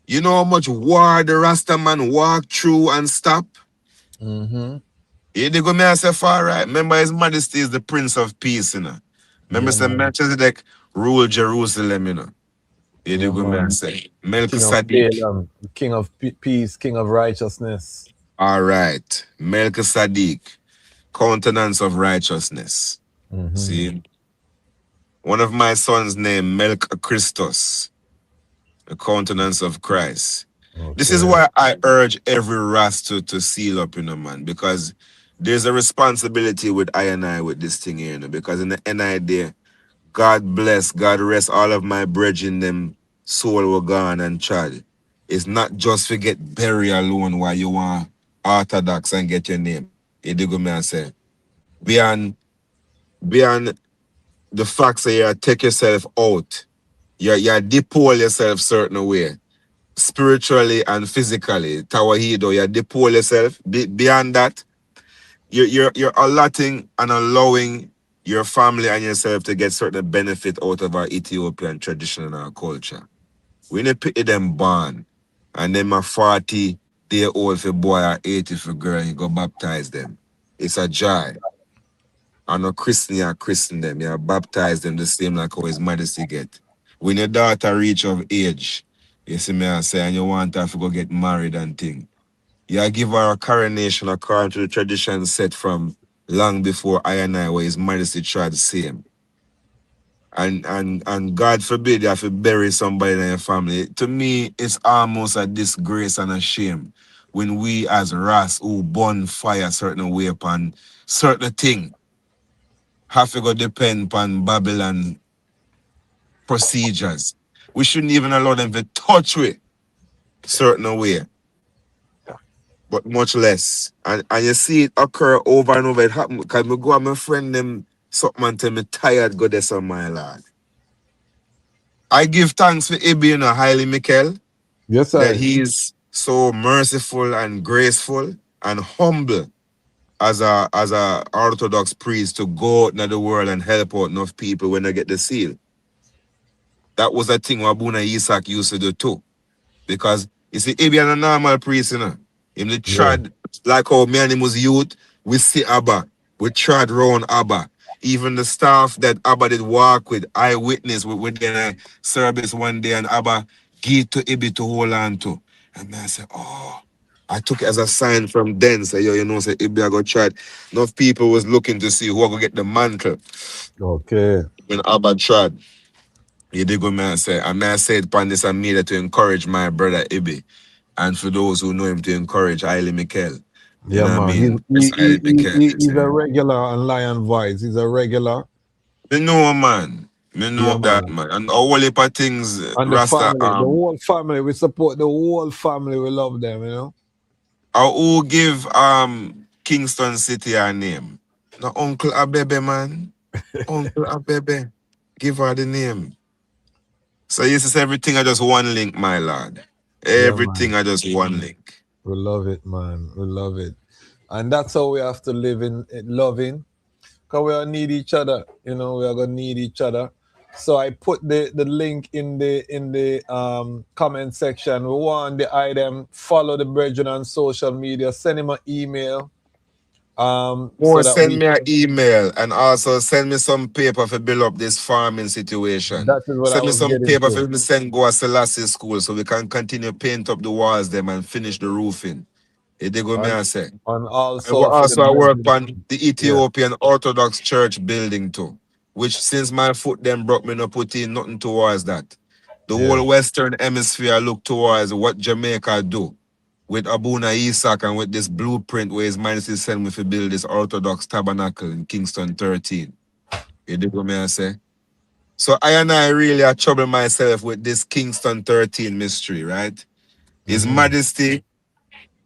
You know how much war the Rasta man walk through and stop? Here they go me and say far right. Remember His Majesty is the Prince of Peace, you know. Remember St. Melchizedek rule Jerusalem, you know. Here they go me and say Melchizedek. King of peace, King of righteousness. All right. Melchizedek, countenance of righteousness. See? One of my sons named Melch Christos, the countenance of Christ. This is why I urge every Ras to seal up, you know, man, because there's a responsibility with I and I with this thing here, you know, because in the end of the day, God bless, God rest all of my brethren, them soul were gone and tried. It's not just to get buried alone while you want Orthodox and get your name. You dig me and say, beyond the facts that you take yourself out, you depole yourself certain way, spiritually and physically. Tawahido, you depole yourself. Beyond that, you're allotting and allowing your family and yourself to get certain benefit out of our Ethiopian tradition and our culture. We need to pity them born, and them a 40-day-old for boy or 80 for girl, and you go baptize them. It's a joy. And a Christian, you christen them. You baptize them the same like how His Majesty get. When your daughter reach of age, you see me I say, and you want her to go get married and thing. You give her a coronation according to the tradition set from long before I and I, where His Majesty tried the same. And God forbid you have to bury somebody in your family. To me, it's almost a disgrace and a shame when we as Ras who burn fire certain way upon certain thing have to go depend upon Babylon procedures. We shouldn't even allow them to touch with certain way, but much less. And you see it occur over and over. It happen because I go and my friend them something and tell me tired go this on my lord. I give thanks for Ibi, you know, Haile Mikel. Yes, sir. That he is so merciful and graceful and humble as a Orthodox priest to go out in the world and help out enough people when they get the seal. That was a thing Abuna Isaac used to do too. Because you see, Ibi and a normal priest, you know. Him the trad, like how me and him was youth, we see Abba. We trad round Abba. Even the staff that Abba did walk with, eyewitness with their service one day, and Abba give to Ibi to hold on to. And I said, oh, I took it as a sign from then. Say, yo, you know, say Ibi I got tried. Enough people was looking to see who are gonna get the mantle. Okay. When Abba tried. You did go me and say, and I said upon this and media to encourage my brother Ibi. And for those who know him to encourage Haile Mikel. You know what I mean? He's a regular on Lion Voice. He's a regular. Me know, man. Me know that, man. And all heap of things, and Rasta. the whole family, we support the whole family. We love them, you know. Who give Kingston City her name? No, Uncle Abebe, man. Uncle Abebe. Give her the name. So yes, it's everything I just one link, my lord. Everything I just one link. We love it, man. We love it. And that's how we have to live in loving. Because we all need each other. You know, we are gonna need each other. So I put the link in the comment section. We want the item, follow the brethren on social media, send him an email. Or send me an email and also send me some paper to build up this farming situation. That is what send I me was some getting paper to. for me send go to Selassie school so we can continue paint up the walls them and finish the roofing. They go me and say. And also, I work on the Ethiopian Orthodox Church building too, which since my foot them broke me no put in nothing towards that. The whole Western Hemisphere look towards what Jamaica do with Abuna Isaac and with this blueprint where His Majesty sent me to build this Orthodox tabernacle in Kingston 13. You dig what me I say? So I really trouble myself with this Kingston 13 mystery, right? His Majesty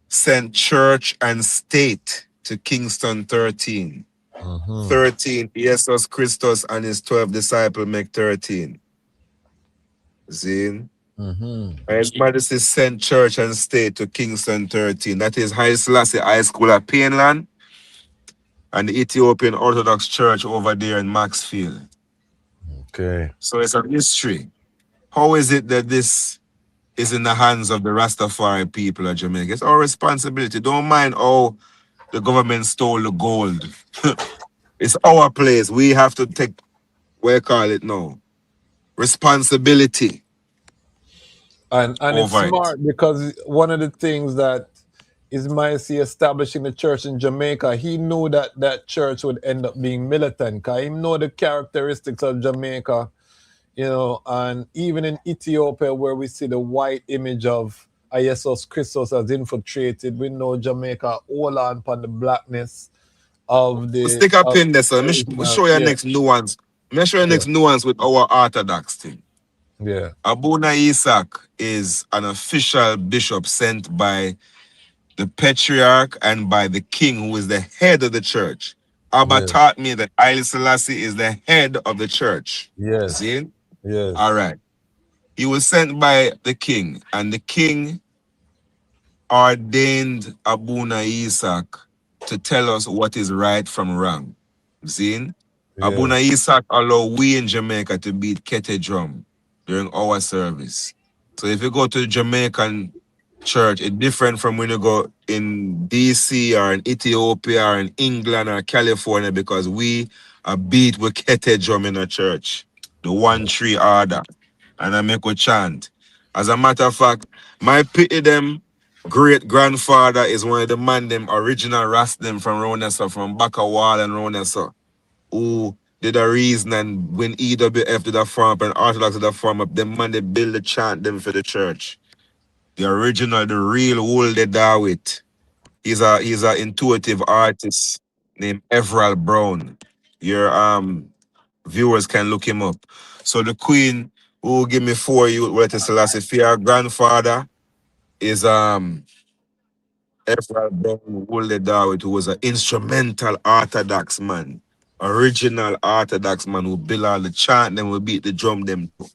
sent church and state to Kingston 13. 13, Jesus Christus and his 12 disciples make 13. See? His Majesty sent church and state to Kingston 13. That is Haile Selassie High School at Painland and the Ethiopian Orthodox Church over there in Maxfield. Okay. So it's a mystery. How is it that this is in the hands of the Rastafari people of Jamaica? It's our responsibility. Don't mind how the government stole the gold. It's our place. We have to take, what you call it now, responsibility. And it's smart because one of the things that His Majesty establishing the church in Jamaica, he knew that that church would end up being militant because he know the characteristics of Jamaica, you know, and even in Ethiopia where we see the white image of Jesus Christus has infiltrated, we know Jamaica all on upon the blackness of the... Stick a pin there, sir. Let me show you next nuance. Let me show you next nuance with our Orthodox thing. Yeah. Abuna Isaac is an official bishop sent by the patriarch and by the king, who is the head of the church. Abba taught me that Haile Selassie is the head of the church. Yes. See? Yes. All right. He was sent by the king, and the king ordained Abuna Isaac to tell us what is right from wrong. See? Abuna Isaac allowed we in Jamaica to beat kete drum during our service. So if you go to the Jamaican church, it's different from when you go in DC or in Ethiopia or in England or California, because we are beat with kete drum in a church, the 1-3 order, and I make a chant. As a matter of fact, my pity them great grandfather is one of the man them original Ras them from Ronessa, from Bakawal and Ronessa, who did a reason, and when EWF did a form up and Orthodox did a form up, them man they build the chant them for the church. The original, the real old Dawit. He's a intuitive artist named Everald Brown. Your viewers can look him up. So the queen who will give me 4 you what is Selassie, her grandfather is Everald Brown, old Dawit, who was an instrumental Orthodox man. Original Orthodox man who built all the chant, then will beat the drum them too.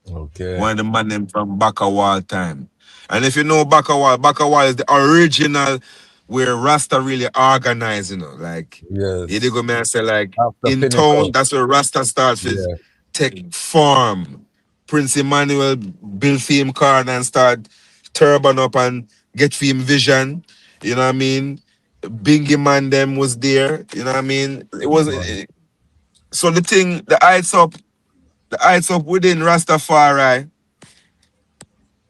Okay. One of the man them from Bakawal time. And if you know Bakawal is the original where Rasta really organized, you know, like you dig me and say, like after in Pinnacle. town, that's where Rasta starts with take form. Prince Emmanuel built him car and start turban up and get him vision. You know what I mean? Bingy man them was there. You know what I mean? It was so the thing, the heights up within Rastafari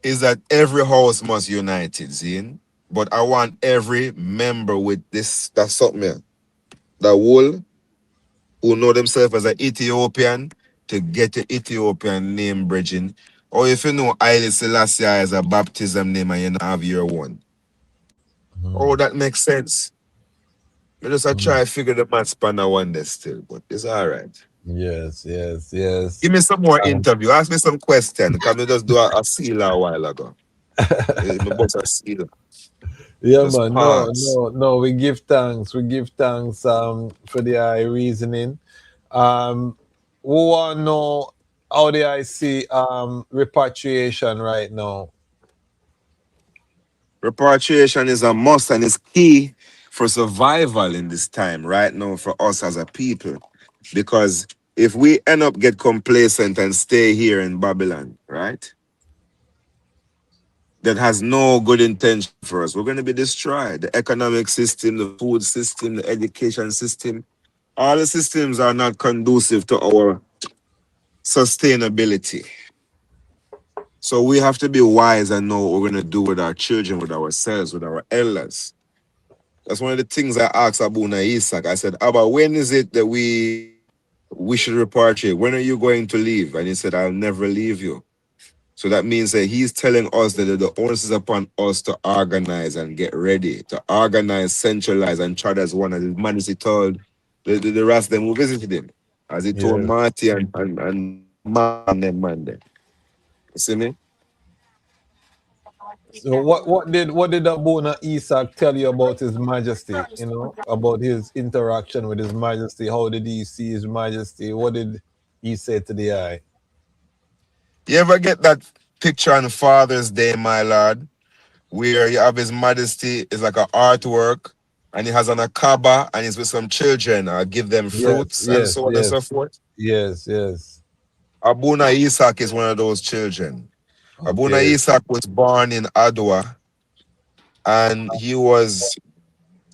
is that every house must unite it, see? But I want every member with this, that's something here. The whole who know themselves as an Ethiopian to get the Ethiopian name bridging. Or if you know Haile Selassie as a baptism name and you don't have your one. Oh, that makes sense. I just try to figure the math span one day still, but it's all right. Yes. Give me some more interview. Ask me some questions. Can we just do a seal a while ago? My boss a seal. Yeah, Just man. pause. No. We give thanks. For the eye reasoning. We want to know how do I see repatriation right now? Repatriation is a must and is key for survival in this time right now for us as a people. Because if we end up get complacent and stay here in Babylon, right? That has no good intention for us. We're going to be destroyed. The economic system, the food system, the education system, all the systems are not conducive to our sustainability. So we have to be wise and know what we're going to do with our children, with ourselves, with our elders. That's one of the things I asked Abuna Isaac. I said, Abba, when is it that we should repatriate? When are you going to leave? And he said, I'll never leave you. So that means that he's telling us that the onus is upon us to organize and get ready, to organize, centralize, and try as one. As his man, he told the rest of them who visited him, as he told Marty and man there. You see me? So what did Abuna Isaac tell you about His Majesty? You know, about his interaction with His Majesty. How did he see His Majesty? What did he say to the eye? You ever get that picture on Father's Day, my lord, where you have His Majesty is like an artwork, and he has on a kaba, and he's with some children. Give them Yes, fruits and yes, so on and so yes, forth. yes, yes. Abuna Isaac is one of those children. Abuna Okay. Isaac was born in Adwa, and he was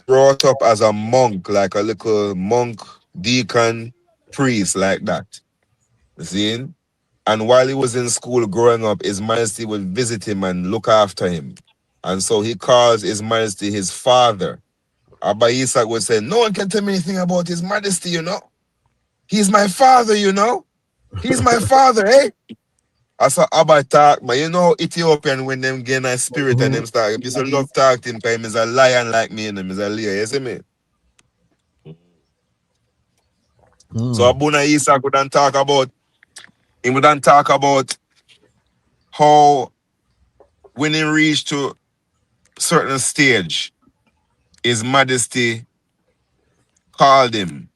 brought up as a monk, like a little monk, deacon, priest, like that. See? And while he was in school growing up, His Majesty would visit him and look after him. And so he calls His Majesty his father. Abba Isaac would say, no one can tell me anything about His Majesty, you know. He's my father, you know. He's my father, eh? I saw Abba talk, but you know Ethiopian when them gain a spirit and them start. If you love talk to him, because him is a lion like me and him is a leer, you see me? So Abuna Isaac wouldn't talk about, he wouldn't talk about how when he reached to certain stage, His Majesty called him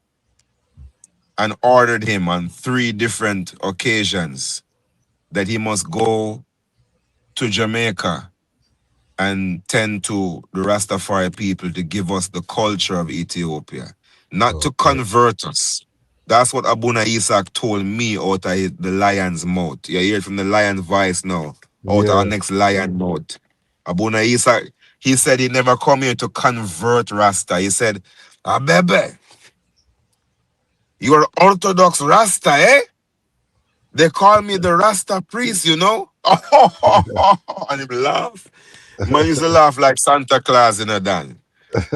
and ordered him on 3 different occasions that he must go to Jamaica and tend to the Rastafari people to give us the culture of Ethiopia, not to convert us. That's what Abuna Isaac told me out of the lion's mouth. You hear it from the lion's voice now, out of our next lion mouth. Abuna Isaac, he said he never come here to convert Rasta. He said, Abebe, you're Orthodox Rasta, eh? They call me the Rasta priest, you know? And he laugh. Man used to laugh like Santa Claus in a Dan.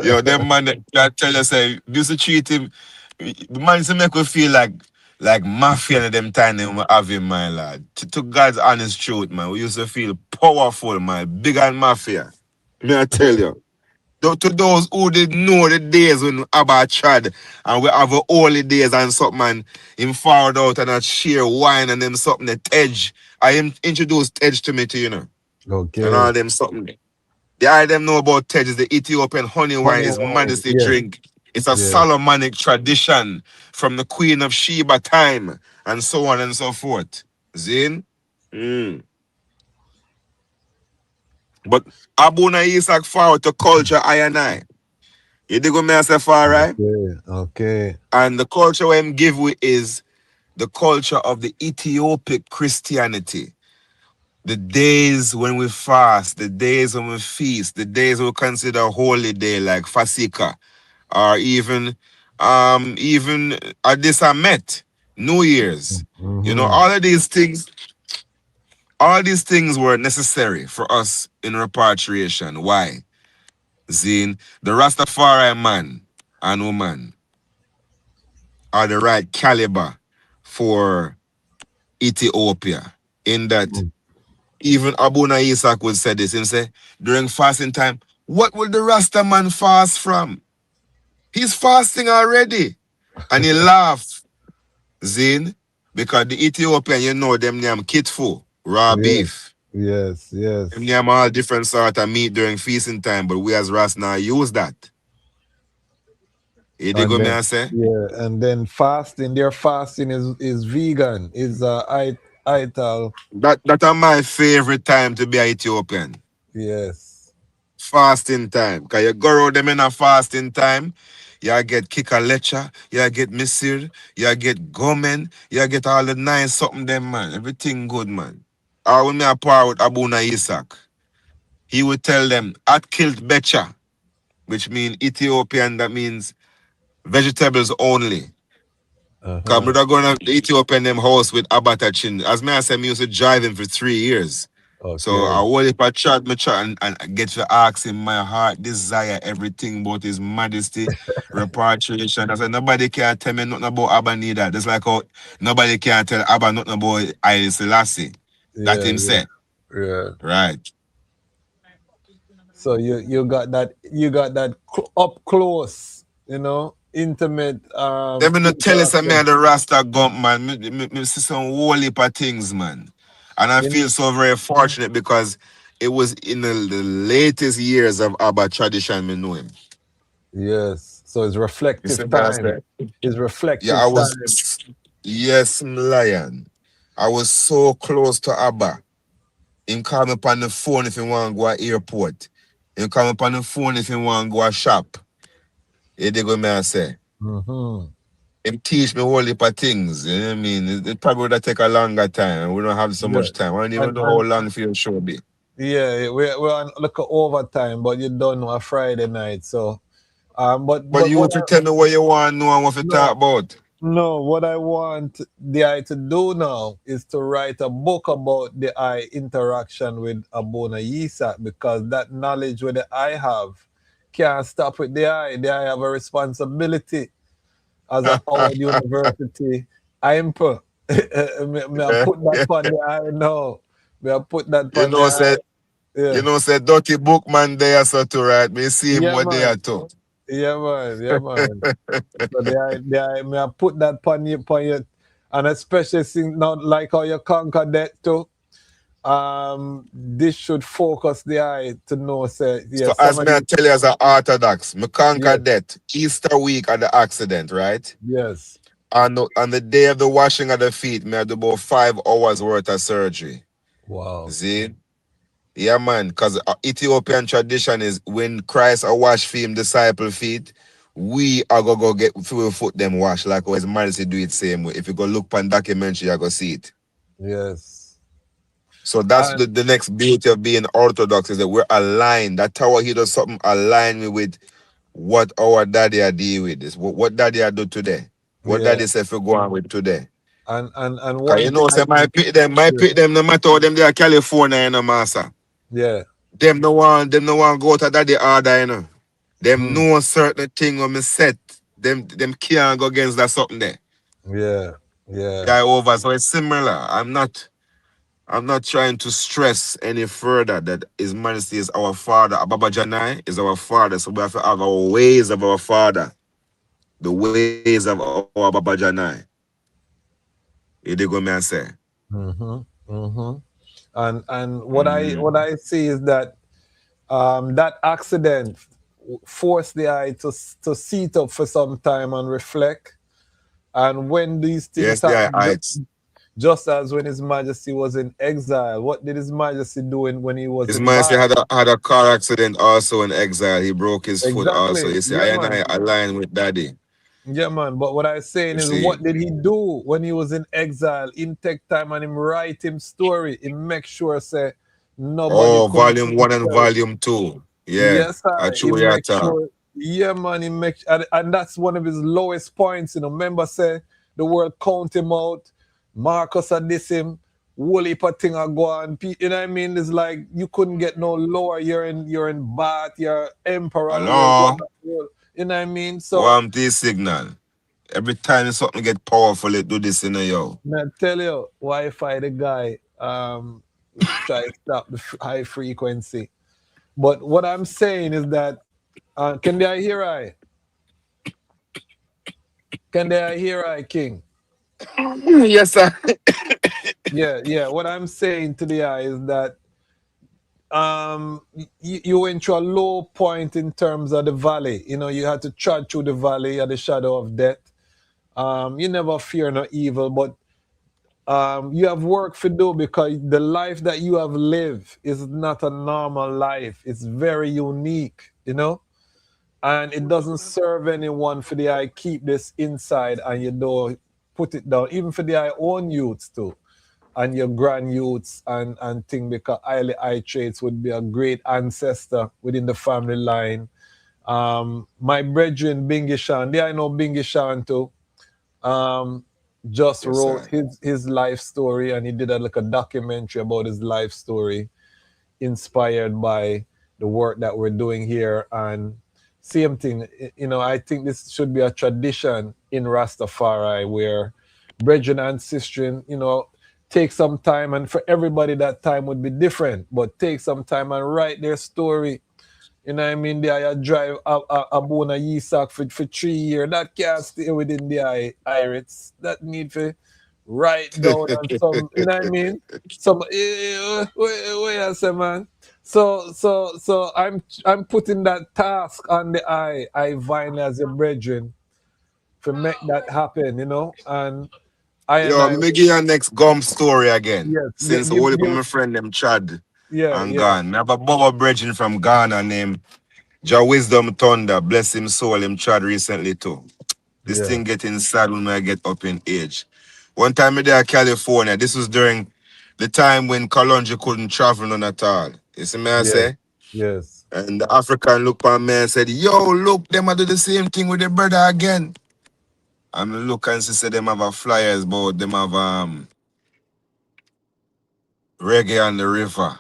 Yo, them man that tell you say, used to treat him, the man used to make me feel like mafia in them time they were having, my lad. To God's honest truth, man. We used to feel powerful, man. Bigger than mafia. May I tell you? To those who didn't know the days when Abba tried and we have a holy days and something and him forward out and a share wine and them something that Edge. I introduced Edge to me too, you know. Okay. And all them something. The I them know about Tej is the Ethiopian honey wine. It's Majesty drink. It's a Solomonic tradition from the Queen of Sheba time and so on and so forth. Zin? But Abuna Isaac forward to culture I and I. You dig what me I say far, right? Okay. And the culture we him give we is the culture of the Ethiopic Christianity. The days when we fast, the days when we feast, the days we consider a holy day like Fasika, or even Adisamet, New Year's. You know, all these things were necessary for us in repatriation. Why? Zine, the Rastafari man and woman are the right caliber for Ethiopia. In that even Abuna Isaac would say this and say, during fasting time, what will the Rasta man fast from? He's fasting already. And he laughed, Zin, because the Ethiopian, you know, them name kitfu, raw beef. Yes. Them name all different sort of meat during feasting time, but we as Ras now use that. You dig what me I say? Yeah, and then fasting, their fasting is vegan, is ital. That are my favorite time to be an Ethiopian. Yes. Fasting time. Because you go around them in a fasting time, you get kika lecha, you get misir, you get gomen, you get all the nice something them, man. Everything good, man. Or when me a par with Abuna Isaac, he would tell them, at killed becha, which means Ethiopian, that means vegetables only. Because I'm going to the Ethiopian them house with Abatachin. As me I said, me used to drive him for 3 years. So I will if I chat and get to ask him my heart desire everything about His Majesty repatriation. I said nobody can tell me nothing about Abba neither. Just like how nobody can tell Abba nothing about Haile Selassie. That him said. Yeah. Right. So you got that up close, you know, intimate. Them not tell us that me and the Rasta gump, man. Me see some whole heap of things, man. And I feel so very fortunate because it was in the latest years of Abba tradition me know him. Yes. So it's reflective time. It's reflective yeah, I was, time. yes, lion. I was so close to Abba. Him call me on the phone if he want to go to airport. Him call me on the phone if he want to go to shop. You dig what I say? Mm-hmm. Him teach me a whole heap of things. You know what I mean? It probably would take a longer time. We don't have so Yeah. much time. I don't even And, know how long for your show be. yeah, we're on look at overtime, but you don't know a Friday night. So but But you what want to tell me what you want to know and what to no talk about. no what I want the eye to do now is to write a book about the eye interaction with Abuna Yisak, because that knowledge where the eye have can't stop with the eye. The eye have a responsibility as a Howard University IMPA. Me I put that on the eye now. Me I put that You on the know, eye. say Yeah. Dirty Bookman there so to right. Me see him Yeah, what they are man. too. Yeah, man. Yeah, man. So me I put that on you, and especially since now, like how you conquer that too. This should focus the eye to know, say, yeah, So as some of me I these, tell you as an Orthodox, me conquer yes, that Easter week at the accident, right? yes. On the day of the washing of the feet, me I do about 5 hours worth of surgery. Wow. See? Yeah, man, because Ethiopian tradition is when Christ a wash for him disciple feet, we are gonna go get we foot them wash like how his majesty do it same way. If you go look on documentary, you go see it. Yes. So that's And the next beauty of being Orthodox is that we're aligned. That tower he does something align me with what our daddy are deal with this. What daddy I do today. What yeah. daddy say for go on with today. And Cause one you thing know, say my yeah, pick them no matter how them they are California, you know, master. yeah. Them no one go to daddy order, you know. Them Mm, know certain thing when me set. Them can't go against that something there. yeah. Yeah. Guy over. So it's similar. I'm not trying to stress any further that His Majesty is our father. Ababa Janai is our father. So we have to have our ways of our father. The ways of our Baba Janai. You dig what me I say? Mm-hmm. Mm-hmm. And Mm. what I see is that that accident forced the eye to sit up for some time and reflect. And when these things Yes, they are happen, heights. just as when His Majesty was in exile, what did His Majesty do when he was His in Majesty Bath? had a car accident also in exile. He broke his foot also. Exactly. You see, Yeah, I and man. I align with daddy. Yeah, man. But what I'm saying You is, see. what did he do when he was in exile? Him take time and him write him story. He make sure say nobody Oh, could volume 1 and tell. volume 2. Yeah. Yes, sir. I He chew your make talk. sure. Yeah, man. He make and that's one of his lowest points. You know, remember say the world count him out. Marcus had this him. Whole heap of thing are go on. You know what I mean? It's like you couldn't get no lower. You're in Bath. You're emperor and world. Hello? You know what I mean? So Warm this signal. Every time something get powerful, it do this in a yo. I tell you, Wi-Fi the guy try to stop the high frequency. But what I'm saying is that can they hear I? Can they hear I, King? Yes, sir. Yeah. What I'm saying to the eye is that you went through a low point in terms of the valley. You know, you had to trudge through the valley of the shadow of death. You never fear no evil, but you have work to do because the life that you have lived is not a normal life. It's very unique, you know, and it doesn't serve anyone for the eye keep this inside and you don't put it down, even for the eye own youths too, and your grand youths and thing, because Haile I-Traits would be a great ancestor within the family line. My brethren Bingishan, I know Bingishan too. Just Yes, wrote sir. his life story, and he did like a documentary about his life story, inspired by the work that we're doing here. And same thing, you know, I think this should be a tradition in Rastafari where brethren and sistren, you know, take some time, and for everybody that time would be different, but take some time and write their story. You know what I mean? They drive a Bona Yisak for 3 years. That can't stay within the Irates. That need to write down on some, you know what I mean? Some wait I say, man. So I'm putting that task on the I finally as a brethren to make that happen, you know? And Yo, let me give you a next gum story again. Yes, Since all of my friend them Chad and gone. I have a Baba brethren from Ghana named Jah Wisdom Thunder. Bless him soul, him Chad recently too. This thing getting sad when I get up in age. One time I there in California, this was during the time when Kalonji couldn't travel none at all. You see me I say? Yes. And the African looked at me and said, yo, look, them I do the same thing with their brother again. And I look and see them have a flyers, but them have reggae on the river.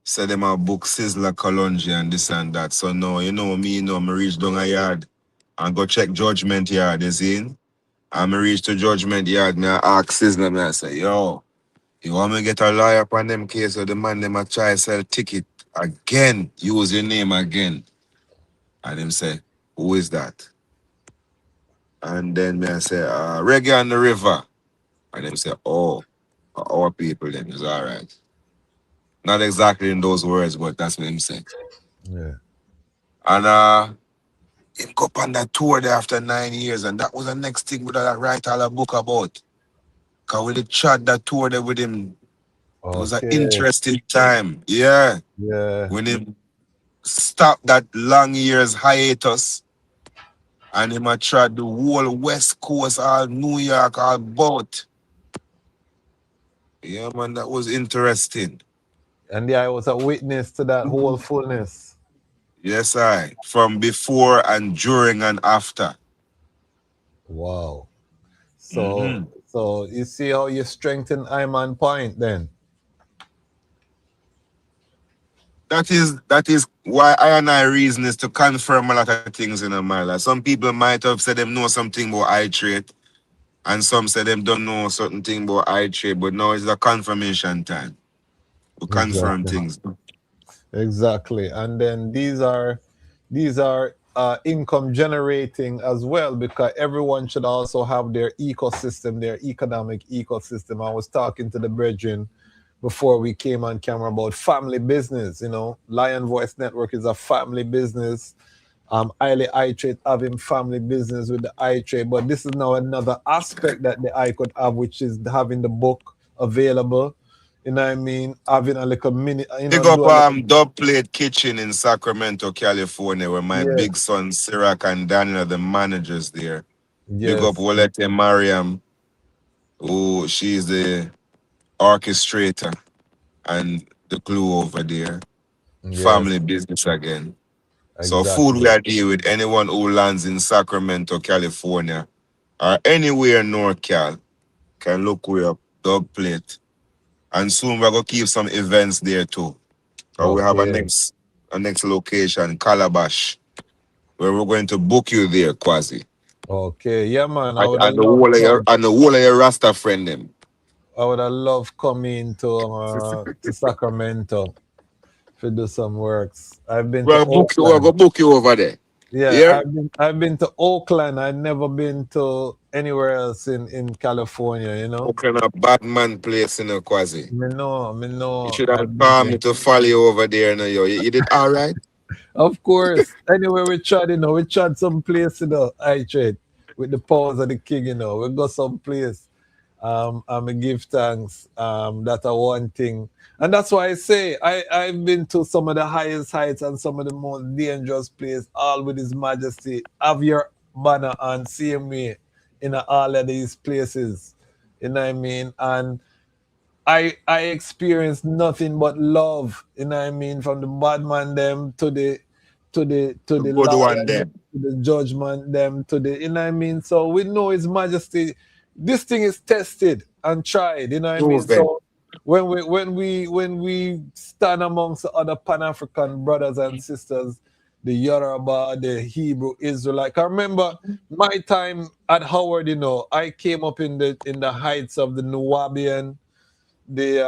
Say them have book Sizzler Kalonji and this and that. So no, you know me, I reach down a yard and go check Judgment Yard, you see? And I reach to Judgment Yard, me I ask Sizzler, me I say, yo, you want me to get a lawyer upon them case or the man them a try sell ticket again, use your name again. And him say, who is that? And then me I say, reggae on the river. And them say, oh, our people then is all right. Not exactly in those words, but that's what him say. Yeah. And him go up on that tour there after 9 years, and that was the next thing we I write all a book about. Cause we did chat that tour there with him. It was an interesting time. Yeah. Yeah. When him stopped that long years hiatus and him tried the whole West Coast, all New York, all boat. Yeah, man, that was interesting. And I was a witness to that whole fullness. Yes, from before and during and after. Wow. So so you see how you strengthen I'm on point then. That is why I reason is to confirm a lot of things in my life. Some people might have said them know something about I-Trait, and some say them don't know certain thing about I-Trait, but now it's the confirmation time. We confirm things. Exactly. And then these are income generating as well, because everyone should also have their ecosystem, their economic ecosystem. I was talking to the brethren before we came on camera about family business. You know, Lion Voice Network is a family business. Haile I-Traits having family business with the I-Trait, but this is now another aspect that the I could have, which is having the book available. You know what I mean? Having a little mini. Big up Dub Plate Kitchen in Sacramento, California, where my big son Sirach and Daniel are the managers there. Big up Walete Mariam, who she's the orchestrator and the glue over there. Family business again. So food we are dealing with anyone who lands in Sacramento, California, or anywhere in North Cal can look we up Dub Plate. And soon we're gonna keep some events there too. We have a next location, Calabash, where we're going to book you there, Quasi. Okay, yeah, man. And the whole of your Rasta friend them. I would have loved coming to Sacramento to do some works. I've been to Oakland. We'll go book you over there. Yeah, I've been to Oakland. I've never been to anywhere else in California, you know. Oakland a bad man place, you know, Quasi. Me know. You should have come to follow you over there, you know. You did all right? Of course. Anyway, we tried, you know, we tried some place, you know, I-Trait with the powers of the king, you know. We go some place. I give thanks. That's one thing. And that's why I say I've been to some of the highest heights and some of the most dangerous places, all with His Majesty. Have your banner on same way in all of these places. You know what I mean? And I experienced nothing but love, you know what I mean, from the bad man them to the lion, to the judgment them to the, you know what I mean. So we know His Majesty. This thing is tested and tried, you know what I mean. So when we stand amongst the other Pan-African brothers and sisters, the Yoruba, the Hebrew, Israelite. I remember my time at Howard, you know, I came up in the heights of the Nuwabian, you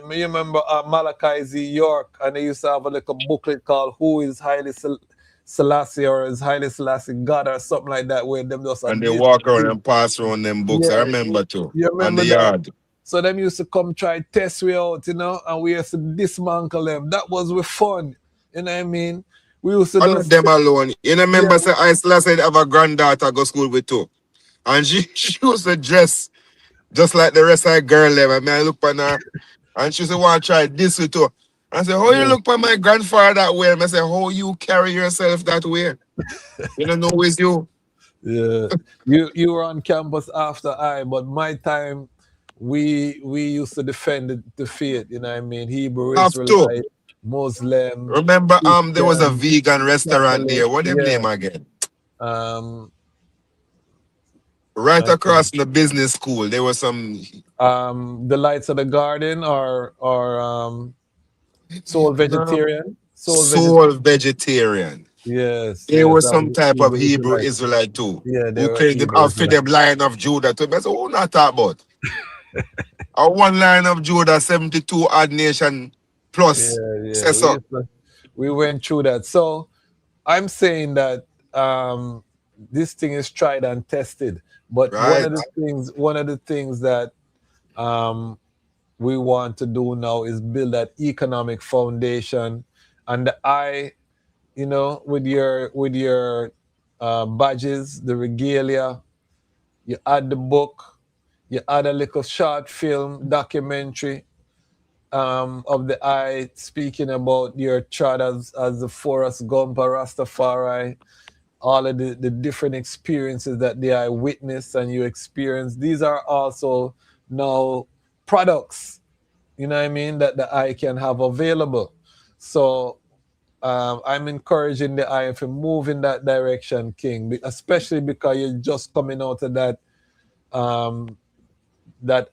remember Malachi Z. York, and they used to have a little booklet called "Who is Haile Selassie" or "Is Haile Selassie God" or something like that, where them just and they walk around and pass around them books. I remember too. You remember on the that? yard. So them used to come try test we out, you know, and we used to dismantle them. That was with fun, you know what I mean. We used to not them alone. You know, remember say I Selassie have a granddaughter go school with too. And she used to dress just like the rest of the girl them. I mean, I look on her, and she said, want to try this with her. I said, how you look on my grandfather that way? And I said, how you carry yourself that way? You don't know who is you. Yeah, you were on campus after but my time, we used to defend the faith. You know what I mean? Hebrew, Have to. Israelite, Muslim, Remember, there was a Christian, vegan restaurant Catholic. there. What them Yeah. name again? Right I across from the business school, there was some. the Lights of the Garden or Soul Vegetarian. Soul vegetarian. Yes, There yes. was That some was type of Hebrew Hebrew Israelite. Israelite too. Yeah, they Who were claimed them Hebrew outfit Israelite. them Lion of Judah too. But I said, who not talk about? A one Lion of Judah, 72 odd nation plus. Yeah. Say so. We went through that. So I'm saying that this thing is tried and tested. But one Right. of the things that we want to do now is build that economic foundation. And with your badges, the regalia, you add the book, you add a little short film documentary of the eye speaking about your chart as the Forrest Gump or Rastafari, all of the different experiences that the eye witnessed and you experience. These are also now products, you know what I mean, that the eye can have available. So I'm encouraging the eye to move in that direction, King, especially because you're just coming out of that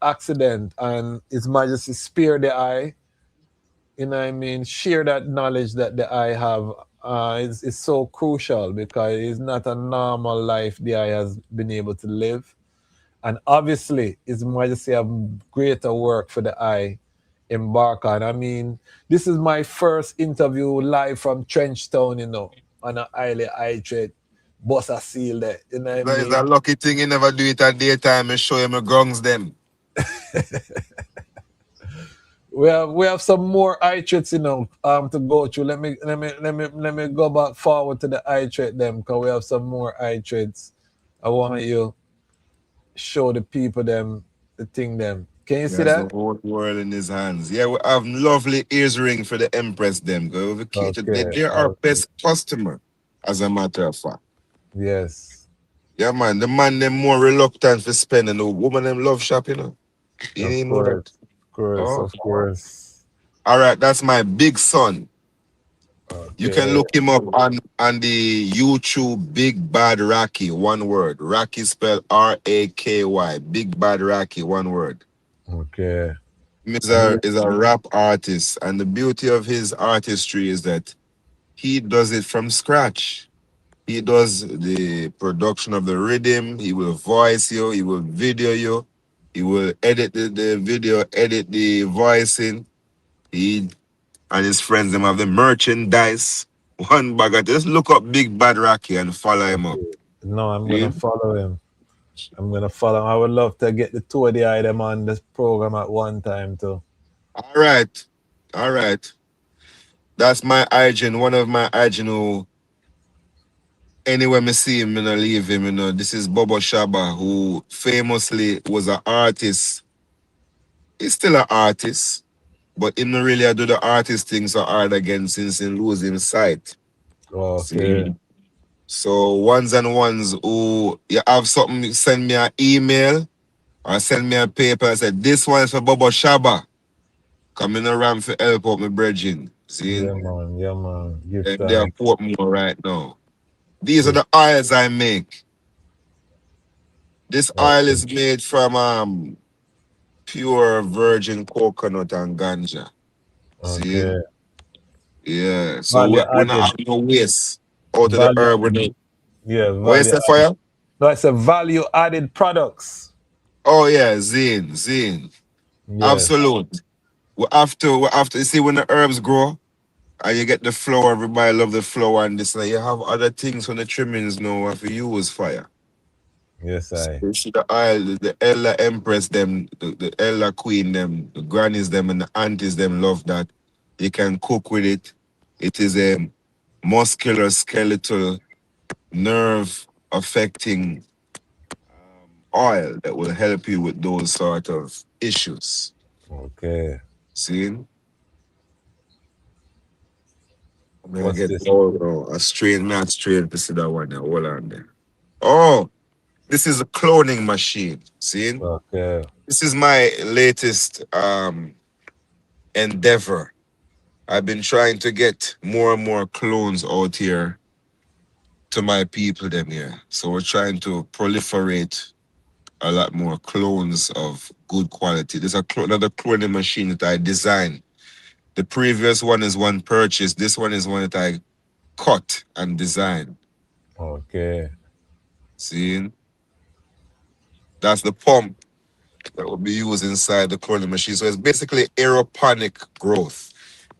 accident and His Majesty spare the eye. You know what I mean? Share that knowledge that the eye have is so crucial because it's not a normal life the eye has been able to live. And obviously, His Majesty have greater work for the eye embark on. I mean, this is my first interview live from Trenchtown, on a Haile I-Traits bus a seal there. You know what I That is mean? a lucky thing you never do it at daytime and show you my gongs them. We have some more I-Traits, to go through. Let me go back forward to the I-Trait them because we have some more I-Traits. I want you show the people them the thing them. Can you He see has the that? whole world in his hands. Yeah, we have lovely ears ring for the Empress them. Go over cater. They're our best customer, as a matter of fact. Yes. Yeah, man. The man them more reluctant for spending. The woman them love shopping. You didn't know that. Of course. All right, that's my big son. You can look him up on the YouTube, Big Bad Rocky, one word. Rocky spelled Raky. Big Bad Rocky, one word. Okay. Is a rap artist, and the beauty of his artistry is that he does it from scratch. He does the production of the rhythm. He will voice you. He will video you. He will edit the video, edit the voicing. He and his friends them have the merchandise. One bag of just look up Big Bad Rocky and follow him up. No, I'm gonna follow him. I would love to get the two of the item on this program at one time too. All right. That's my agent, one of my agent who anywhere me see him, I leave him, This is Bobo Shaba, who famously was an artist. He's still an artist, but him not really do the artist thing so hard again since he lose his sight. Okay. See? So ones and ones who you have something, send me an email or send me a paper and say, this one is for Bobo Shaba. Coming around for help out my brethren. See? Yeah, man. They are Portmore right now. These are the oils I make. This oil is made from pure virgin coconut and ganja. See? Okay. Yeah. So we're not having no waste out of the herb. What is that for you? No, it's a value added products. Oh yeah, zine. Yes. Absolute. We have to, you see when the herbs grow and you get the flower, everybody love the flower and this, and you have other things on the trimmings now if you use fire. Yes, I. You see the oil, the Ella Empress them, the Ella Queen them, the grannies them and the aunties them love that. You can cook with it. It is a muscular, skeletal, nerve affecting oil that will help you with those sort of issues. Okay. See? I'm gonna What's get this? a strain, not strain to see that one there. Hold on there. Oh, this is a cloning machine. See? Okay. This is my latest endeavor. I've been trying to get more and more clones out here to my people them here. So we're trying to proliferate a lot more clones of good quality. There's another cloning machine that I designed. The previous one is one purchased. This one is one that I cut and designed. Okay. See? That's the pump that will be used inside the cloning machine. So it's basically aeroponic growth.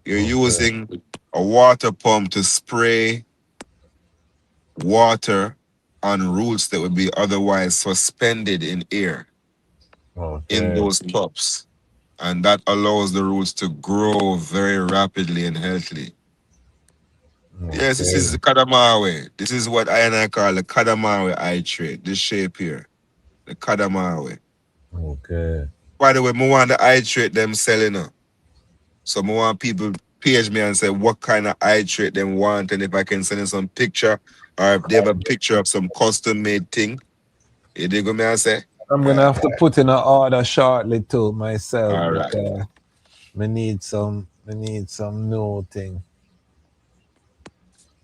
You're using a water pump to spray water on roots that would be otherwise suspended in air in those cups. And that allows the roots to grow very rapidly and healthily. Yes, this is the Kadamawe. This is what I call the Kadamawe I-Trait, this shape here. The Kadamawe. Okay. By the way, I want the I-Trait them selling now. So I want people page me and say what kind of I-Trait them want and if I can send them some picture or if they have a picture of some custom made thing. You dig what me I say? I'm gonna have to put in an order shortly too myself. All right. Because I need some new thing.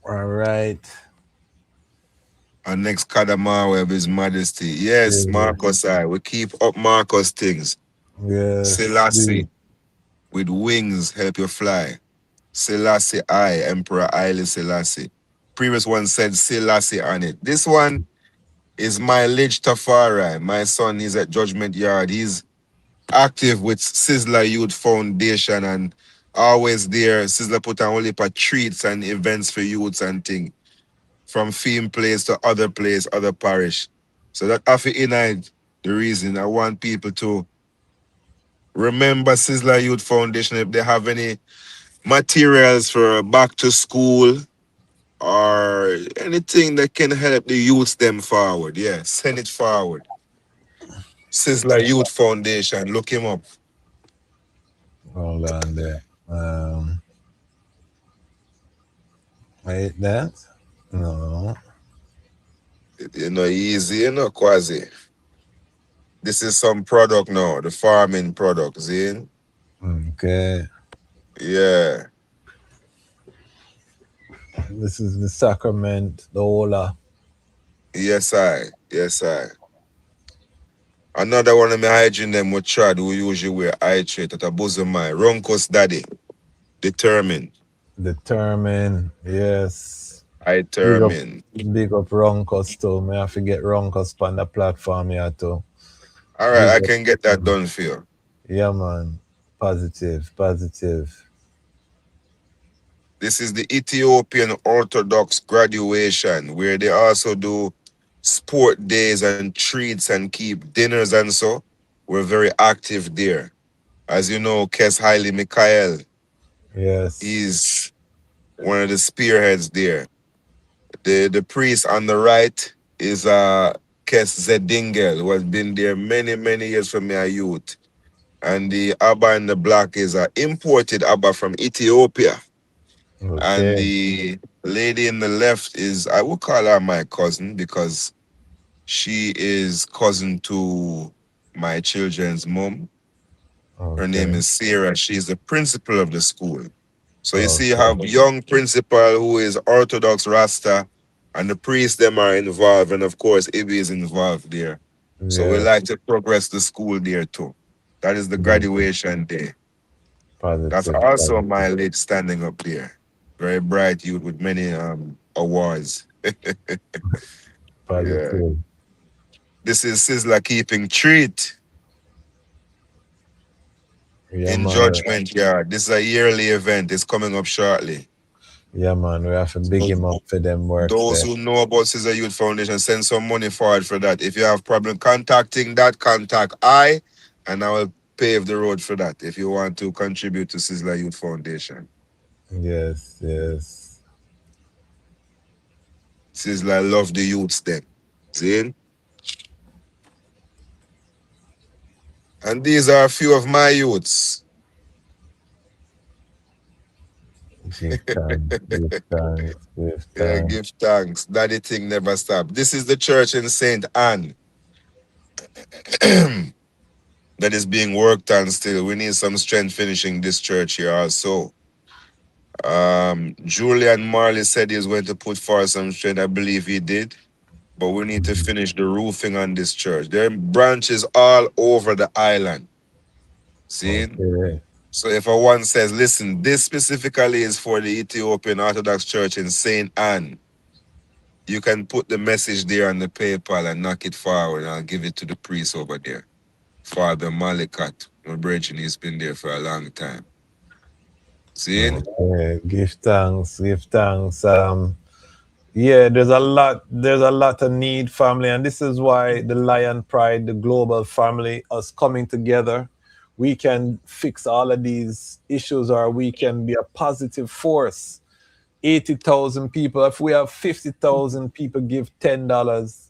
All right. Our next Kadamawe of His Majesty. Yes, Marcus I. We keep up Marcus things. Yes. Selassie. With wings help you fly. Selassie I, Emperor Haile Selassie. Previous one said Selassie on it. This one is my Ras Tafari. My son is at Judgment Yard. He's active with Sizzler Youth Foundation and always there. Sizzler put on only for treats and events for youths and things. From theme place to other place, other parish. So that after the reason I want people to remember Sizzler Youth Foundation if they have any materials for back to school or anything that can help the youths them forward. Yeah, send it forward. Sizzler Youth Foundation, look him up. Hold on there. Wait, that? No. You know, easy, you know, quasi. This is some product now, the farming product, see? Okay. Yeah. This is the sacrament, the Ola. Yes, I. Yes, I. Another one of my hygiene them with Chad who usually wear I-Trait at a bosom my Roncos daddy. Determined. Determined, yes. Determined. Big up Roncos too. May I forget Roncos on the platform here too. All right, I can get that done for you. Yeah, man. Positive. This is the Ethiopian Orthodox graduation where they also do sport days and treats and keep dinners and so. We're very active there. As you know, Kes Haile Mikhael. Yes. He's one of the spearheads there. The priest on the right is Kes Zedingel, who has been there many, many years from my youth. And the Abba in the black is an imported Abba from Ethiopia. Okay. And the lady in the left is, I would call her my cousin because she is cousin to my children's mom. Okay. Her name is Sarah. She's the principal of the school. So you see, you have young principal who is Orthodox Rasta, and the priests them are involved, and of course, Ibi is involved there. Yeah. So we like to progress the school there too. That is the graduation day. That's also my late standing up there. Very bright youth with many awards. Yeah. This is Sizzler keeping treat. Yeah, in man, Judgment Yard. This is a yearly event. It's coming up shortly. Yeah, man. We have to big him up for them work. Those who know about Sizzler Youth Foundation, send some money forward for that. If you have problem contacting that, contact I, and I will pave the road for that if you want to contribute to Sizzler Youth Foundation. Yes. Sizzler love the youths then. See? And these are a few of my youths. Give thanks, give thanks, give Yeah, thanks. give thanks. Daddy thing never stop. This is the church in St. Anne that is being worked on still. We need some strength finishing this church here also. Julian Marley said he was going to put forth some strength. I believe he did. But we need to finish the roofing on this church. There are branches all over the island. See? Okay. So if one says, listen, this specifically is for the Ethiopian Orthodox Church in St. Anne, you can put the message there on the PayPal and knock it forward, and I'll give it to the priest over there. Father Malikat. My brethren, he's been there for a long time. See? Okay. Give thanks, give thanks. Yeah, there's a lot of need, family, and this is why the Lion Pride, the global family, us coming together, we can fix all of these issues, or we can be a positive force. 80,000 people, if we have 50,000 people give $10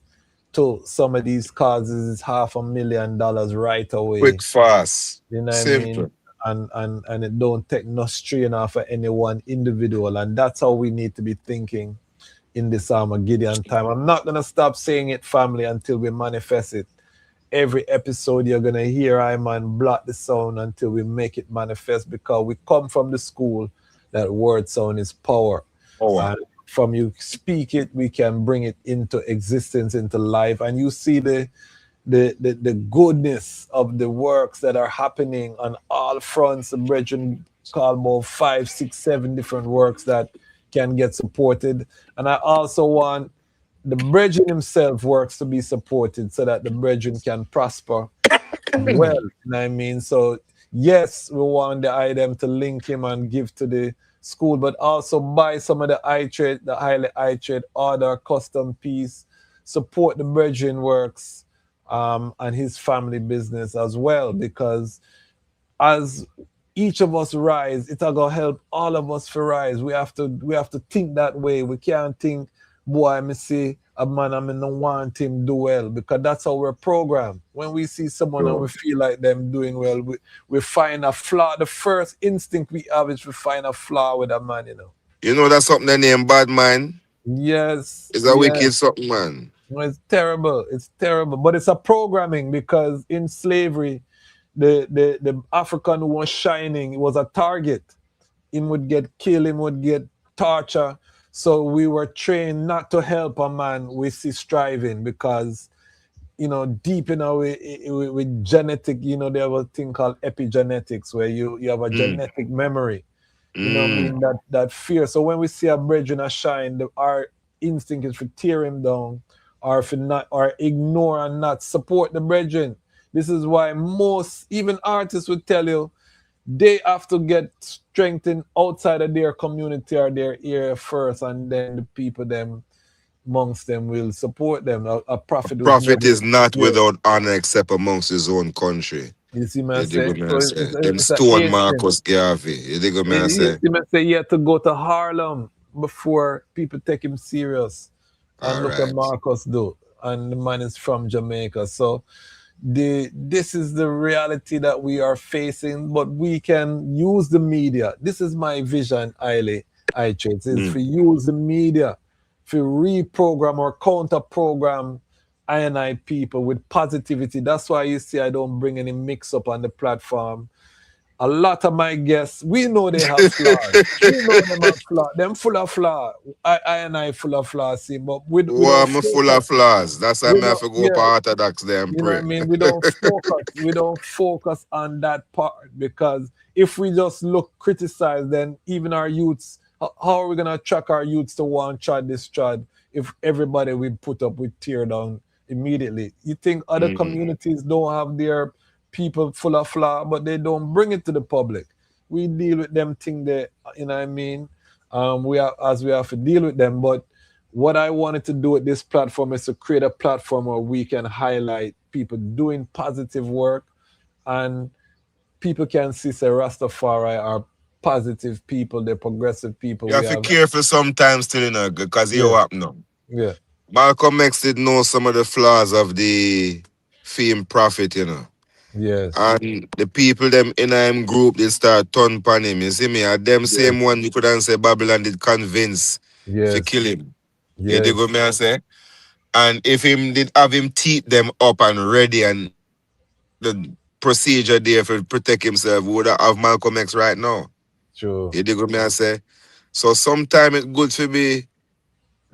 to some of these causes, it's $500,000 right away. Quick, fast. You know what Simple. I mean? And it don't take no strain off of any one individual, and that's how we need to be thinking in this Armageddon time. I'm not gonna stop saying it, family, until we manifest it. Every episode you're gonna hear I man block the sound until we make it manifest, because we come from the school that word sound is power. And from you speak it, we can bring it into existence, into life. And you see the goodness of the works that are happening on all fronts. The brethren call about 5, 6, 7 different works that can get supported. And I also want the brethren himself works to be supported, so that the brethren can prosper well. You know what I mean? So yes, we want the item to link him and give to the school, but also buy some of the I-Trait, the Haile I-Trait, order custom piece, support the brethren works and his family business as well, because as each of us rise, it's gonna help all of us to rise. We have to think that way. We can't think, boy, me see a man, I mean, don't want him do well, because that's how we're programmed. When we see someone and we feel like them doing well, we find a flaw. The first instinct we have is to find a flaw with a man, you know. You know that's something they name bad man? Yes. It's a wicked something, man. No, it's terrible. It's terrible. But it's a programming, because in slavery, the African who was shining, it was a target. Him would get killed, him would get tortured. So we were trained not to help a man we see striving, because, you know, deep in our with genetic, you know, there was a thing called epigenetics, where you have a genetic memory. You know what I mean? That fear. So when we see a brethren a shine, our instinct is to tear him down, or if not, or ignore and not support the brethren. This is why most, even artists would tell you, they have to get strengthened outside of their community or their area first, and then the people them amongst them will support them. A prophet is not without honor except amongst his own country. You see me say? Them it's stone Marcus Garvey. You dig what I say? You see me say he had to go to Harlem before people take him serious. And look at Marcus do. And the man is from Jamaica. So this is the reality that we are facing, but we can use the media. This is my vision, Haile I-Traits, is to use the media to reprogram or counter-program I people with positivity. That's why you see I don't bring any mix-up on the platform. A lot of my guests, we know they have flaws. We know them have flaws. Them full of flaws. I full of flaws, see, but we I'm full of flaws. That's why I have to go to Orthodox there and pray. You know what I mean? We don't focus on that part, because if we just criticize, then even our youths, how are we gonna track our youths to one trad this trad if everybody we put up with tear down immediately? You think other communities don't have their people full of flaw, but they don't bring it to the public? We deal with them thing there, you know what I mean? We have to deal with them. But what I wanted to do with this platform is to create a platform where we can highlight people doing positive work, and people can see say Rastafari are positive people, they're progressive people. You have to be careful sometimes still, you know, because you up now. Yeah. Malcolm X did know some of the flaws of the famed prophet, you know. Yes. And the people them in him group they start turn pan him. You see me? And them same one you couldn't say Babylon did convince to kill him. You dig what me I say? And if him did have him teeth them up and ready and the procedure there for protect himself, would have Malcolm X right now. True. You dig what me I say? So sometimes it's good for be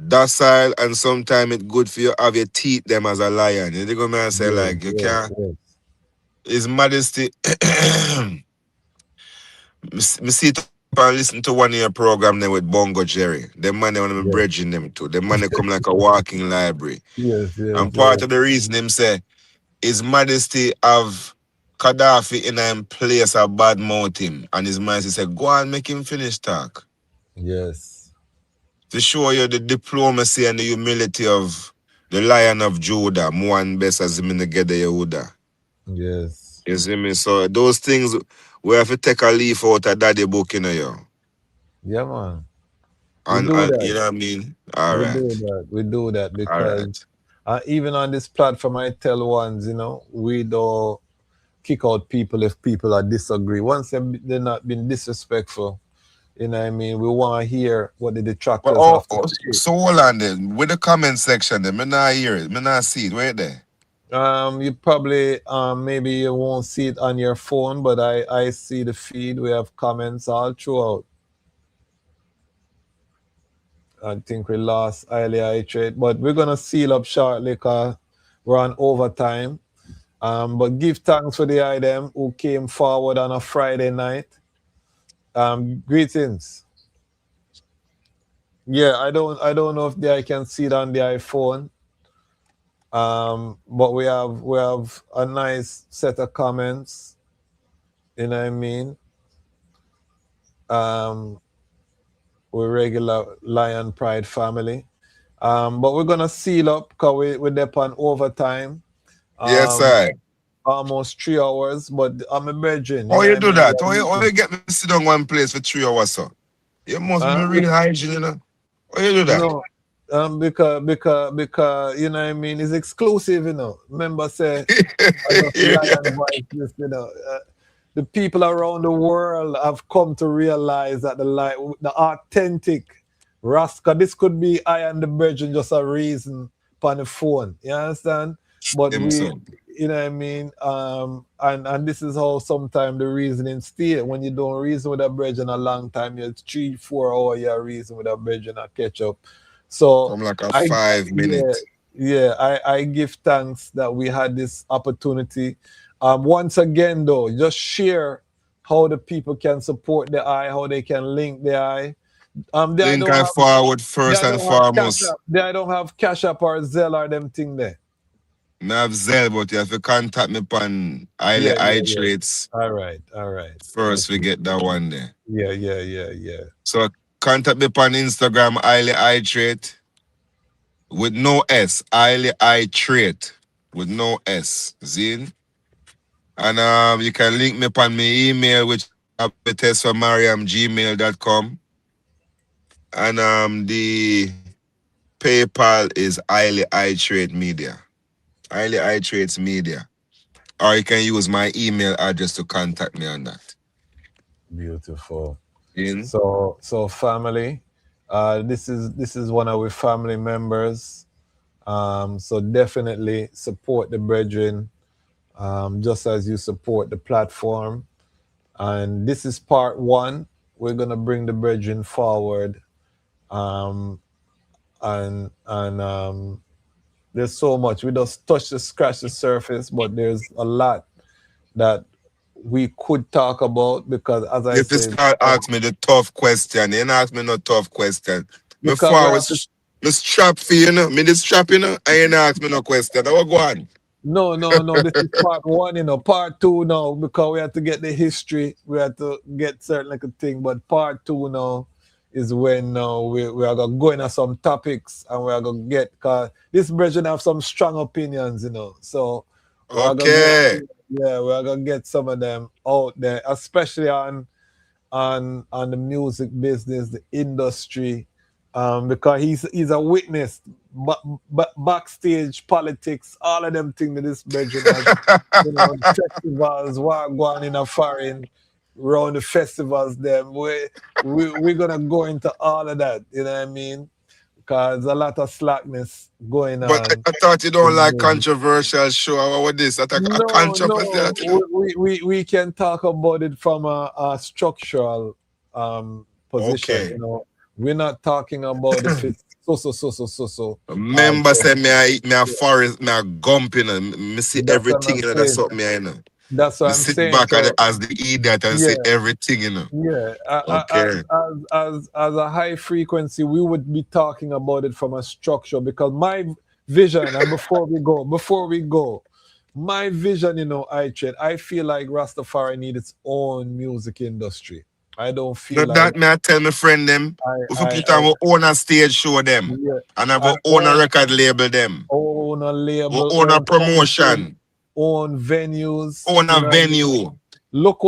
docile and sometimes it's good for you have your teeth them as a lion. You dig what me I say? Like you can't His Majesty me see it and listen to one of your program there with Bongo Jerry. Them man when I'm bridging them too. Them man they come like a walking library. Yes. And part of the reason him say His Majesty have Gaddafi in him place a bad mouth him. And His Majesty said, go and make him finish talk. Yes. To show you the diplomacy and the humility of the Lion of Judah, more and best as him in the Gede Yehuda. Yes. You see me? So those things we have to take a leaf out of daddy book, you know, yo. Yeah, man. And you know what I mean? All right. We do that because even on this platform, I tell ones, you know, we don't kick out people if people are disagree. Once they're not being disrespectful, you know what I mean? We want to hear what the detractors have to say. So hold on then. With the comment section, then me not hear it. Me not see it. Where there? You probably maybe you won't see it on your phone, but I see the feed. We have comments all throughout. I think we lost Haile I-Traits, but we're gonna seal up shortly because we're on overtime. But give thanks for the item who came forward on a Friday night. Greetings. Yeah, I don't know if I can see it on the iPhone. But we have a nice set of comments. You know what I mean? We're regular Lion Pride family. But we're gonna seal up because we're there on overtime. Yes, sir. Almost 3 hours, but I'm a virgin. How you do that? How you get me sit down one place for 3 hours, sir? You must be real hygiene, you know. How you do that? No, because you know what I mean, it's exclusive, you know. Remember, say Lion Voice, you know. The people around the world have come to realize that the authentic Raska, this could be I and the Virgin just a reason on the phone. You understand? But you know what I mean? And this is how sometimes the reasoning stay. When you don't reason with a Virgin a long time, you're 3-4 hours, you reason with a Virgin a catch up. So I'm like a 5 minute. I give thanks that we had this opportunity. Once again, though, just share how the people can support the eye, how they can link the eye. Link I forward first and foremost. I don't have Cash App or Zelle or them thing there. I have Zelle, but you have to contact me on Haile I-Traits. All right. First we get that one there. Yeah. So contact me on Instagram, Haile I-Trait, with no S. Haile I-Trait, with no S. Zin. And you can link me on my email, which is testformariam@gmail.com. And the PayPal is Haile I-Trait Media. Haile I-Traits Media. Or you can use my email address to contact me on that. Beautiful. So family, this is one of our family members. So definitely support the brethren, just as you support the platform. And this is part 1. We're gonna bring the brethren forward. And there's so much. We just scratch the surface, but there's a lot that we could talk about because, as I said, if you start ask me the tough question, you don't ask me no tough question. Because before I was strap for you, know. Me the strap, you know, I ain't ask me no question. I will go on. No. This is part 1, you know. Part 2 now, because we have to get the history. We have to get certain like a thing. But part 2 now is when we are going to go into some topics and we are going to get, because this brethren have some strong opinions, you know. So we are going to get some of them out there, especially on the music business, the industry, because he's a witness. But backstage politics, all of them things that this bedroom has, festivals, what going in a foreign, around the festivals, them we're gonna go into all of that, you know what I mean? Because a lot of slackness going But on. I thought you don't like controversial show. What this? A controversial. We can talk about it from a structural position. Okay. You know, we're not talking about if it's so. Remember, say me I eat me a forest, me a gump, you know. Me see everything, you know. That's something me, you know. That's what Me I'm sit saying. back So, as the idiot and see everything, you know. Yeah, Okay. as a high frequency, we would be talking about it from a structure, because my vision, and before we go, my vision, you know, I feel like Rastafari need its own music industry. I don't feel Not like that me I tell my friend them, if we put our own a stage show them, and have our own a record label them, own a label, own a own promotion, own venues, own a you know what I mean? venue. Look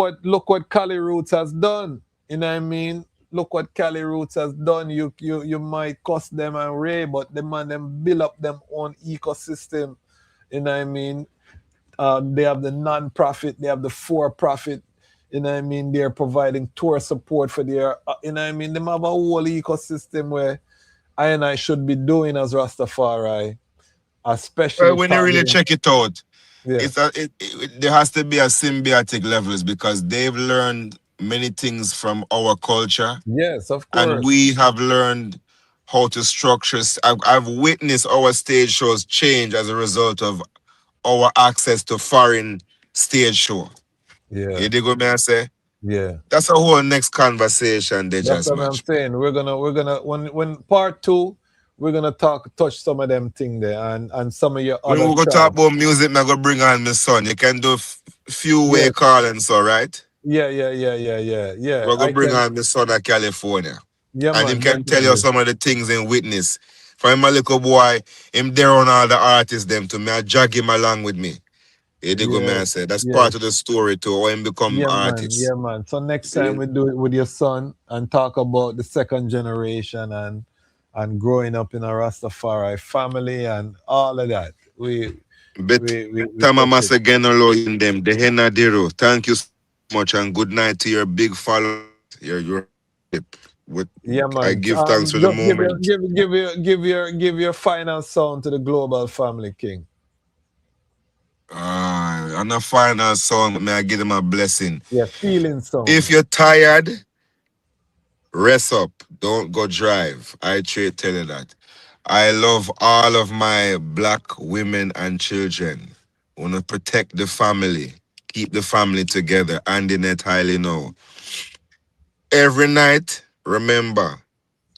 what Cali Roots has done. You know what I mean? Look what Cali Roots has done. You might cost them and Ray, but the man them build up them own ecosystem. You know what I mean? They have the non-profit, they have the for-profit. You know what I mean? They're providing tour support for their. You know what I mean? They have a whole ecosystem where I should be doing as Rastafari, especially When you really check it out, yeah. there has to be a symbiotic levels, because they've learned many things from our culture. Yes, of course. And we have learned how to structure. I've witnessed our stage shows change as a result of our access to foreign stage show. Yeah. You dig what me I say? Yeah. That's a whole next conversation. That's what I'm saying. We're gonna when part 2, we're gonna touch some of them things there and some of your when other we go talk about music, I'm gonna bring on my son. You can do few way calling, so right? Yeah. We're gonna bring on my son at California. Yeah, and man, him can tell you some of the things in witness. For him a little boy, him there on all the artists them to me, I drag him along with me. You dig what me I say? That's part of the story too, how him become artist. Yeah, man. So next time we do it with your son and talk about the second generation and growing up in a Rastafari family and all of that. Tamamas again in them. The henna dero. Thank you so much and good night to your big followers. Your yeah, man. I give thanks for the moment. Give your final song to the global family, King. On a final song, may I give them a blessing. Yeah, feeling song. If you're tired, rest up. Don't go drive. I tell you that. I love all of my black women and children. Want to protect the family. Keep the family together. And in it highly know. Every night, remember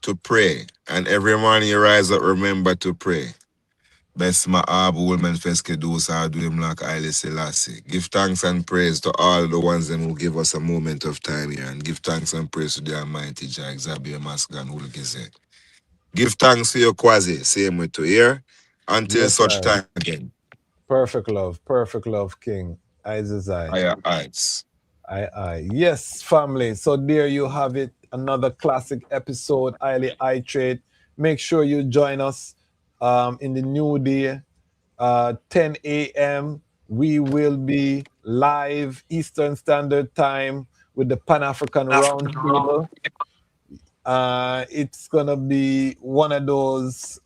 to pray. And every morning you rise up, remember to pray. Best my women feske do so do him like Haile Selassie. Give thanks and praise to all the ones them who give us a moment of time here. And give thanks and praise to the Almighty Jah, Xavier Masgan, who say. Give thanks for your quasi, same way to here. Until such time again. Perfect love, King. Eyes is eye. Eyes. Aye. Yes, family. So there you have it. Another classic episode, Haile I-Traits. Make sure you join us in the new day, 10 a.m. We will be live Eastern Standard Time with the Pan-African Roundtable. It's gonna be one of those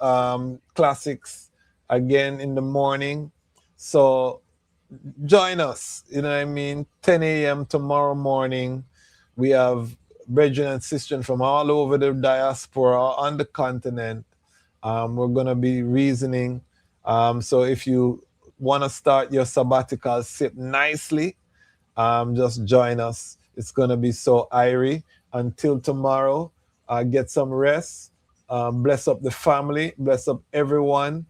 classics again in the morning. So join us, you know what I mean? 10 a.m. tomorrow morning. We have brethren and sisters from all over the diaspora on the continent. We're gonna be reasoning. So if you want to start your sabbatical sip nicely, just join us. It's gonna be so airy. Until tomorrow, get some rest. Bless up the family. Bless up everyone.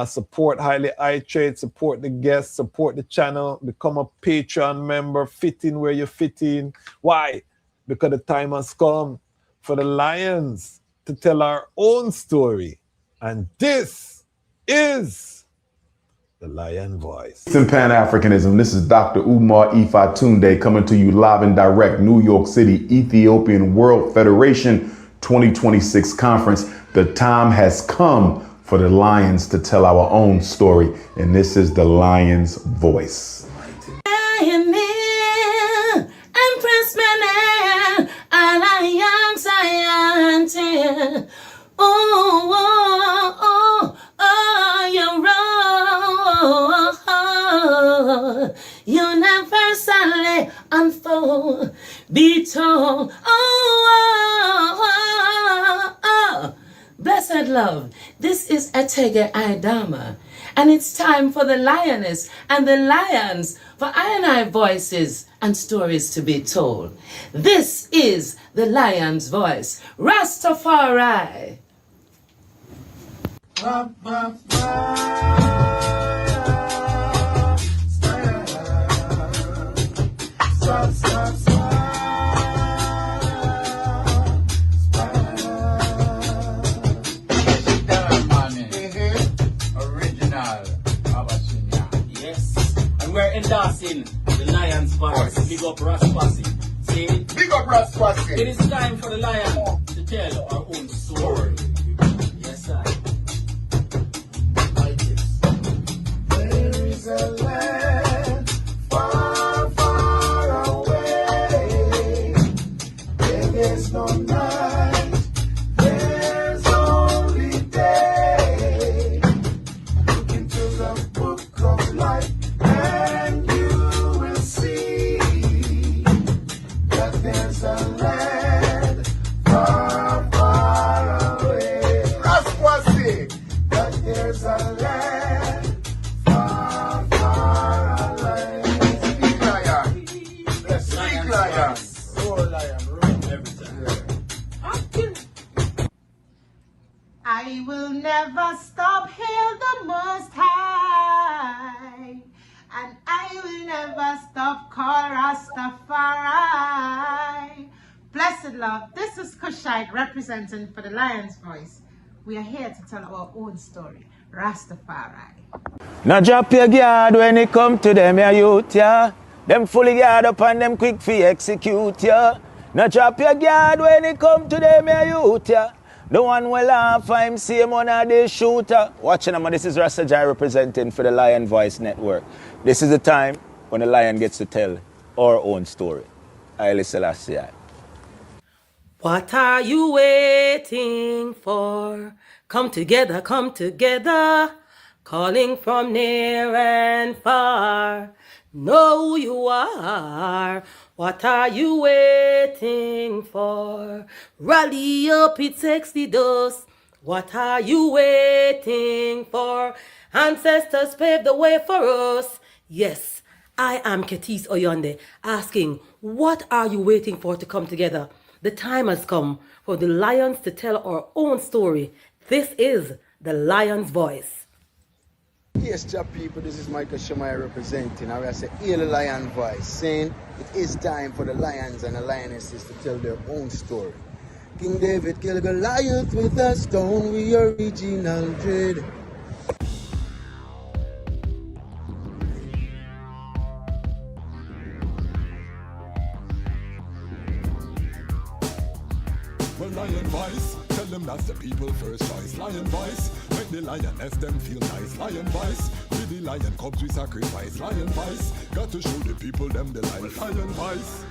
Support Haile I-Traits, support the guests, support the channel, become a Patreon member, fit in where you fit in. Why? Because the time has come for the Lions to tell our own story. And this is the Lion Voice. In Pan-Africanism, this is Dr. Umar Ifa Tunde coming to you live and direct, New York City, Ethiopian World Federation 2026 conference. The time has come for the Lions to tell our own story, and this is the Lion's voice. Empress man, and I am scientist. Oh, you're universally unfold, be told. Blessed love, this is Etege Idama, and it's time for the lioness and the lions, for I and I voices and stories to be told. This is the lion's voice, Ras Tafari. We're endorsing the Lion's voice. Big up Ras Tafari. See? Big up Ras Tafari. It is time for the lion to tell our own story. Yes, sir. There is a land far, far away. There is no night. There's only day. Look into the book of life, and you will see that there's a land far, far away. Rasquasi, that there's a land far, far away. Speak lion. Yes, speak lion. Roar lion, roar every time. I will never stop, hail the Most High, and I will never stop, call Rastafari. Blessed love, this is Kushite representing for the Lion's Voice. We are here to tell our own story, Rastafari. Now drop your guard when it come to them, ya youth, ya. Them fully guard up and them quick fi execute, ya. Now drop your guard when it come to them, ya youth, ya. The one will laugh, I'm same one of the shooter. Watching them, this is Rasta Jai representing for the Lion Voice Network. This is the time when the lion gets to tell our own story. Haile Selassie. What are you waiting for? Come together, calling from near and far. Know who you are. What are you waiting for? Rally up, it takes the dust. What are you waiting for? Ancestors paved the way for us. Yes, I am Ketis Oyonde, asking, what are you waiting for to come together? The time has come for the lions to tell our own story. This is the Lion's Voice. Yes, people, this is Michael Shemai representing. I say, Haile Lion Voice, saying it is time for the lions and the lionesses to tell their own story. King David killed Goliath with a stone, we original dread. Well, Lion Voice, tell them that's the people first choice. Lion Voice, make the lioness them feel nice. Lion Voice, with the lion cubs we sacrifice. Lion Voice, got to show the people them the light. Lion Voice.